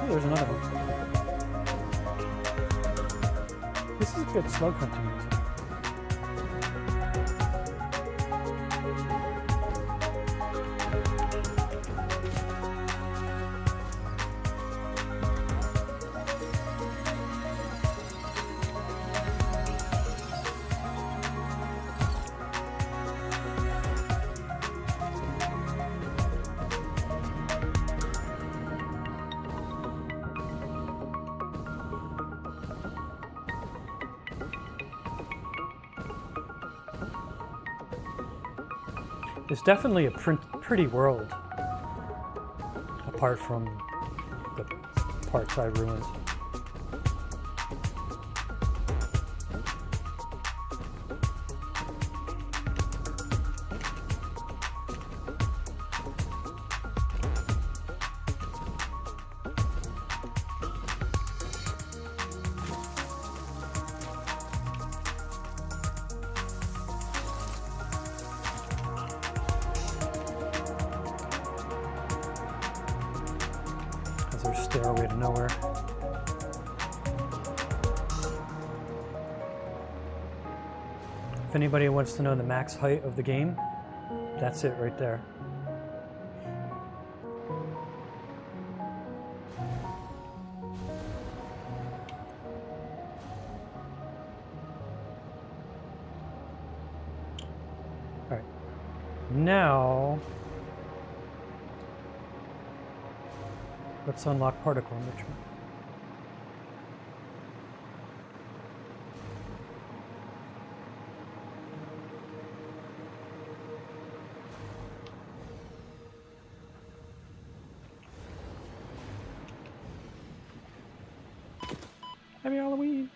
Oh, there's another one. This is a good slug hunting music. It's definitely a pretty world, apart from the parkside ruins. Another stairway to nowhere. If anybody wants to know the max height of the game, that's it right there. All right. Now, let's unlock particle enrichment. Happy Halloween!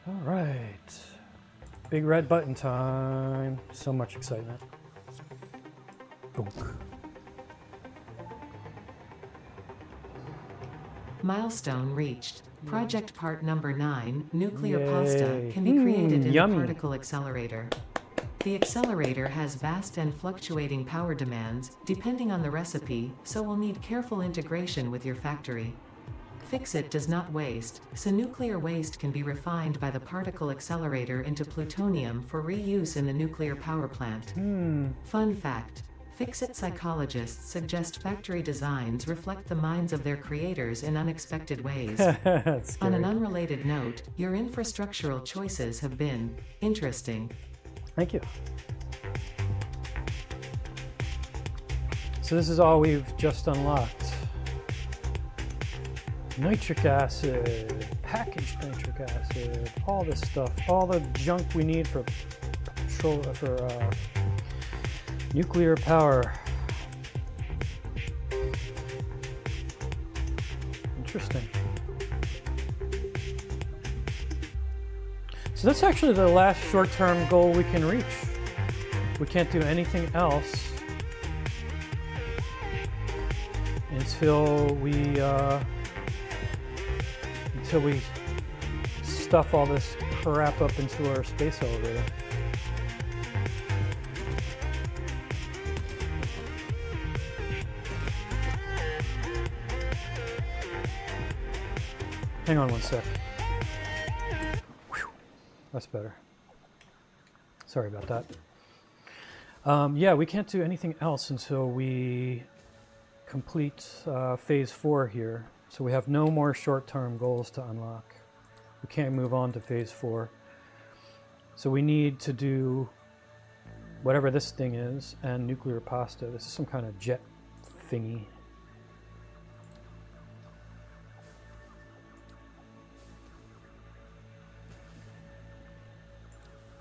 All right. Big red button time. So much excitement. Boom. Milestone reached. Project part number 9, nuclear pasta, can be created in yummy. the particle accelerator. The accelerator has vast and fluctuating power demands, depending on the recipe, so will need careful integration with your factory. Fix-It does not waste, so nuclear waste can be refined by the particle accelerator into plutonium for reuse in the nuclear power plant. Fun fact. Fix-It psychologists suggest factory designs reflect the minds of their creators in unexpected ways. On an unrelated note, your infrastructural choices have been interesting. Thank you. So this is all we've just unlocked. Nitric acid, packaged nitric acid, all this stuff, all the junk we need for nuclear power. Interesting. So that's actually the last short-term goal we can reach. We can't do anything else until we stuff all this crap up into our space elevator. Hang on one sec. Whew, that's better. Sorry about that. Yeah, we can't do anything else until we complete phase 4 here. So we have no more short-term goals to unlock. We can't move on to phase 4. So we need to do whatever this thing is and nuclear pasta. This is some kind of jet thingy.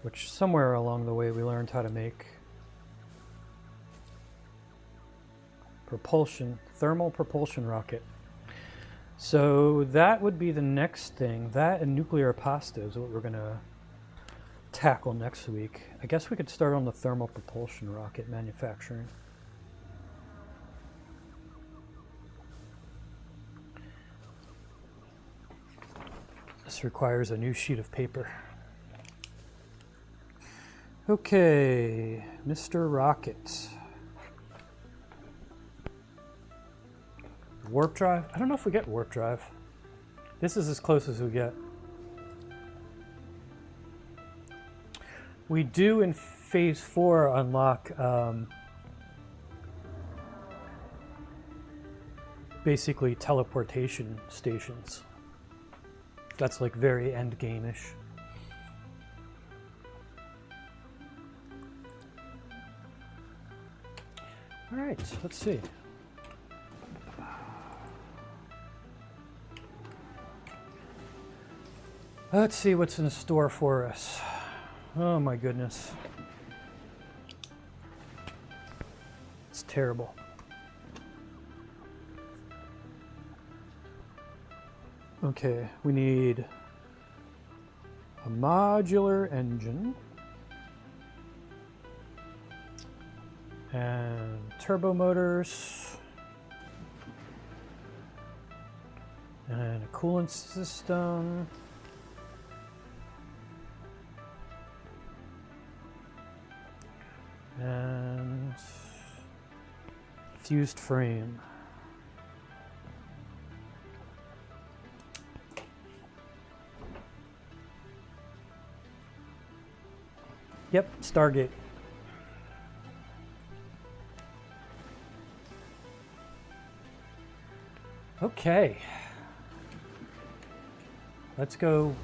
Which somewhere along the way we learned how to make thermal propulsion rocket. So that would be the next thing. That and nuclear pasta is what we're gonna tackle next week. I guess we could start on the thermal propulsion rocket manufacturing. This requires a new sheet of paper. Okay, Mr. Rocket. Warp drive? I don't know if we get warp drive. This is as close as we get. We do in phase 4 unlock basically teleportation stations. That's like very end game-ish. All right, let's see. Let's see what's in store for us. Oh my goodness. It's terrible. Okay, we need a modular engine and turbo motors and a coolant system. And fused frame. Yep, Stargate. Okay. Let's go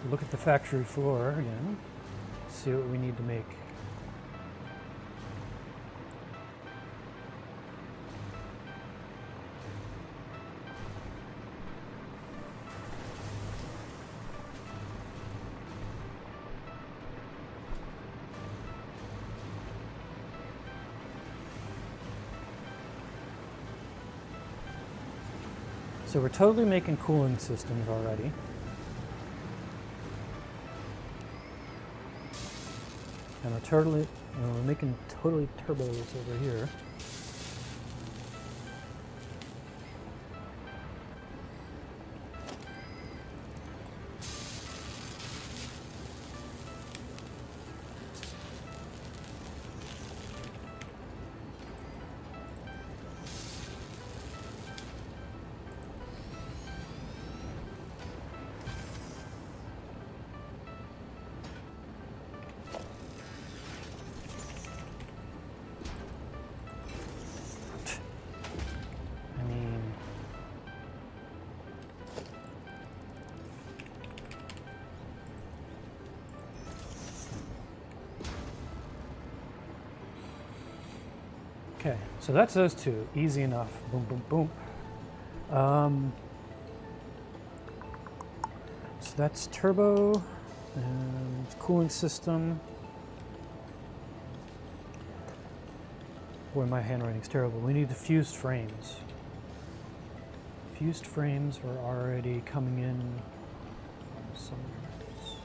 look at the factory floor again. See what we need to make. So we're totally making cooling systems already. And we're making totally turbos over here. Okay, so that's those two. Easy enough. Boom, boom, boom. So that's turbo and cooling system. Boy, my handwriting's terrible. We need the fused frames. Fused frames were already coming in from somewhere else.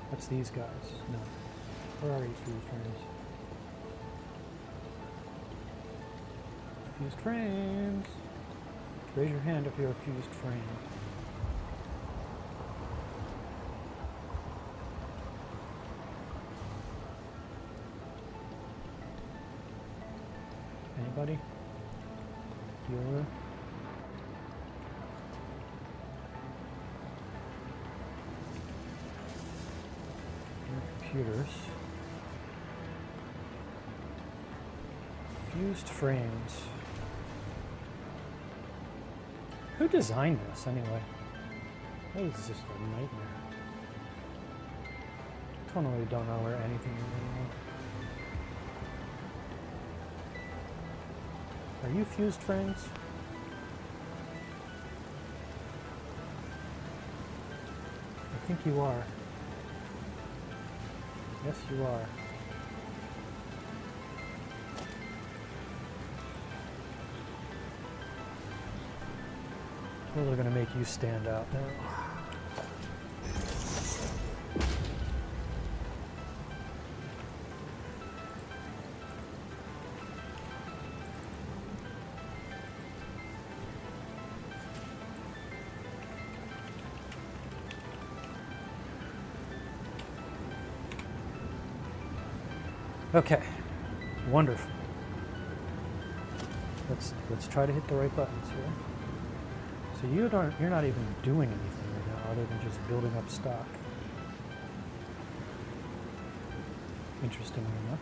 What's these guys? No. Where are these fused frames? Fused frames. Raise your hand if you're a fused frame. Anybody? Bueller? Computers. Fused frames. Who designed this anyway? That was just a nightmare. Totally don't know where anything is anymore. Are you fused frames? I think you are. Yes, you are. Totally gonna make you stand out now. Okay, wonderful. Let's try to hit the right buttons here. So you're not even doing anything right now other than just building up stock. Interestingly enough.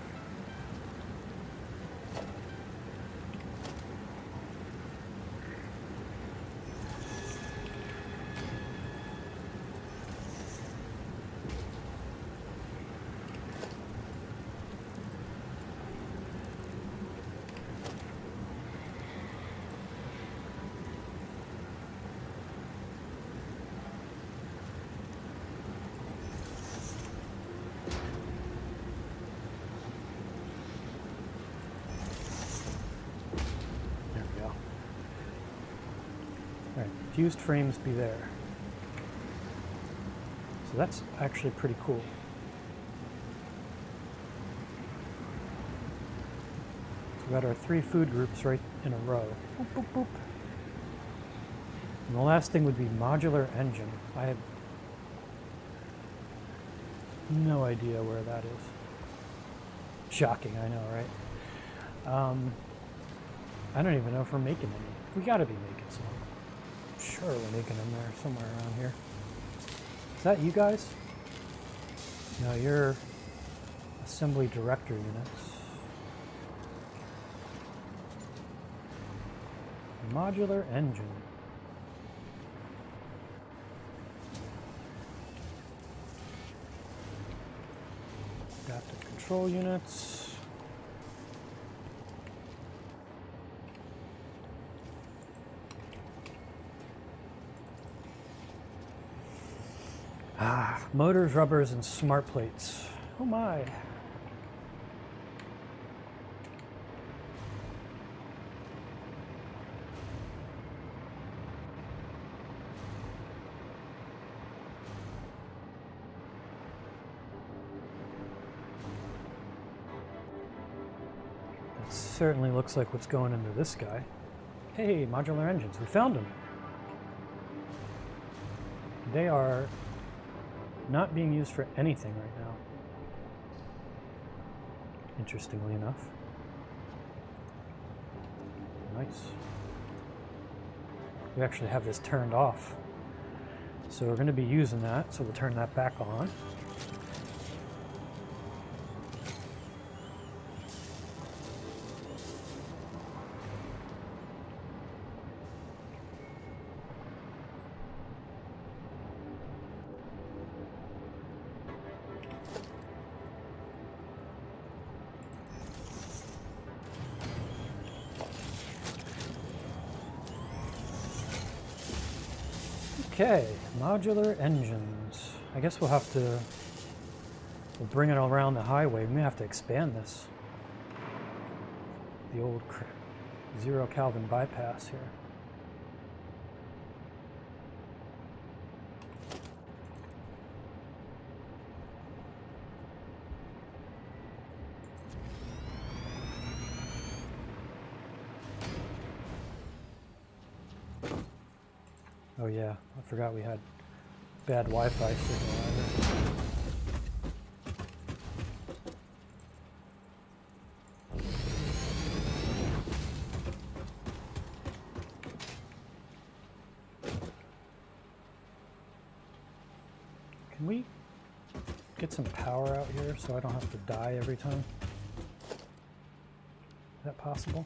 Fused frames be there. So that's actually pretty cool. So we've got our 3 food groups right in a row. Boop, boop, boop. And the last thing would be modular engine. I have no idea where that is. Shocking, I know, right? I don't even know if we're making any. We gotta be making some. I'm sure we're making them there somewhere around here. Is that you guys? No, you're assembly director units. Modular engine. Adaptive control units. Motors, rubbers, and smart plates. Oh my. That certainly looks like what's going into this guy. Hey, modular engines. We found them. They are not being used for anything right now. Interestingly enough. Nice. We actually have this turned off. So we're going to be using that, so we'll turn that back on. Okay, modular engines. I guess we'll have to, we'll bring it around the highway. We may have to expand this. The old 0Calvin bypass here. Oh yeah, I forgot we had bad Wi-Fi signal either. Can we get some power out here so I don't have to die every time? Is that possible?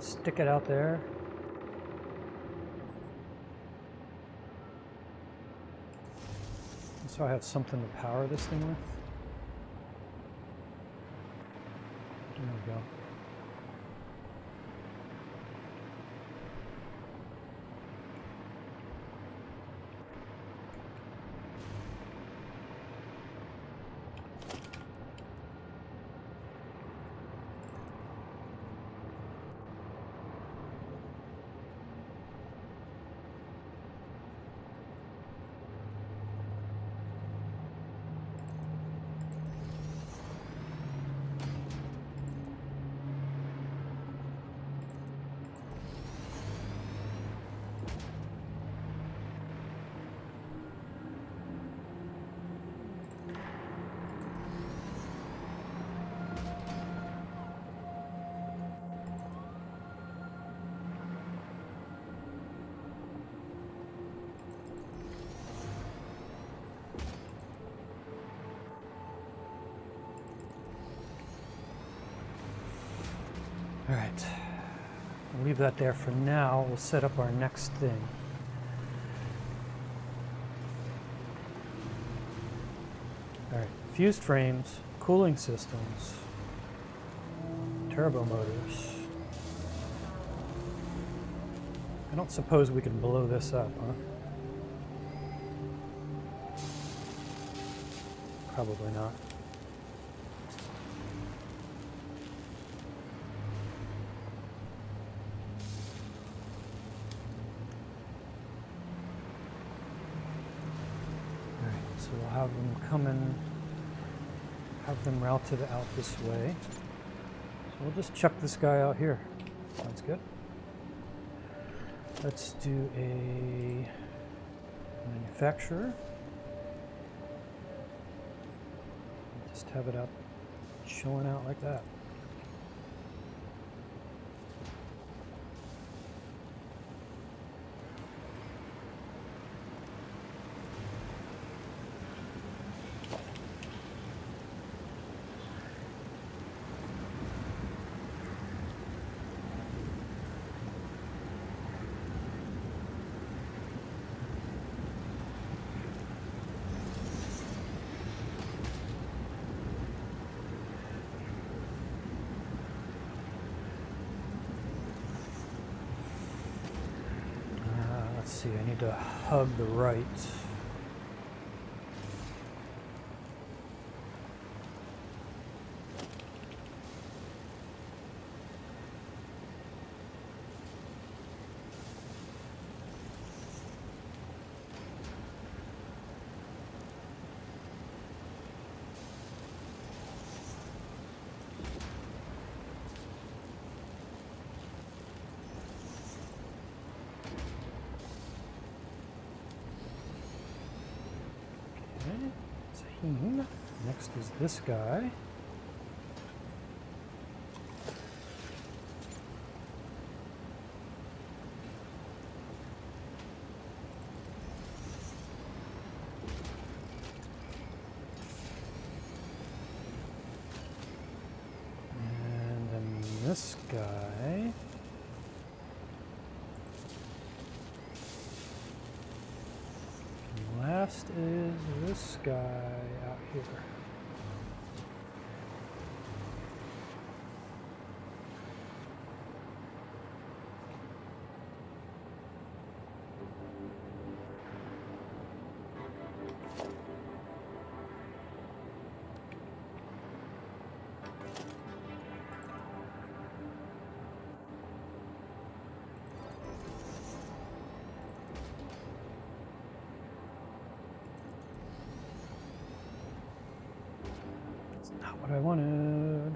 Stick it out there. So I have something to power this thing with. There we go. All right, I'll leave that there for now. We'll set up our next thing. All right, fused frames, cooling systems, turbo motors. I don't suppose we can blow this up, huh? Probably not. So we'll have them come in, have them routed out this way. So we'll just chuck this guy out here. Sounds good. Let's do a manufacturer. Just have it up, chilling out like that. Let's see, I need to hug the right. Next is this guy. And then this guy. And last is this guy out here. Not what I wanted.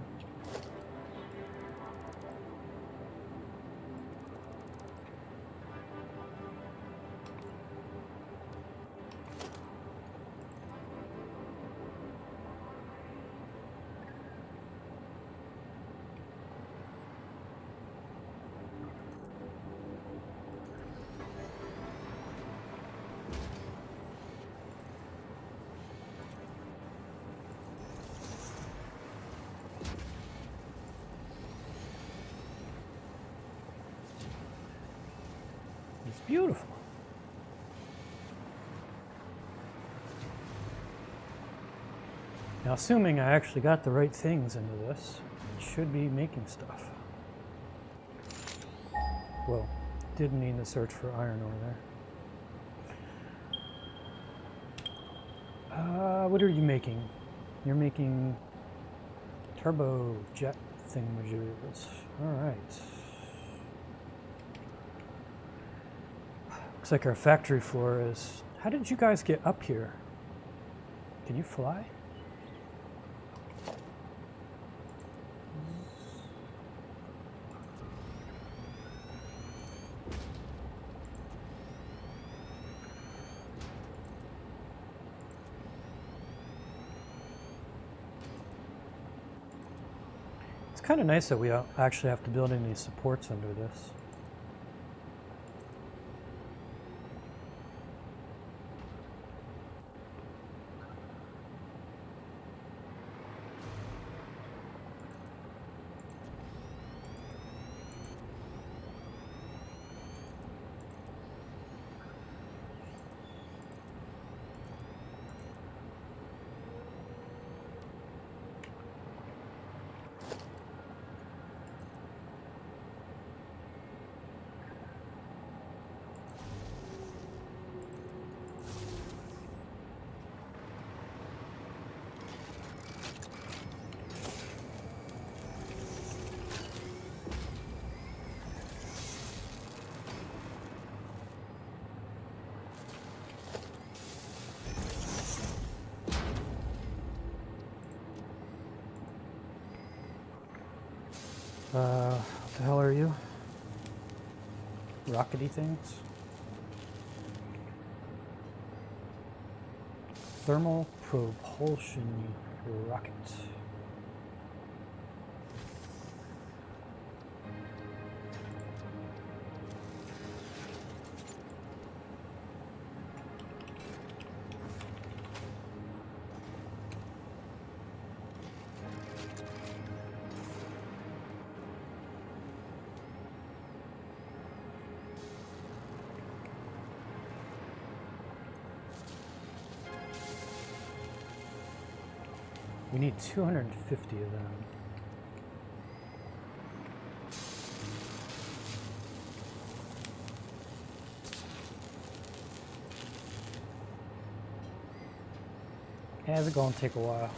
It's beautiful. Now, assuming I actually got the right things into this, it should be making stuff. Well, didn't mean to search for iron ore there. What are you making? You're making turbo jet thingamajigers. All right. Looks like our factory floor is... How did you guys get up here? Can you fly? It's kind of nice that we actually have to build in these supports under this. What the hell are you? rockety things. Thermal propulsion rocket. We need 250 of them. Yeah, it's going to take a while.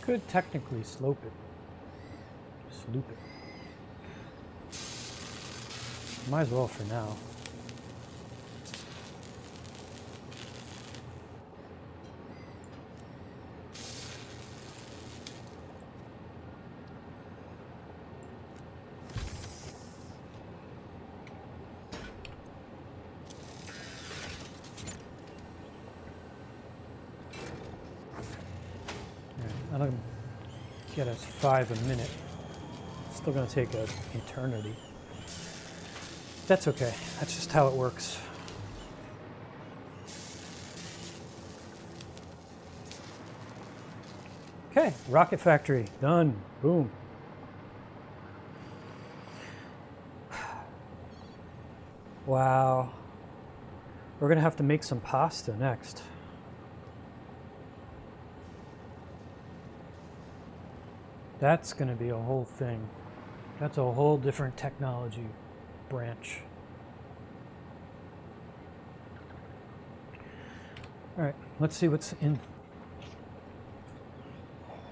Could technically slope it. Sloop it. Might as well for now. That'll get us 5 a minute. Still gonna take an eternity. That's okay. That's just how it works. Okay, rocket factory done. Boom. Wow. We're gonna have to make some pasta next. That's going to be a whole thing. That's a whole different technology branch. All right, let's see what's in.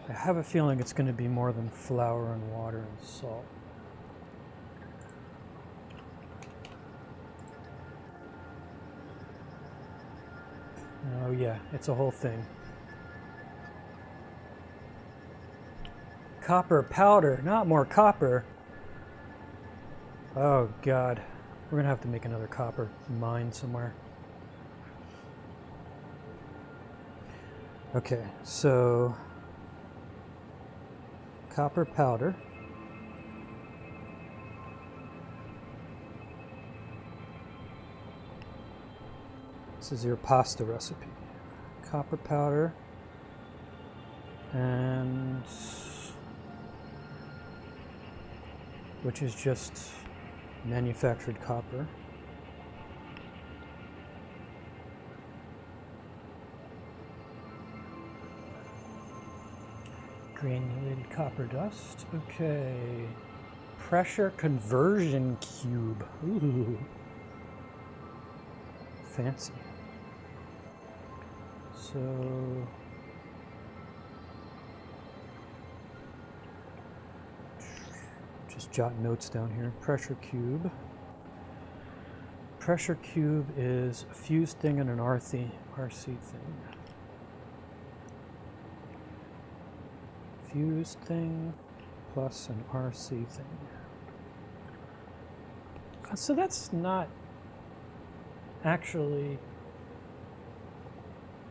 I have a feeling it's going to be more than flour and water and salt. Oh yeah, it's a whole thing. Copper powder, not more copper. Oh God, we're gonna have to make another copper mine somewhere. Okay, so copper powder. This is your pasta recipe. Copper powder and which is just manufactured copper. Granulated copper dust. Okay. Pressure conversion cube. Ooh. Fancy. So just jot notes down here. Pressure cube. Pressure cube is a fused thing and an RC thing. Fused thing plus an RC thing. So that's not actually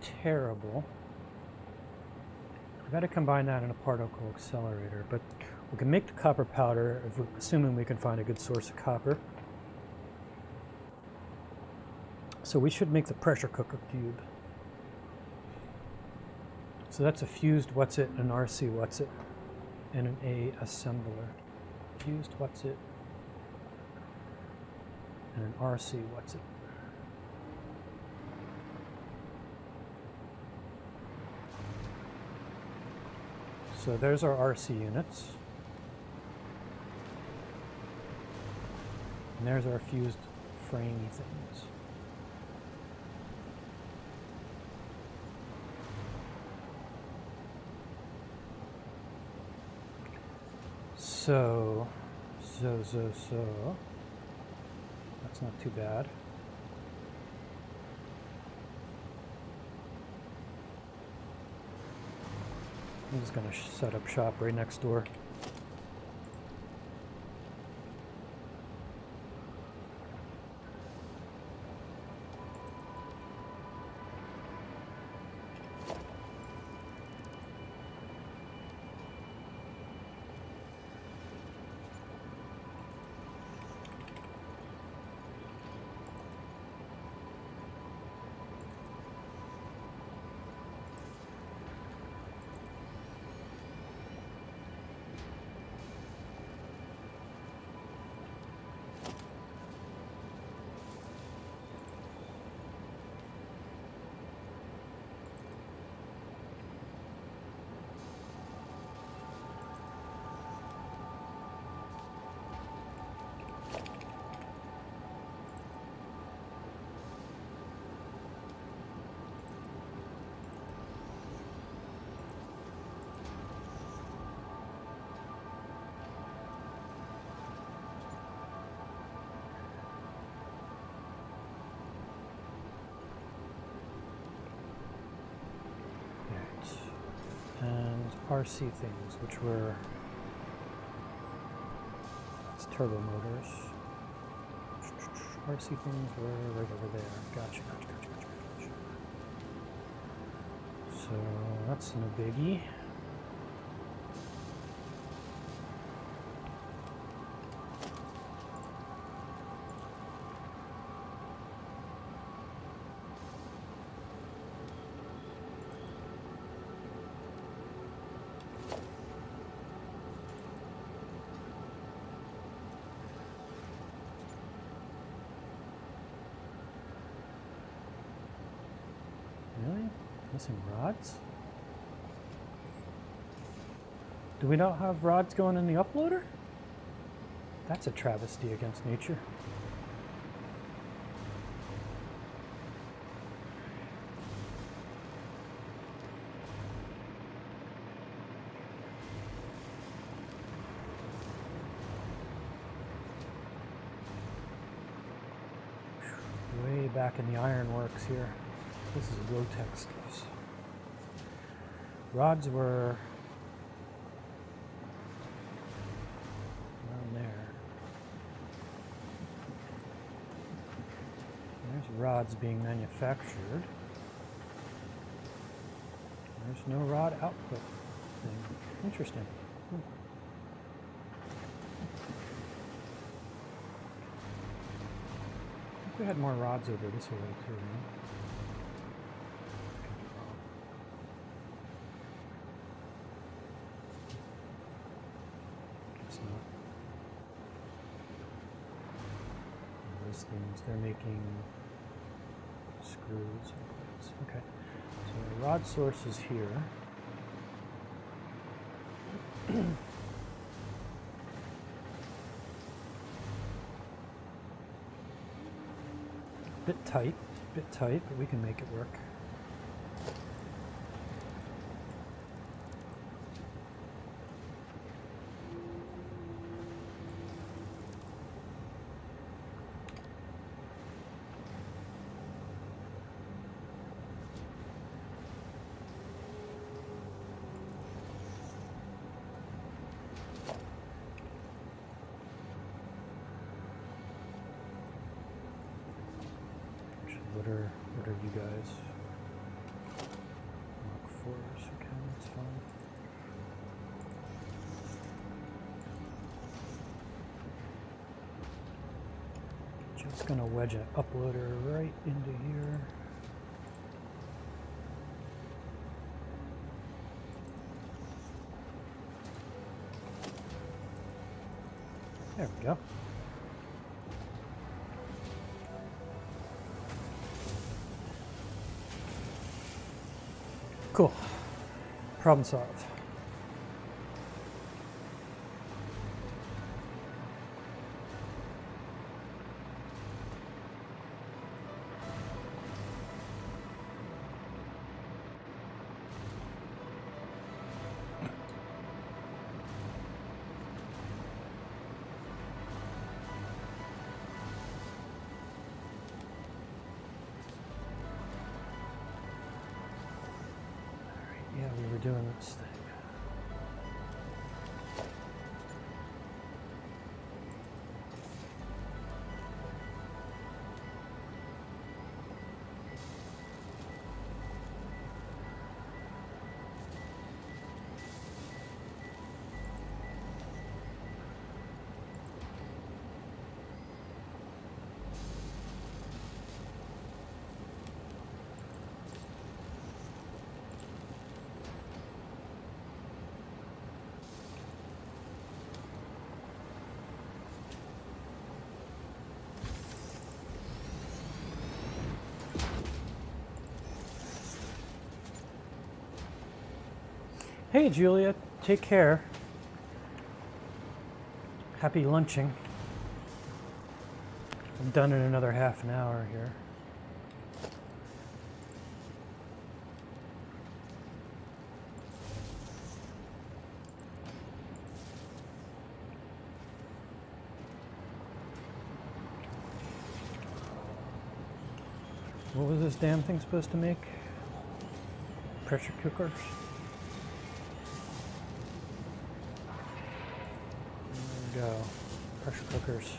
terrible. I've got to combine that in a particle accelerator, but we can make the copper powder, assuming we can find a good source of copper. So we should make the pressure cooker cube. So that's a fused what's it, an RC what's it, and an A assembler. Fused what's it, and an RC what's it. So there's our RC units. there's our fused framey things. So, that's not too bad. I'm just gonna set up shop right next door. And RC things, which were turbo motors. RC things were right over there. Gotcha. So that's no biggie. Really? Missing rods? Do we not have rods going in the uploader? That's a travesty against nature. Way back in the ironworks here. This is low-tech stuff. Rods were around there. There's rods being manufactured. There's no rod output thing. Interesting. I think we had more rods over this way too, right? Things they're making screws. Okay, so the rod source is here. Bit tight, but we can make it work. What are you guys? Mark 4s, okay, that's fine. Just gonna wedge an uploader right into here. There we go. Cool. Problem solved. we're doing this thing. Hey Julia, take care. Happy lunching. I'm done in another half an hour here. What was this damn thing supposed to make? Pressure cookers? There we go. Pressure cookers.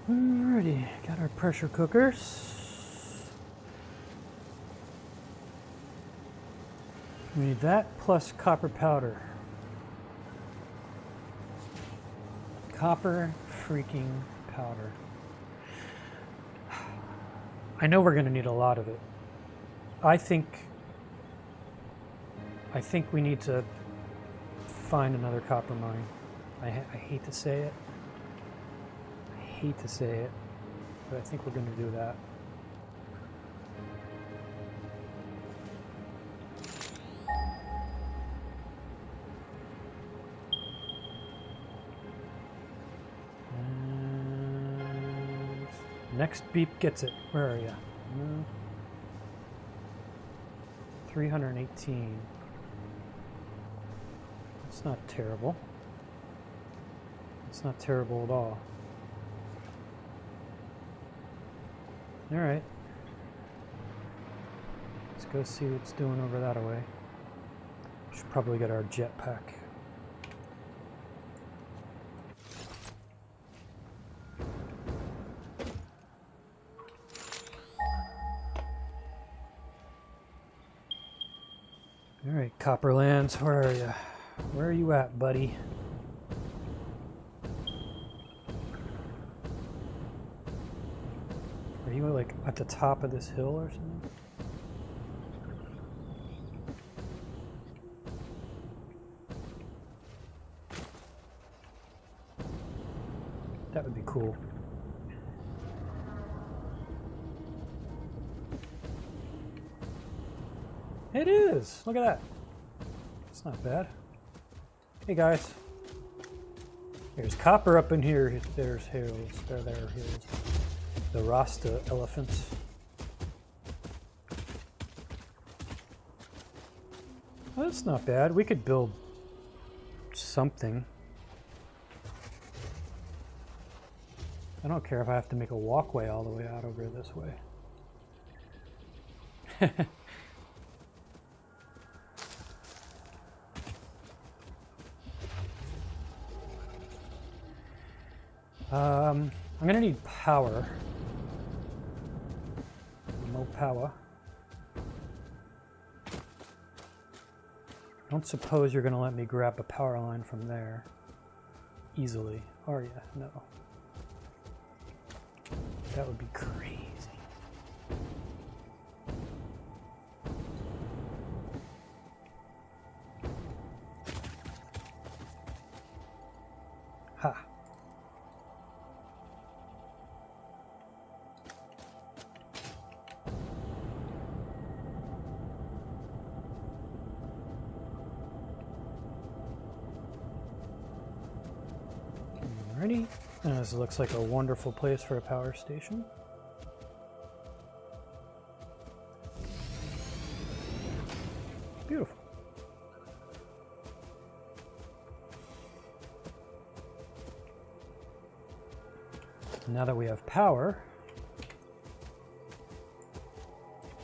Alrighty, got our pressure cookers. We need that plus copper powder. Copper freaking powder. I know we're going to need a lot of it. I think we need to find another copper mine. I hate to say it. Hate to say it, but I think we're going to do that. And next beep gets it. Where are you? 318. It's not terrible. It's not terrible at all. All right. Let's go see what it's doing over that way. Should probably get our jetpack. All right, Copperlands, where are you? Where are you at, buddy? Are you like at the top of this hill or something? That would be cool. It is! Look at that. It's not bad. Hey guys. There's copper up in here. There's hills. There are hills. The Rasta elephants. Well, that's not bad. We could build something. I don't care if I have to make a walkway all the way out over this way. I'm gonna need power. No power. don't suppose you're going to let me grab a power line from there easily, are you? No. That would be crazy. Ha. Alrighty. This looks like a wonderful place for a power station. Beautiful. Now that we have power,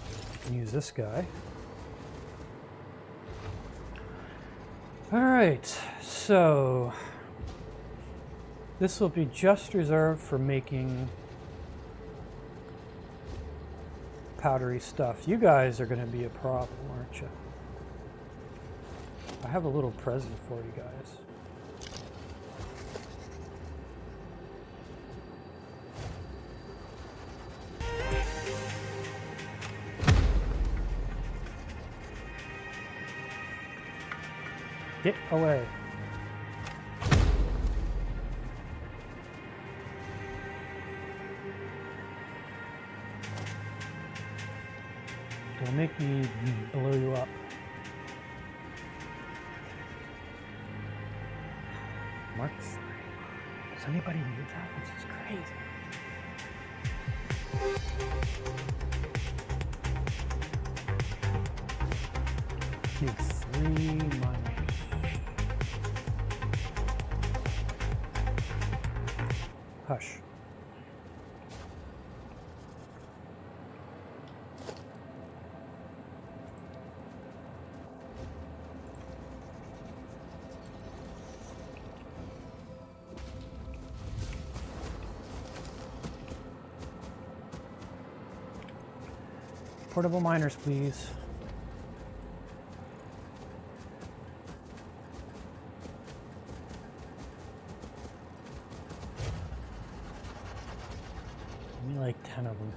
we can use this guy. All right, so this will be just reserved for making powdery stuff. You guys are going to be a problem, aren't you? I have a little present for you guys. Get away. Don't make me blow you up. Mark 3. Does anybody need that? This is crazy. Need 3 miners. Hush. Portable miners, please. Give me like 10 of them.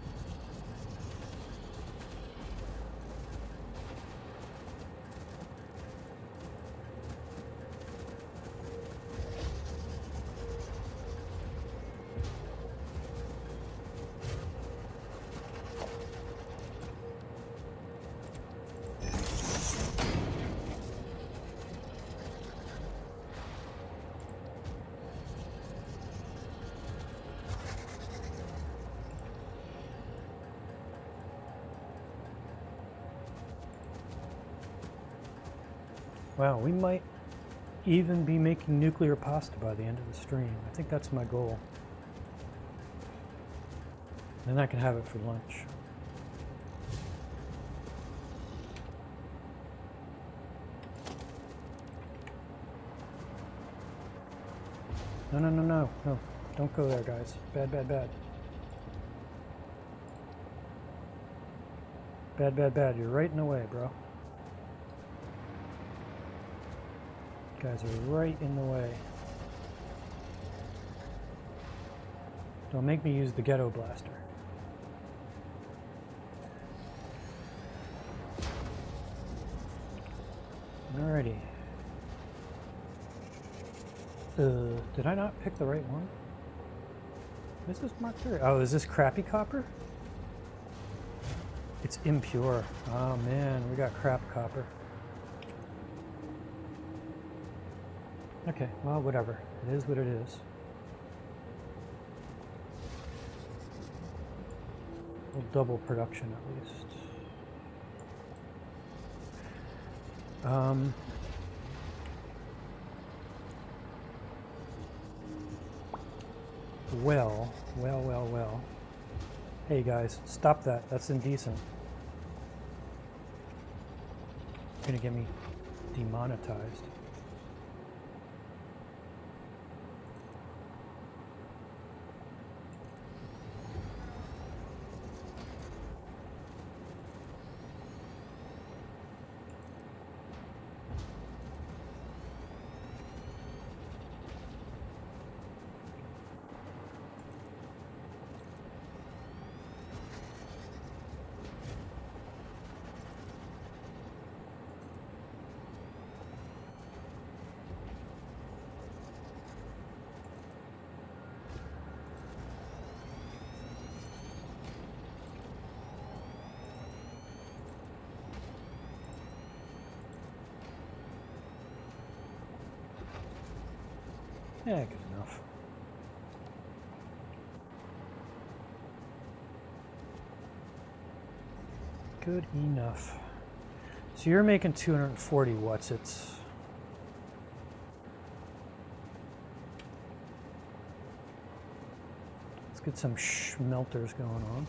Wow, we might even be making nuclear pasta by the end of the stream. I think that's my goal. Then I can have it for lunch. No, no, no, no, no. Don't go there, guys. Bad, bad, bad. Bad, bad, bad. You're right in the way, bro. You guys are right in the way. Don't make me use the ghetto blaster. Alrighty. Did I not pick the right one? Is this Mark 3? Oh, is this crappy copper? It's impure. Oh man, we got crap copper. Okay, well, whatever. It is what it is. We'll double production at least. Well. Hey guys, stop that. That's indecent. You're gonna get me demonetized. Yeah, good enough. Good enough. So you're making 240 what's-its. Let's get some schmelters going on.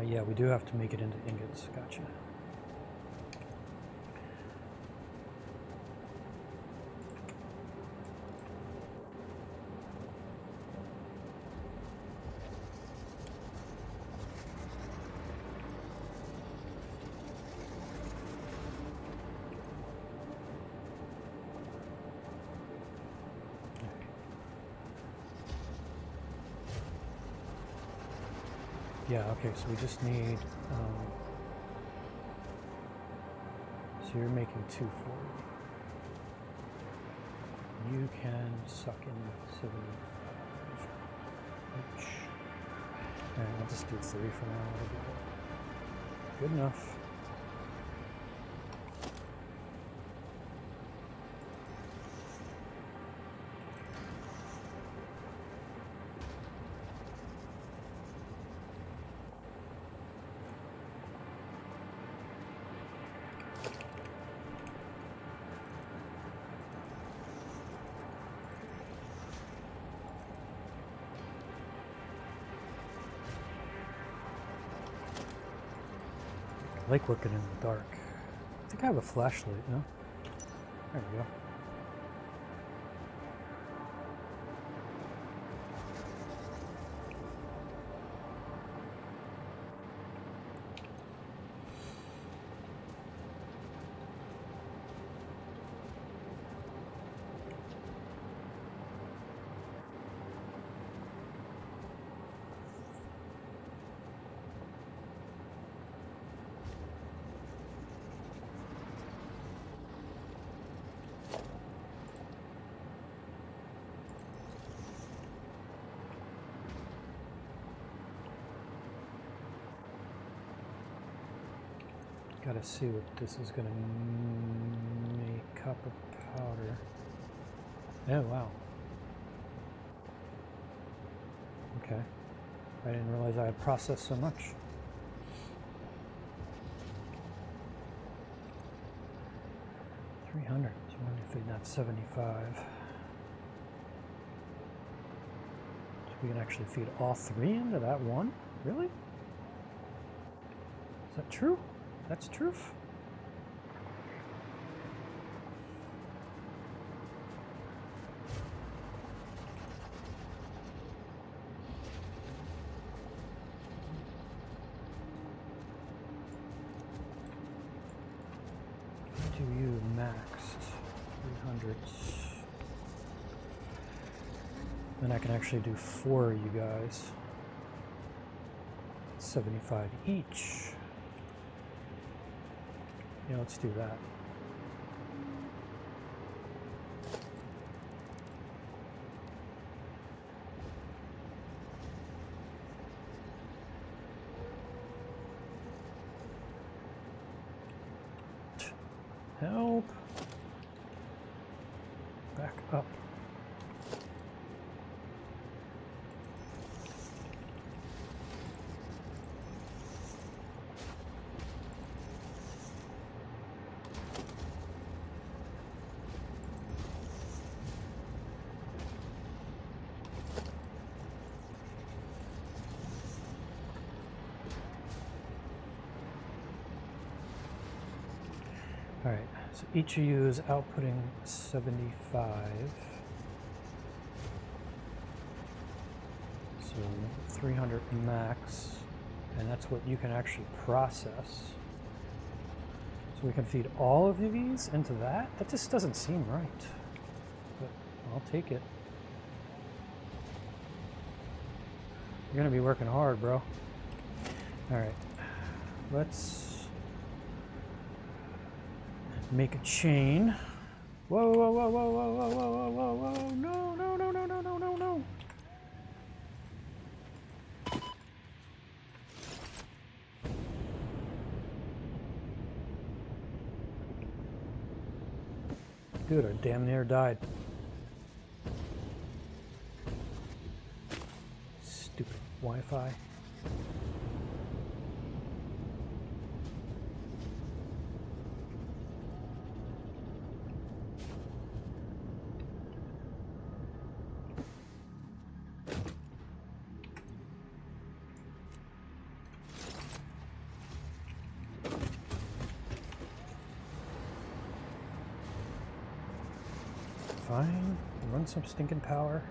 Yeah, we do have to make it into ingots. Gotcha. Yeah, okay, so we just need, so you're making 240. You can suck in 75. Which, all right, I'll just do 3 for now. Good enough. I like working in the dark. I think I have a flashlight, no? There we go. Gotta see what this is gonna make copper powder. Oh, wow. Okay. I didn't realize I had processed so much. $300. So we're gonna feed that 75. So we can actually feed all 3 into that one? Really? Is that true? That's truth. If I do you maxed 300, then I can actually do 4 of you guys. 75 each. Yeah, let's do that. Help. Back up. All right, so each of you is outputting 75. So 300 max, and that's what you can actually process. So So we can feed all of these into that? That just doesn't seem right. But I'll take it. You're gonna be working hard, bro. Alright. Let's make a chain. Whoa, whoa, whoa, whoa, whoa, whoa, whoa, whoa, whoa, whoa. No, no, no, no, no, no, no, no. Dude, I damn near died. Stupid Wi-Fi. Fine, run some stinking power.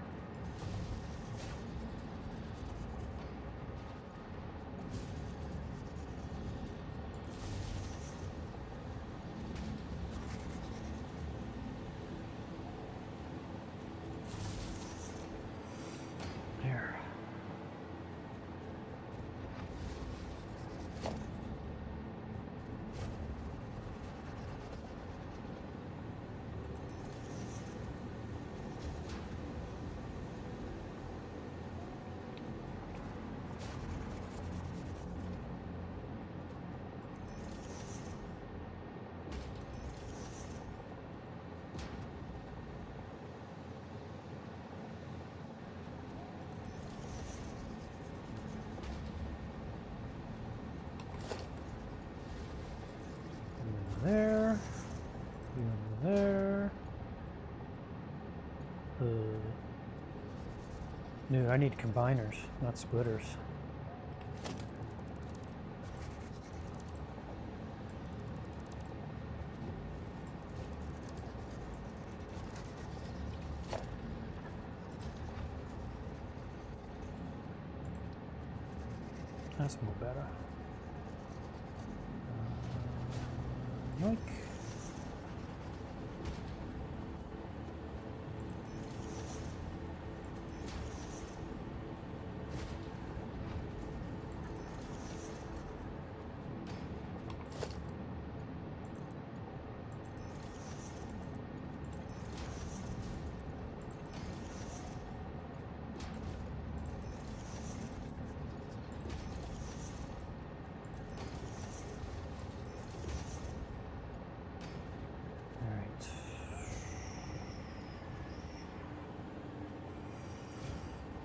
There. There, over there. No, I need combiners, not splitters. That's more better. Yoink.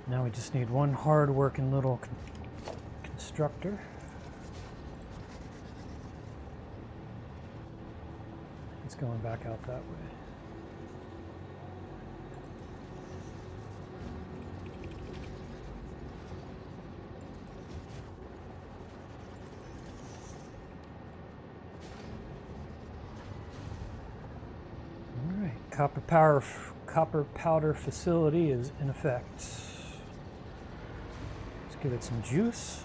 Now we just need one hard-working little constructor. It's going back out that way. All right, copper powder facility is in effect. Give it some juice.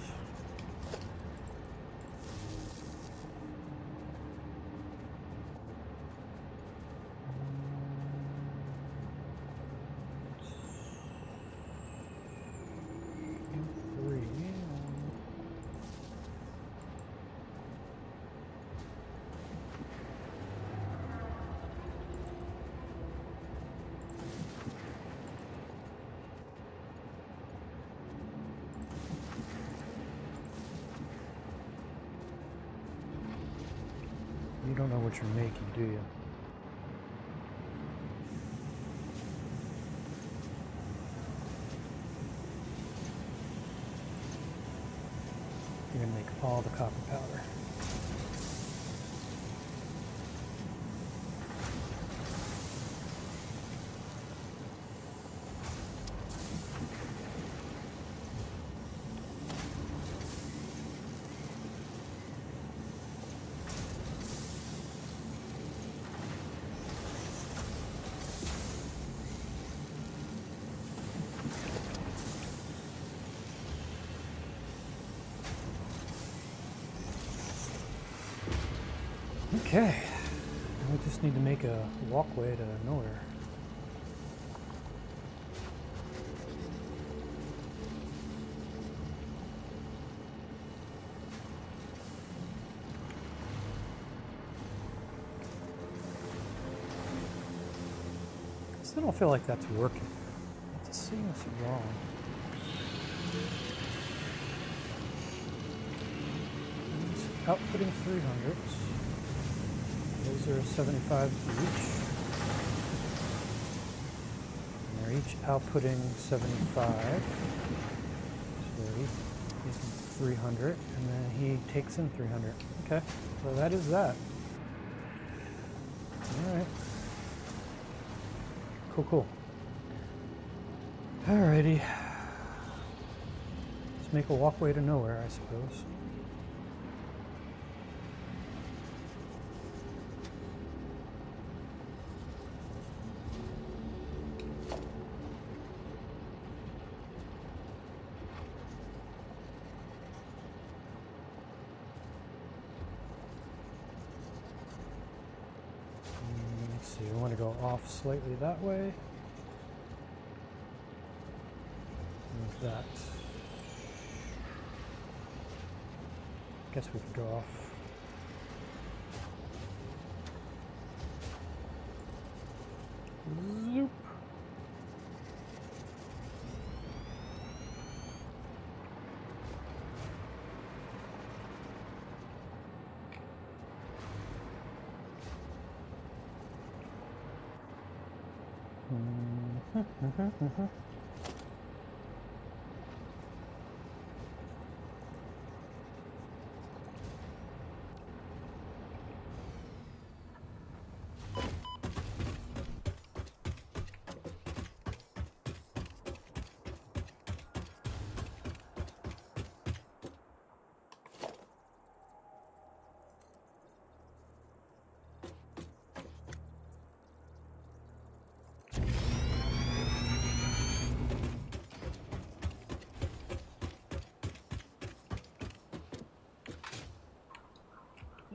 You don't know what you're making, do you? You're gonna make all the copper powder. Okay, we just need to make a walkway to nowhere. I still don't feel like that's working. It seems wrong. It's outputting 300s. Those are 75 each. And they're each outputting 75. So he's 300, and then he takes in 300. Okay, so that is that. All right. Cool, cool. Alrighty. Let's make a walkway to nowhere, I suppose. Let's see, I want to go off slightly that way. Move that. Guess we could go off. Zoop.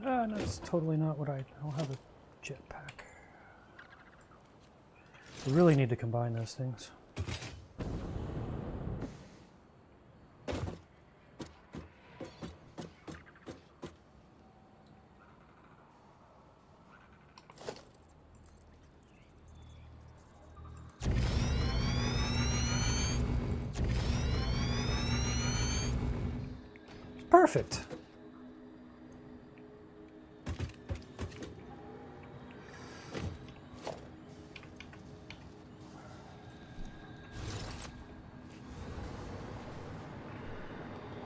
No, that's totally not what I don't have a jetpack. We really need to combine those things. Perfect.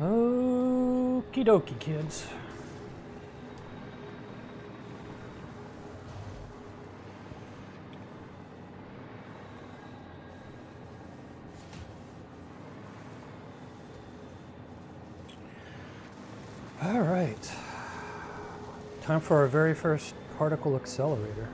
Okie dokie, kids. All right. Time for our very first particle accelerator.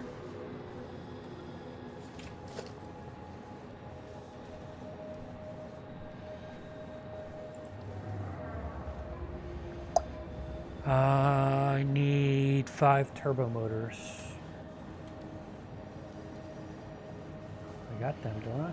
I need 5 turbo motors. I got them, don't I?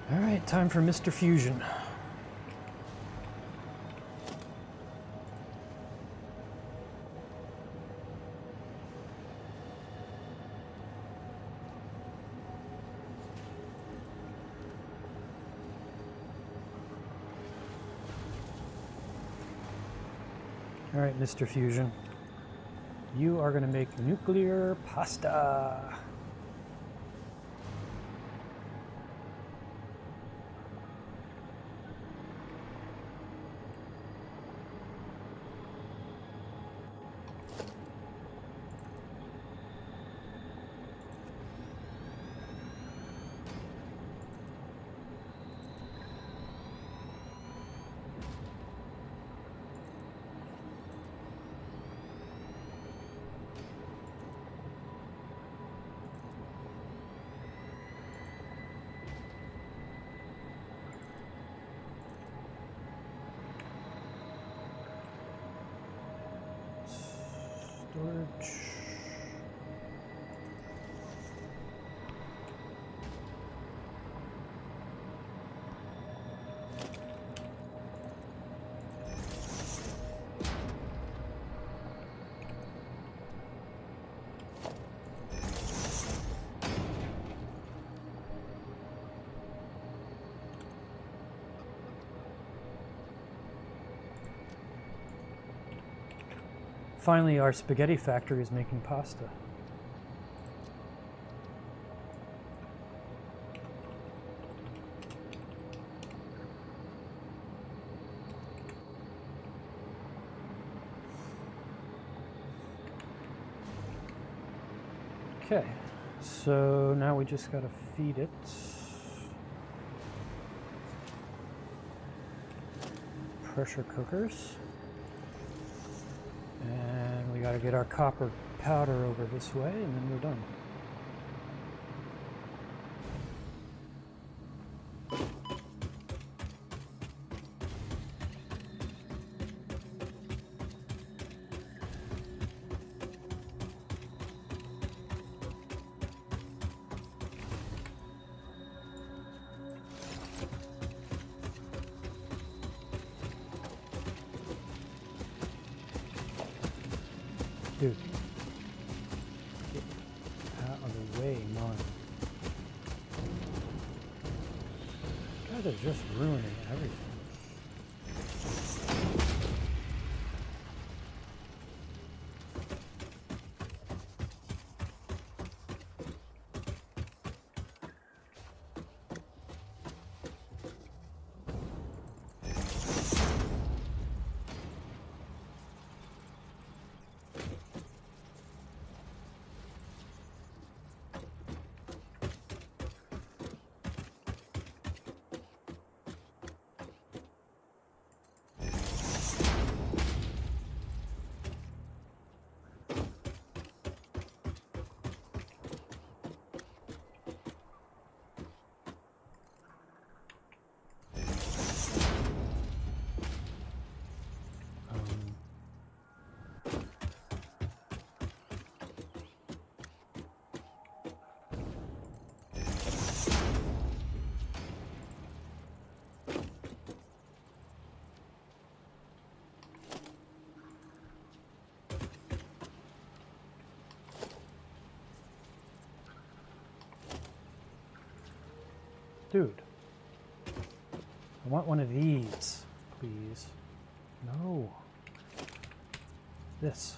All right, time for Mr. Fusion. All right, Mr. Fusion, you are going to make nuclear pasta. Storage. Finally, our spaghetti factory is making pasta. Okay, so now we just gotta feed it. Pressure cookers. And we gotta get our copper powder over this way, and then we're done. Dude, get out of the way, man. God, they're just ruining everything. Dude, I want one of these, please. No. This.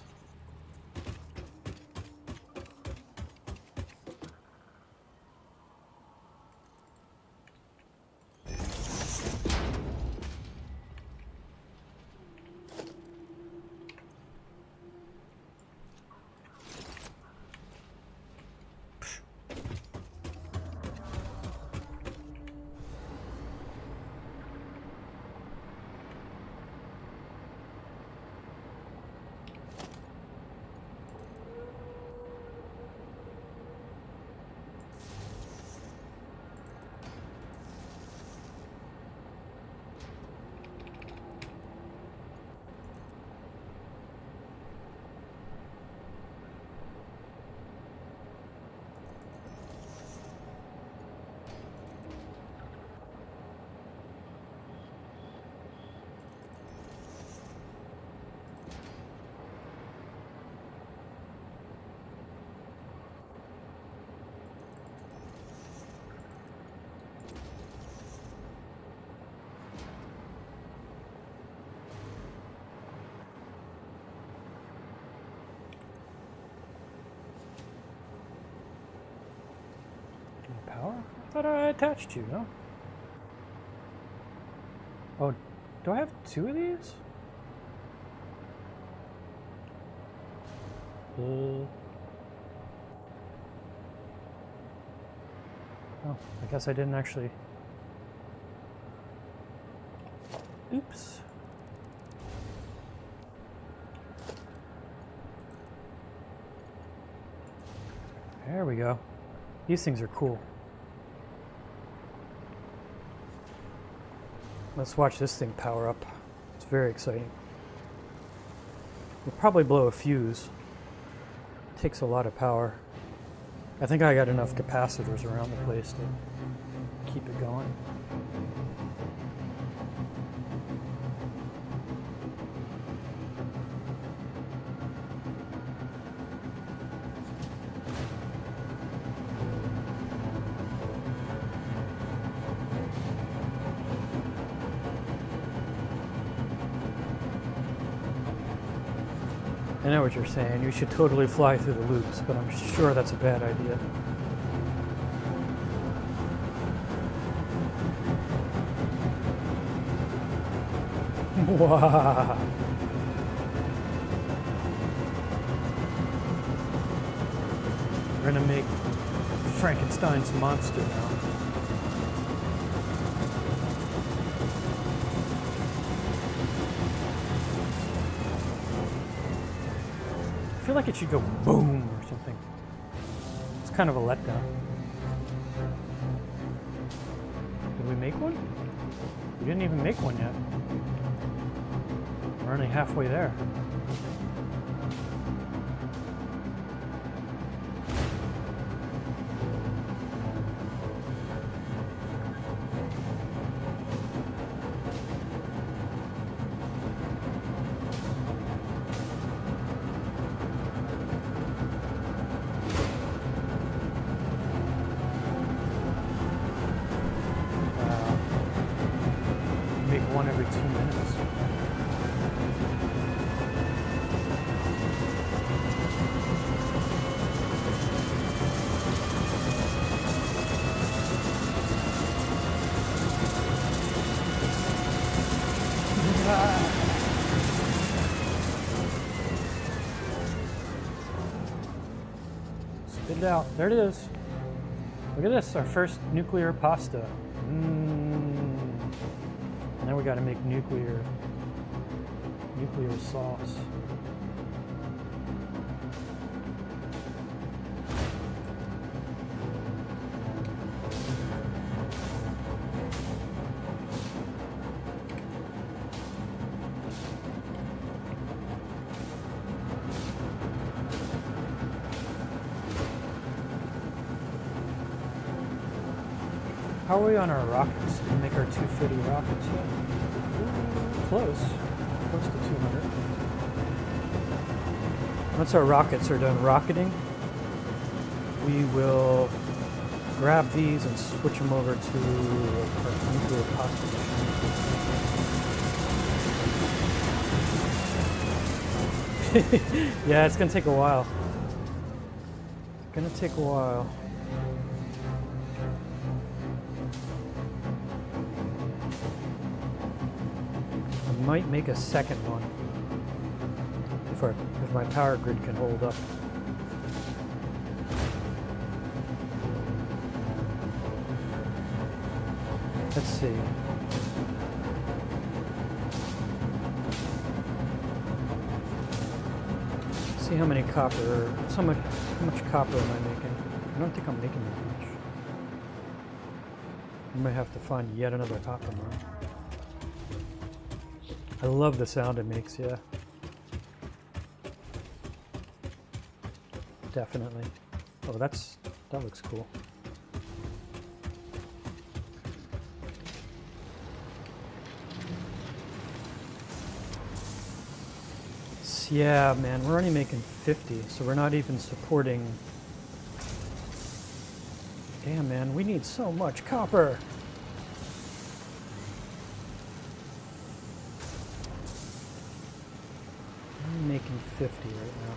Power? I thought I attached you, no? Oh, do I have two of these? Oh, I guess I didn't actually. Oops. There we go. These things are cool. Let's watch this thing power up. It's very exciting. We'll probably blow a fuse. takes a lot of power. I think I got enough capacitors around the place to keep it going. I know what you're saying. You should totally fly through the loops, but I'm sure that's a bad idea. Wow. We're gonna make Frankenstein's monster now. I feel like it should go boom or something. It's kind of a letdown. Did we make one? We didn't even make one yet. We're only halfway there. Make one every 2 minutes. Spit it out. There it is. Look at this, our first nuclear pasta. Now we got to make nuclear sauce. How are we on our rockets? Did we make our 250 rockets yet? Close to 200. Once our rockets are done rocketing, we will grab these and switch them over to our nuclear pasta machine. Yeah, it's gonna take a while. It's gonna take a while. Might make a second one if my power grid can hold up. Let's see. See how many copper. How much copper am I making? I don't think I'm making that much. I might have to find yet another copper mine. I love the sound it makes, yeah. Definitely. Oh, that looks cool. Yeah, man, we're only making 50, so we're not even supporting. Damn, man, we need so much copper. I'm making 50 right now.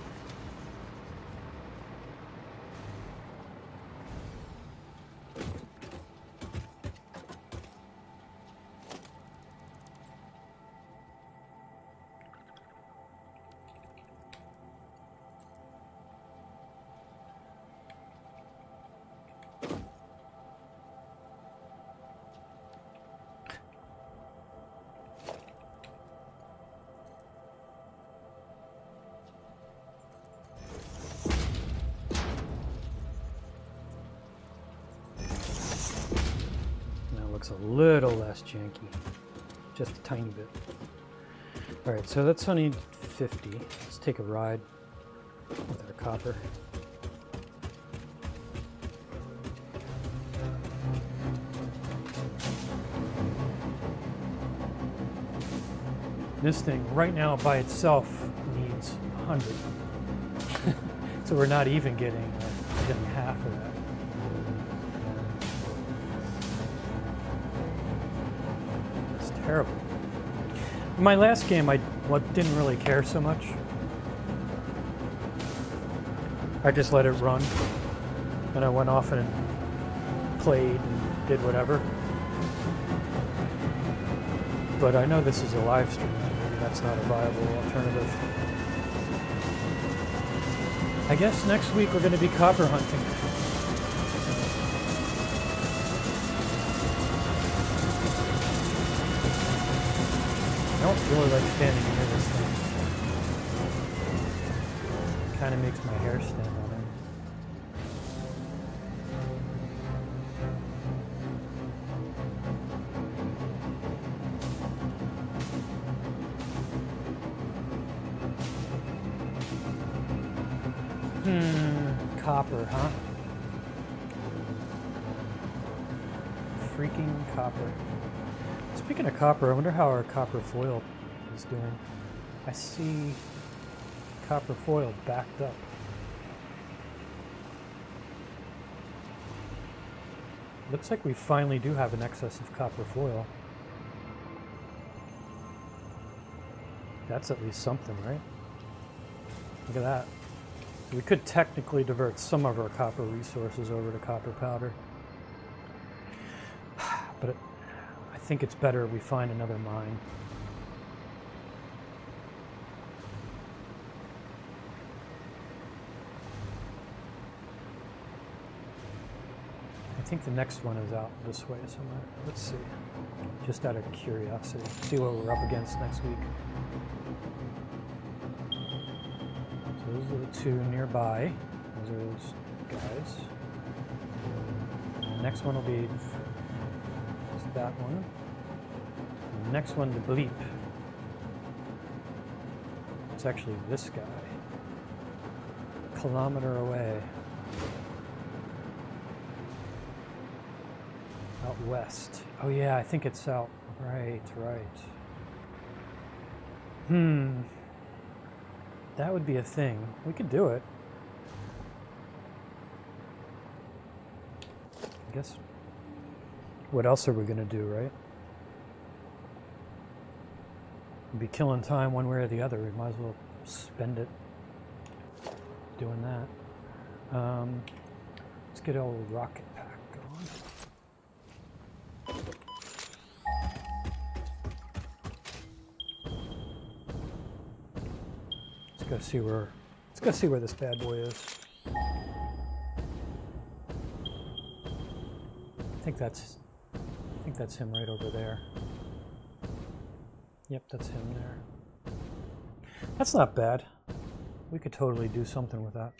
A little less janky, just a tiny bit. All right, so that's only 50. Let's take a ride. with our copper. This thing right now by itself needs 100. So we're not even getting half of that. It's terrible. In my last game, I didn't really care so much. I just let it run. And I went off and played and did whatever. But I know this is a live stream, so maybe that's not a viable alternative. I guess next week we're going to be copper hunting. I don't really like standing near this thing. It kind of makes my hair stand on end. Copper, huh? Freaking copper. Speaking of copper, I wonder how our copper foil is doing. I see copper foil backed up. Looks like we finally do have an excess of copper foil. That's at least something, right? Look at that. We could technically divert some of our copper resources over to copper powder. But I think it's better we find another mine. I think the next one is out this way somewhere. Let's see. Just out of curiosity. See what we're up against next week. Those are the two nearby. Those are those guys. And the next one will be that one. And the next one, the bleep. It's actually this guy. A kilometer away. Out west. Oh yeah, I think it's out. Right. That would be a thing. We could do it. I guess. What else are we going to do, right? We'd be killing time one way or the other. We might as well spend it doing that. Let's get an old rocket pack going. Let's go see where this bad boy is. I think that's him right over there. Yep, that's him there. That's not bad. We could totally do something with that.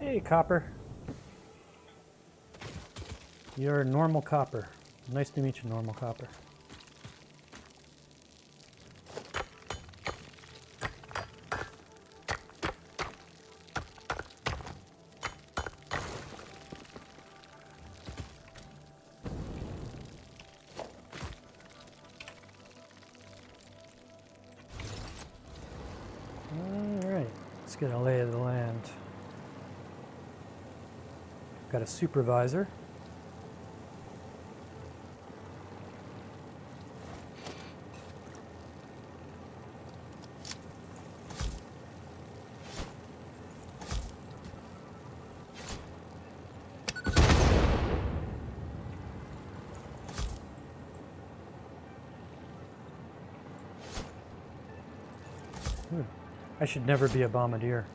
Hey, Copper. You're normal Copper. Nice to meet you, normal Copper. All right, let's get a lay of the land. Got a supervisor. I should never be a bombardier.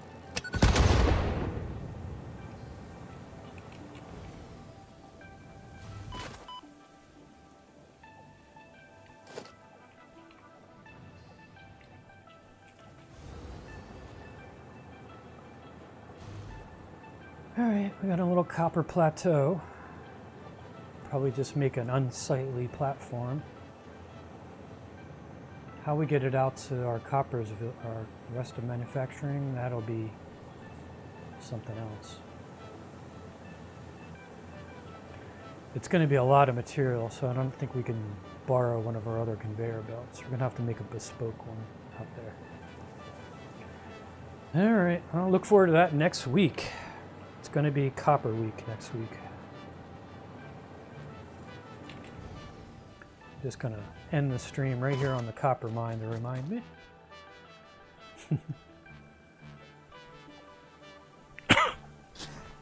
Alright, we got a little copper plateau. Probably just make an unsightly platform. How we get it out to our coppers, our rest of manufacturing, that'll be something else. It's going to be a lot of material, so I don't think we can borrow one of our other conveyor belts. We're going to have to make a bespoke one out there. Alright, I'll look forward to that next week. It's going to be Copper Week next week. Just going to end the stream right here on the copper mine to remind me.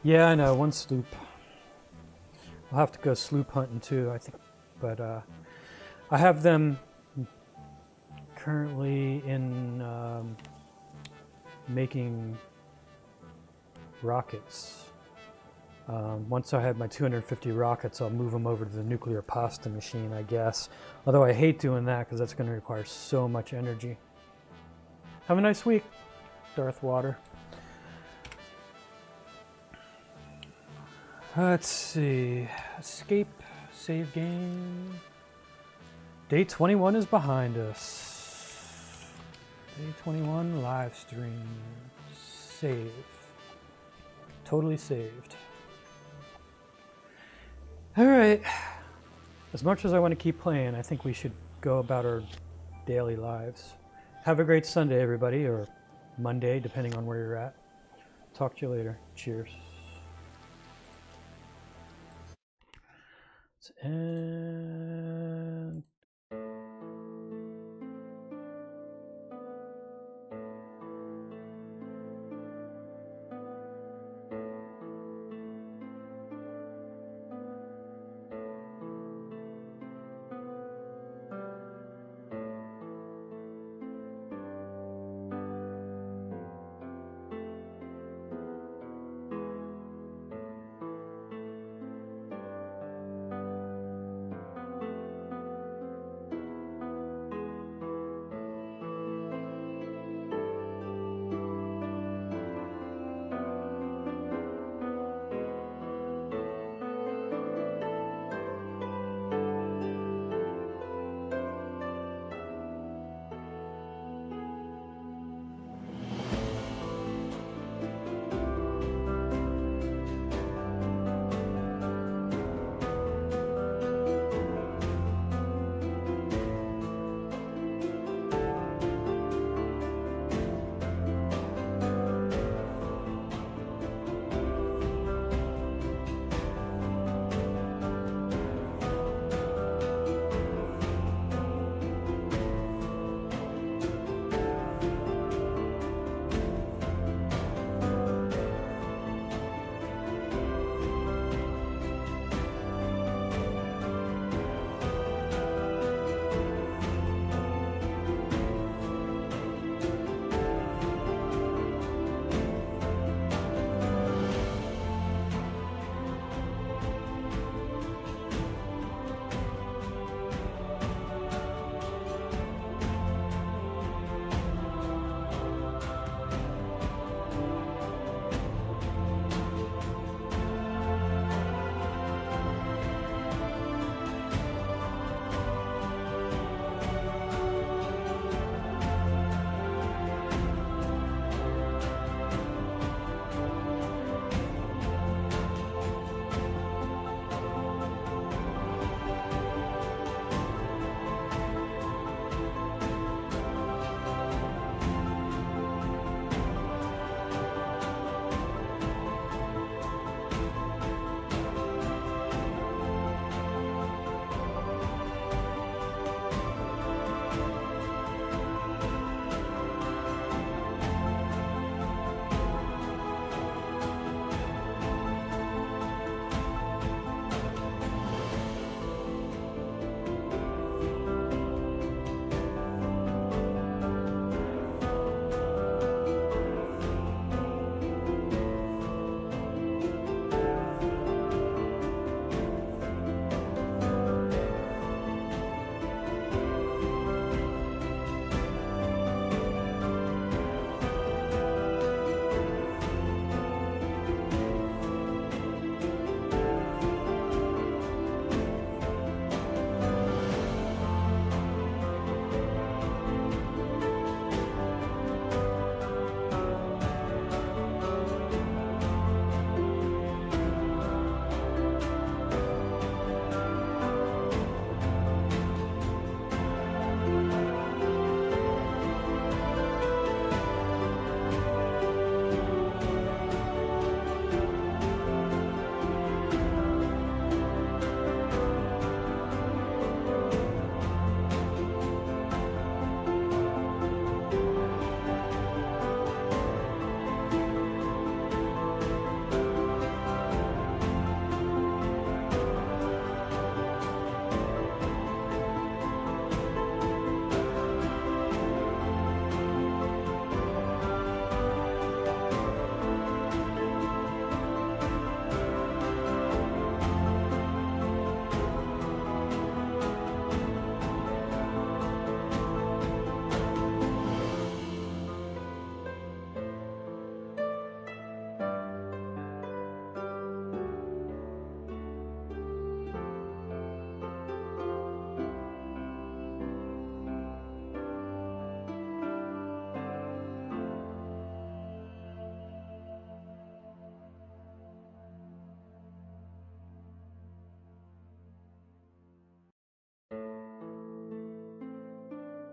Yeah, I know, one sloop. I'll have to go sloop hunting too, I think. But I have them currently in making rockets. Once I have my 250 rockets, I'll move them over to the nuclear pasta machine, I guess. Although I hate doing that because that's going to require so much energy. Have a nice week, Darth Water. Let's see. Escape, save game. Day 21 is behind us. Day 21 live stream. Save. Totally saved. Alright. As much as I want to keep playing, I think we should go about our daily lives. Have a great Sunday, everybody, or Monday, depending on where you're at. Talk to you later. Cheers. Let's end.